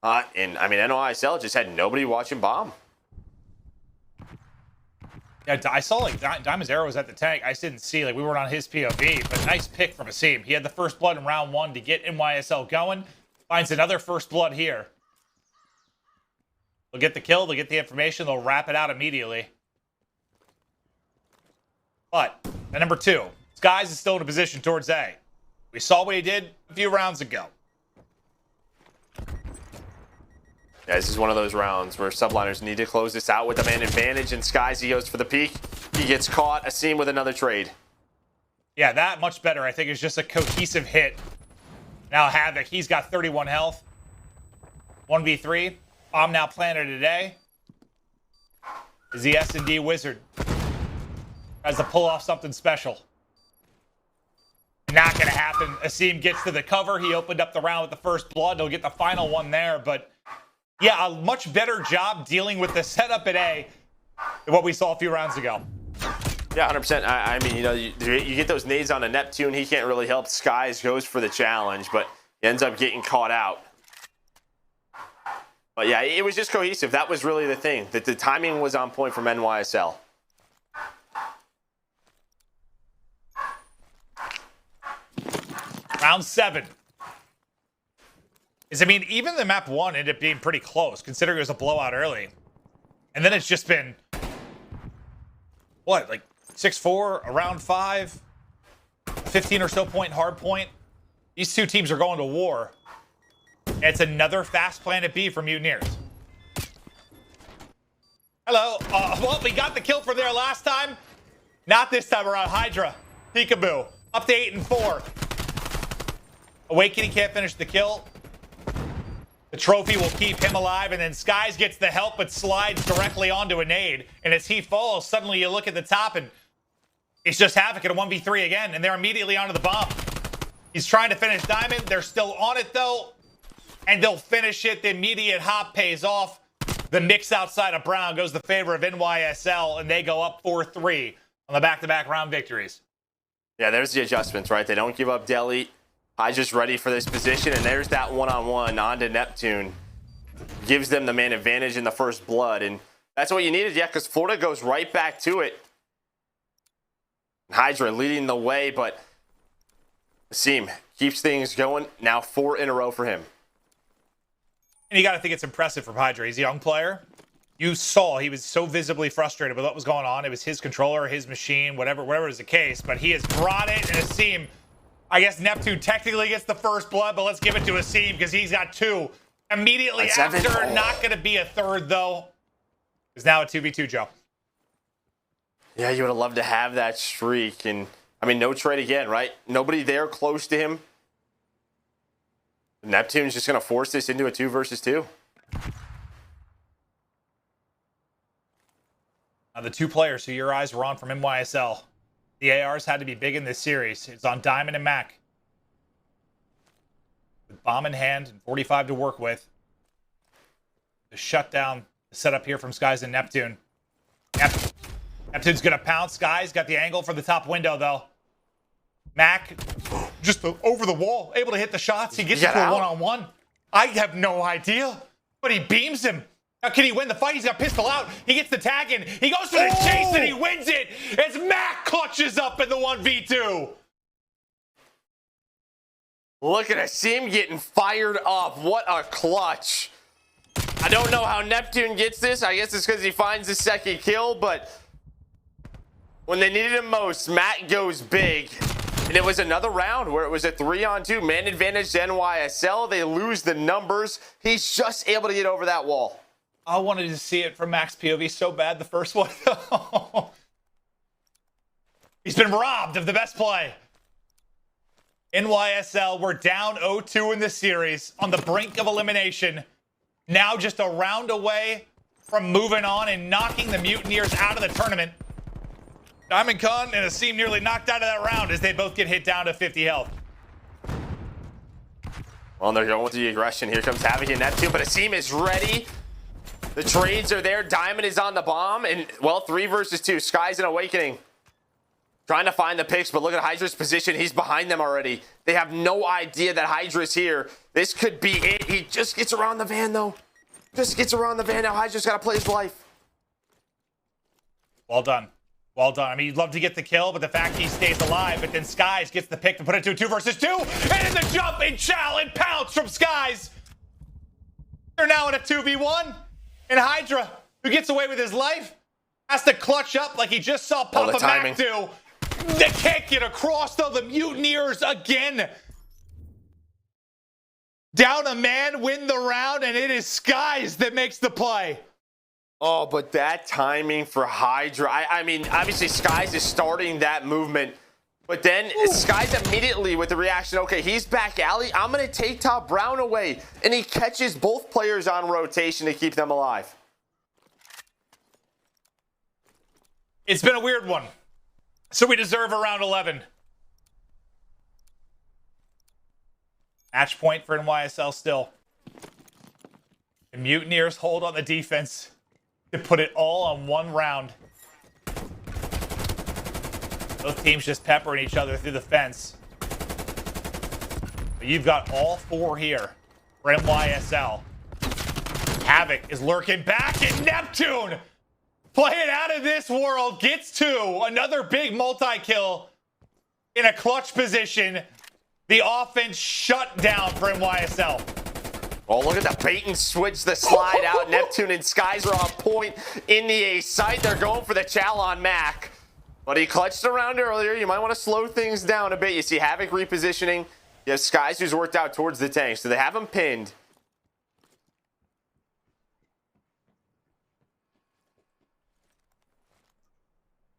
and I mean, NOISL just had nobody watching bomb. Yeah, I saw like Diamond's arrow was at the tank. I just didn't see, like we weren't on his POV, but nice pick from Asim. He had the first blood in round 1 to get NYSL going. Finds another first blood here. They'll get the kill, they'll get the information, they'll wrap it out immediately. But at number 2, Skies is still in a position towards A. We saw what he did a few rounds ago. Yeah, this is one of those rounds where Subliners need to close this out with a man advantage, and Skies, he goes for the peak. He gets caught. Asim with another trade. Yeah, that much better. I think is just a cohesive hit. Now Havoc, he's got 31 health. 1v3. Bomb now planted today. Is the S&D wizard. Tries to pull off something special. Not going to happen. Asim gets to the cover. He opened up the round with the first blood. He'll get the final one there. But yeah, a much better job dealing with the setup at A than what we saw a few rounds ago. Yeah, 100%. I mean, you know, you get those nades on a Neptune. He can't really help. Skies goes for the challenge, but he ends up getting caught out. But yeah, it was just cohesive. That was really the thing. That the timing was on point from NYSL. Round 7. I mean, even the map 1 ended up being pretty close, considering it was a blowout early. And then it's just been, what, like 6-4, around 5, 15 or so point hard point. These two teams are going to war. And it's another fast plan at B for Mutineers. Hello. Well, we got the kill from there last time. Not this time around. HyDra. Peekaboo. Up to 8-4. Awakening can't finish the kill. The trophy will keep him alive, and then Skies gets the help, but slides directly onto a nade. And as he falls, suddenly you look at the top, and it's just Havoc at a 1v3 again, and they're immediately onto the bomb. He's trying to finish Diamond. They're still on it, though, and they'll finish it. The immediate hop pays off. The mix outside of Brown goes the favor of NYSL, and they go up 4-3 on the back-to-back round victories. Yeah, there's the adjustments, right? They don't give up Deli. HyDra's ready for this position, and there's that one-on-one onto Neptune. Gives them the man advantage in the first blood, and that's what you needed, yeah, because Florida goes right back to it. HyDra leading the way, but Asim keeps things going. Now 4 in a row for him. And you got to think it's impressive from HyDra. He's a young player. You saw he was so visibly frustrated with what was going on. It was his controller, his machine, whatever is the case. But he has brought it, and Asim, I guess Neptune technically gets the first blood, but let's give it to Asim because he's got 2. Immediately after, not going to be a third, though. It's now a 2v2, Joe. Yeah, you would have loved to have that streak. And, I mean, no trade again, right? Nobody there close to him. Neptune's just going to force this into a 2 versus 2. Now, the 2 players who your eyes were on from NYSL. The ARs had to be big in this series. It's on Diamond and Mack. With bomb in hand and 45 to work with. The shutdown set up here from Skies and Neptune. Neptune's going to pounce. Skies got the angle for the top window, though. Mack, just over the wall, able to hit the shots. He gets it to a one-on-one. I have no idea, but he beams him. Now, can he win the fight? He's got pistol out. He gets the tag in. He goes for the chase, and he wins it as Mack clutches up in the 1v2. Look at Asim getting fired up. What a clutch. I don't know how Neptune gets this. I guess it's because he finds the second kill, but when they needed him most, Matt goes big. And it was another round where it was a 3-on-2. Man advantage to NYSL. They lose the numbers. He's just able to get over that wall. I wanted to see it from Mack's POV so bad the first one. He's been robbed of the best play. NYSL, we're down 0-2 in this series on the brink of elimination. Now just a round away from moving on and knocking the Mutineers out of the tournament. Diamondcon and Asim nearly knocked out of that round as they both get hit down to 50 health. Well, they're going with the aggression. Here comes Havoc and Neptune, but Asim is ready. The trades are there. Diamond is on the bomb. And, well, 3 versus 2. Sky's an awakening. Trying to find the picks, but look at HyDra's position. He's behind them already. They have no idea that HyDra's here. This could be it. He just gets around the van, though. Just gets around the van. Now HyDra's got to play his life. Well done. Well done. I mean, you'd love to get the kill, but the fact he stays alive, but then Skies gets the pick to put it to a 2 versus 2. And in the jump and chow and pounce from Skies. They're now in a 2v1. And HyDra, who gets away with his life, has to clutch up like he just saw Papa Mack do. They can't get across, though. The Mutineers again. Down a man, win the round, and it is Skies that makes the play. Oh, but that timing for HyDra. I mean, obviously Skies is starting that movement. But then Skies immediately with the reaction, okay, he's back alley. I'm going to take Top Brown away. And he catches both players on rotation to keep them alive. It's been a weird one. So we deserve a round 11. Match point for NYSL still. The Mutineers hold on the defense to put it all on one round. Both teams just peppering each other through the fence. But you've got all 4 here for NYSL. Havoc is lurking back, and Neptune, playing out of this world, gets 2. Another big multi-kill in a clutch position. The offense shut down for NYSL. Oh, look at the bait and switch, the slide out. Neptune and Skies are on point in the A site. They're going for the chow on Mack. But he clutched around earlier. You might want to slow things down a bit. You see Havoc repositioning. You have Skies who's worked out towards the tank. So they have him pinned.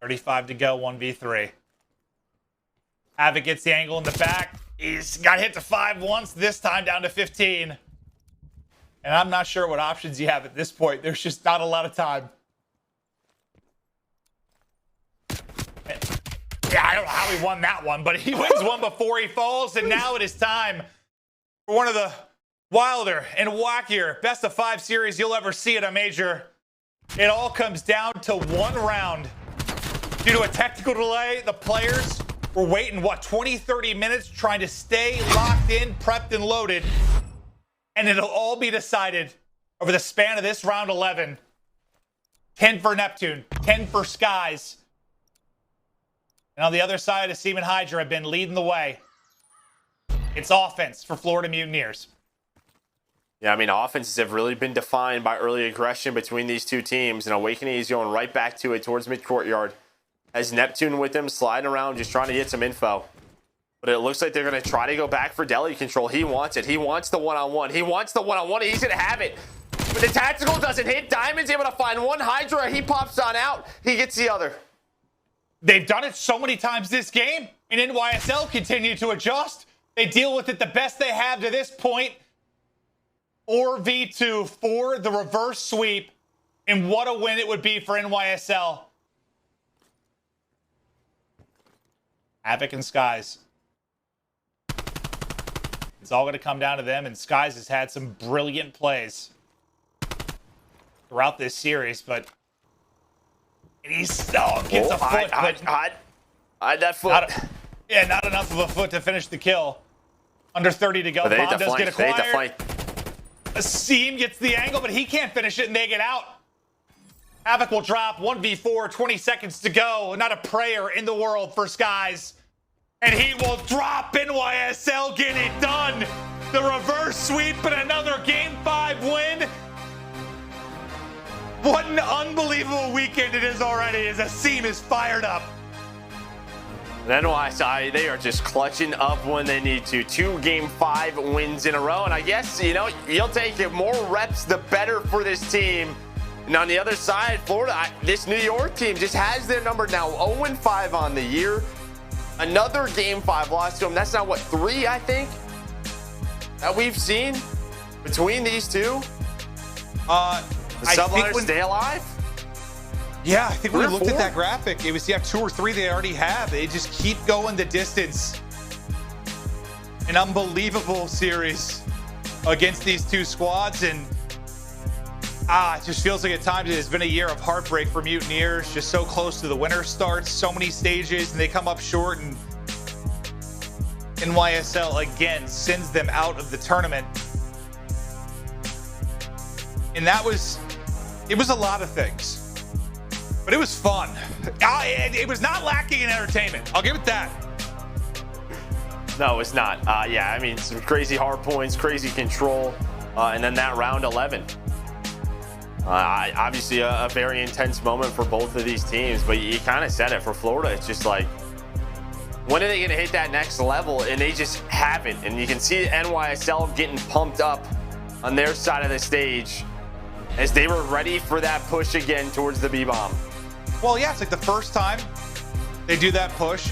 .35 to go, 1v3. Havoc gets the angle in the back. He's got hit to 5 once, this time down to 15. And I'm not sure what options you have at this point. There's just not a lot of time. Yeah, I don't know how he won that one, but he wins one before he falls, and now it is time for one of the wilder and wackier best of 5 series you'll ever see at a major. It all comes down to one round. Due to a technical delay, the players were waiting, 20-30 minutes trying to stay locked in, prepped, and loaded. And it'll all be decided over the span of this round 11. 10 for Neptune, 10 for Skies. And on the other side, Asim and HyDra have been leading the way. It's offense for Florida Mutineers. Yeah, I mean, offenses have really been defined by early aggression between these two teams. And Awakening is going right back to it towards mid-courtyard. Has Neptune with him, sliding around, just trying to get some info. But it looks like they're going to try to go back for deli control. He wants it. He wants the one-on-one. He wants the one-on-one. He's going to have it. But the tactical doesn't hit. Diamond's able to find one. HyDra, he pops on out. He gets the other. They've done it so many times this game, and NYSL continue to adjust. They deal with it the best they have to this point. 4v2 for the reverse sweep, and what a win it would be for NYSL. Havoc and Skies. It's all going to come down to them, and Skies has had some brilliant plays throughout this series, but he's still gets a foot. Hide that foot. Not enough of a foot to finish the kill. Under 30 to go. But Bomb does get acquired. Asim gets the angle, but he can't finish it, and they get out. Havoc will drop 1v4, 20 seconds to go. Not a prayer in the world for Skies. And he will drop. NYSL get it done. The reverse sweep and another Game 5 win. What an unbelievable weekend it is already as Asim is fired up. And NYSL, they are just clutching up when they need to. 2 Game 5 wins in a row. And I guess, you know, you'll take it. More reps, the better for this team. And on the other side, Florida, this New York team just has their number now. 0-5 on the year. Another Game 5 loss to them. That's now, what, 3, I think, that we've seen between these two? The Subliners stay alive? Yeah, I think when we looked at that graphic, it was 2 or 3 they already have. They just keep going the distance. An unbelievable series against these two squads, and it just feels like at times it has been a year of heartbreak for Mutineers. Just so close to the winter starts, so many stages, and they come up short, and NYSL again sends them out of the tournament. And it was a lot of things, but it was fun. It was not lacking in entertainment. I'll give it that. No, it's not. Yeah, I mean, some crazy hard points, crazy control, and then that round 11. Obviously a very intense moment for both of these teams, but you kind of said it. For Florida, it's just like, when are they going to hit that next level? And they just haven't. And you can see NYSL getting pumped up on their side of the stage as they were ready for that push again towards the B-bomb. Well, yeah, it's like the first time they do that push.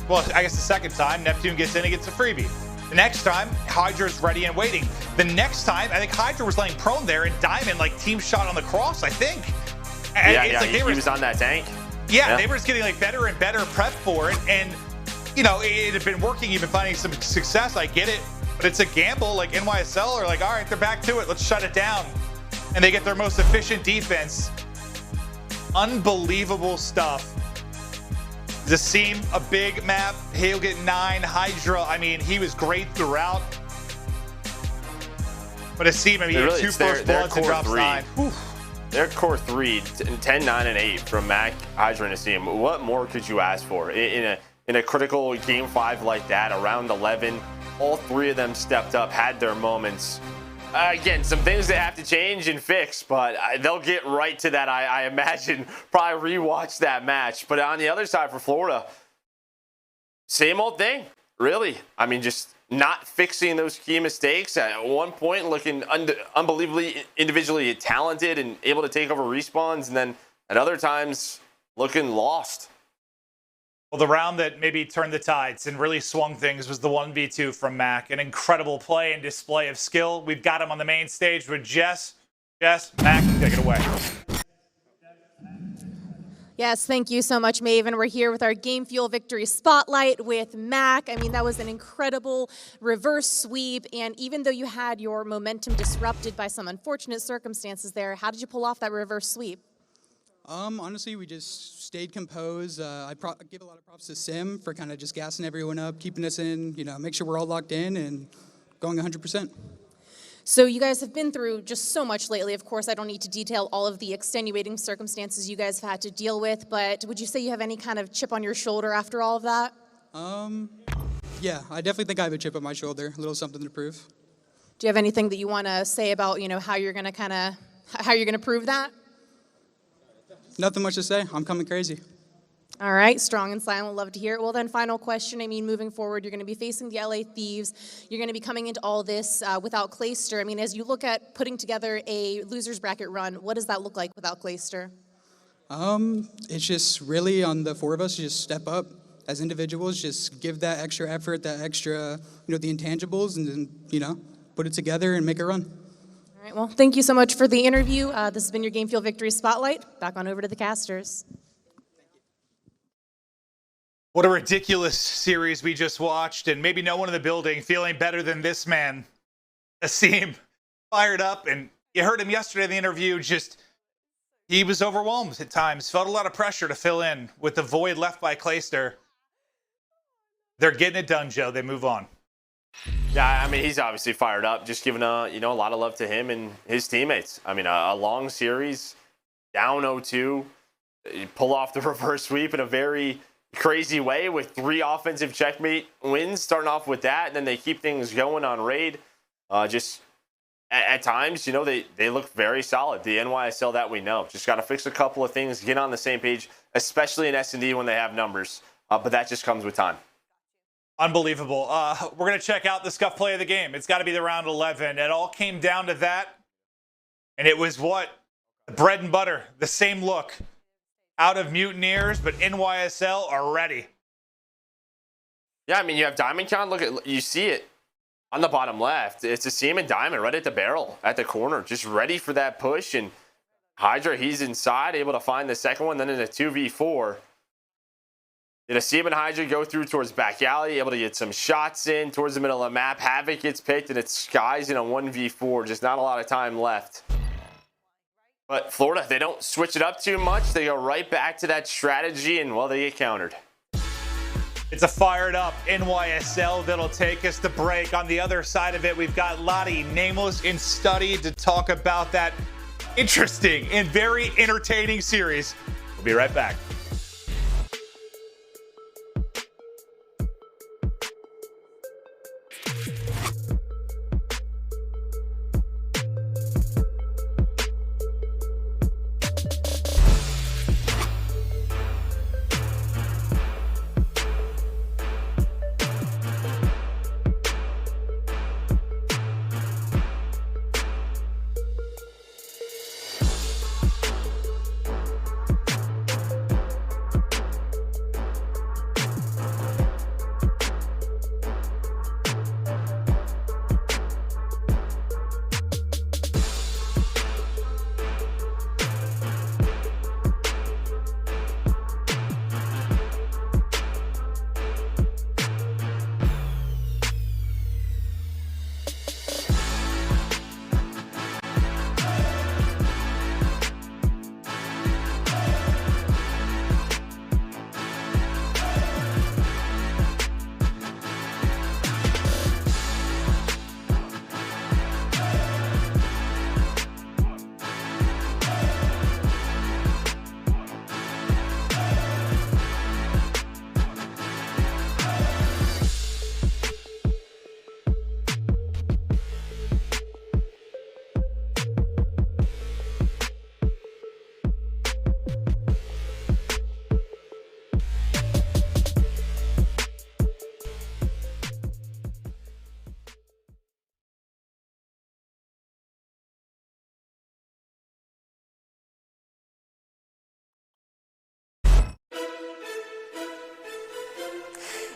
Well, I guess the second time, Neptune gets in and gets a freebie. The next time, HyDra's ready and waiting. The next time, I think HyDra was laying prone there, and Diamond, like, team shot on the cross, I think. And he was on that tank. Yeah, they were just getting, like, better and better prep for it. And, you know, it had been working. You've been finding some success. I get it. But it's a gamble. Like, NYSL are like, all right, they're back to it. Let's shut it down. And they get their most efficient defense. Unbelievable stuff. Asim, a big map. He'll get 9. HyDra, I mean, he was great throughout. But Asim, I mean, really, 2 first bloods and drops 9. Their core 3, 10, 9, and 8 from Mack, HyDra, and Asim. What more could you ask for in a critical Game 5 like that? Around 11, all 3 of them stepped up, had their moments. Again, some things they have to change and fix, but they'll get right to that, I imagine. Probably rewatch that match. But on the other side for Florida, same old thing, really. I mean, just not fixing those key mistakes. At one point, looking unbelievably individually talented and able to take over respawns, and then at other times, looking lost. Well, the round that maybe turned the tides and really swung things was the 1v2 from Mack. An incredible play and display of skill. We've got him on the main stage with Jess. Jess, Mack, take it away. Yes, thank you so much, Maven. We're here with our Game Fuel Victory Spotlight with Mack. I mean, that was an incredible reverse sweep, and even though you had your momentum disrupted by some unfortunate circumstances there, how did you pull off that reverse sweep? Honestly, we just stayed composed. I give a lot of props to Sim for kind of just gassing everyone up, keeping us in, you know, make sure we're all locked in and going 100%. So you guys have been through just so much lately. Of course, I don't need to detail all of the extenuating circumstances you guys have had to deal with, but would you say you have any kind of chip on your shoulder after all of that? Yeah, I definitely think I have a chip on my shoulder, a little something to prove. Do you have anything that you want to say about, you know, how you're going to prove that? Nothing much to say. I'm coming crazy. All right, strong and silent. Love to hear it. Well, then, final question. I mean, moving forward, you're going to be facing the LA Thieves. You're going to be coming into all this without Clayster. I mean, as you look at putting together a losers bracket run, what does that look like without Clayster? It's just really on the four of us to just step up as individuals, just give that extra effort, that extra, the intangibles, and then, put it together and make a run. All right, well, thank you so much for the interview. This has been your Game Fuel Victory Spotlight. Back on over to the casters. What a ridiculous series we just watched, and maybe no one in the building feeling better than this man. Asim, fired up, and you heard him yesterday in the interview, he was overwhelmed at times, felt a lot of pressure to fill in with the void left by Clayster. They're getting it done, Joe. They move on. Yeah, I mean, he's obviously fired up, just giving a lot of love to him and his teammates. I mean, a long series, down 0-2, you pull off the reverse sweep in a very crazy way with 3 offensive checkmate wins, starting off with that, and then they keep things going on raid. At times, they look very solid. The NYSL that we know. Just got to fix a couple of things, get on the same page, especially in S&D when they have numbers. But that just comes with time. Unbelievable. We're going to check out the Scuff play of the game. It's got to be the round 11. It all came down to that. And it was what? Bread and butter. The same look. Out of Mutineers, but NYSL are ready. Yeah, I mean, you have Diamondcon. You see it on the bottom left. It's Asim and Diamond right at the barrel, at the corner, just ready for that push. And HyDra, he's inside, able to find the second one. Then in a 2v4, did Asim and HyDra go through towards back alley, able to get some shots in towards the middle of the map. Havoc gets picked, and it's Skies in a 1v4. Just not a lot of time left. But Florida, they don't switch it up too much. They go right back to that strategy, and, well, they get countered. It's a fired up NYSL that'll take us to break. On the other side of it, we've got Lottie, Nameless, and Study to talk about that interesting and very entertaining series. We'll be right back.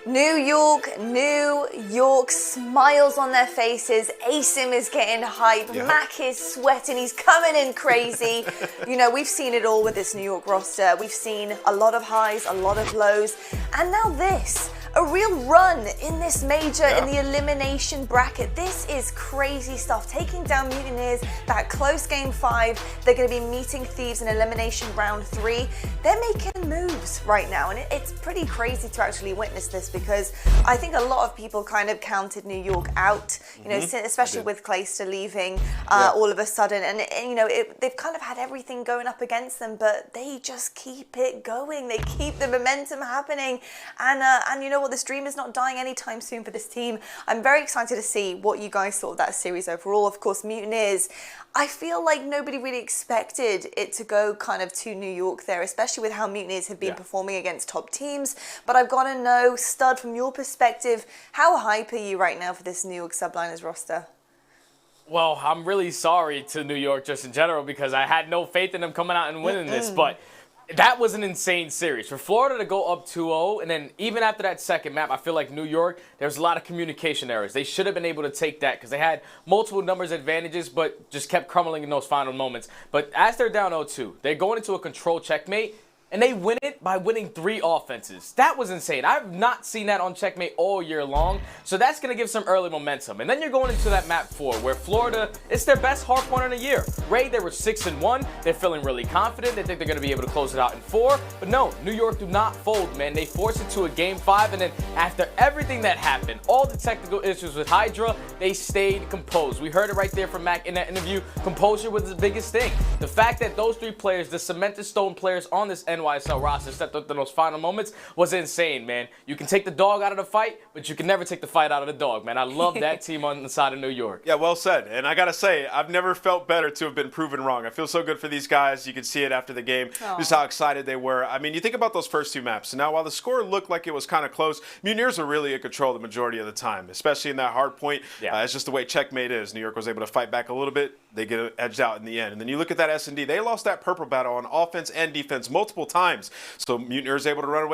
New York, smiles on their faces. Asim is getting hyped. Yep. Mack is sweating. He's coming in crazy. We've seen it all with this New York roster. We've seen a lot of highs, a lot of lows, and now this. A real run in this major, in the elimination bracket. This is crazy stuff. Taking down Mutineers, that close game 5. They're going to be meeting Thieves in elimination round 3. They're making moves right now, and it's pretty crazy to actually witness this, because I think a lot of people kind of counted New York out, especially with Clayster leaving all of a sudden. And they've kind of had everything going up against them, but they just keep it going. They keep the momentum happening. And you know what? The stream is not dying anytime soon for this team. I'm very excited to see what you guys thought of that series overall. Of course, Mutineers, I feel like nobody really expected it to go kind of to New York there, especially with how Mutineers have been performing against top teams. But I've got to know, Stud, from your perspective, how hype are you right now for this New York Subliners roster? Well, I'm really sorry to New York just in general, because I had no faith in them coming out and winning this, but that was an insane series. For Florida to go up 2-0, and then even after that second map, I feel like New York, there was a lot of communication errors. They should have been able to take that because they had multiple numbers advantages, but just kept crumbling in those final moments. But as they're down 0-2, they're going into a control checkmate, and they win it by winning 3 offenses. That was insane. I've not seen that on Checkmate all year long, so that's going to give some early momentum. And then you're going into that map 4, where Florida, it's their best hardpoint in a year. Raid, they were 6-1. They're feeling really confident. They think they're going to be able to close it out in 4. But no, New York do not fold, man. They force it to a game 5, and then after everything that happened, all the technical issues with HyDra, they stayed composed. We heard it right there from Mack in that interview. Composure was the biggest thing. The fact that those 3 players, the cemented stone players on this NYSL roster, stepped up in those final moments was insane, man. You can take the dog out of the fight, but you can never take the fight out of the dog, man. I love that team on the side of New York. Yeah, well said. And I got to say, I've never felt better to have been proven wrong. I feel so good for these guys. You could see it after the game, just how excited they were. I mean, you think about those first 2 maps. Now, while the score looked like it was kind of close, Mutineers were really in control the majority of the time, especially in that hard point. It's just the way Checkmate is. New York was able to fight back a little bit. They get edged out in the end. And then you look at that S&D. They lost that purple battle on offense and defense multiple times. So Mutineers able to run away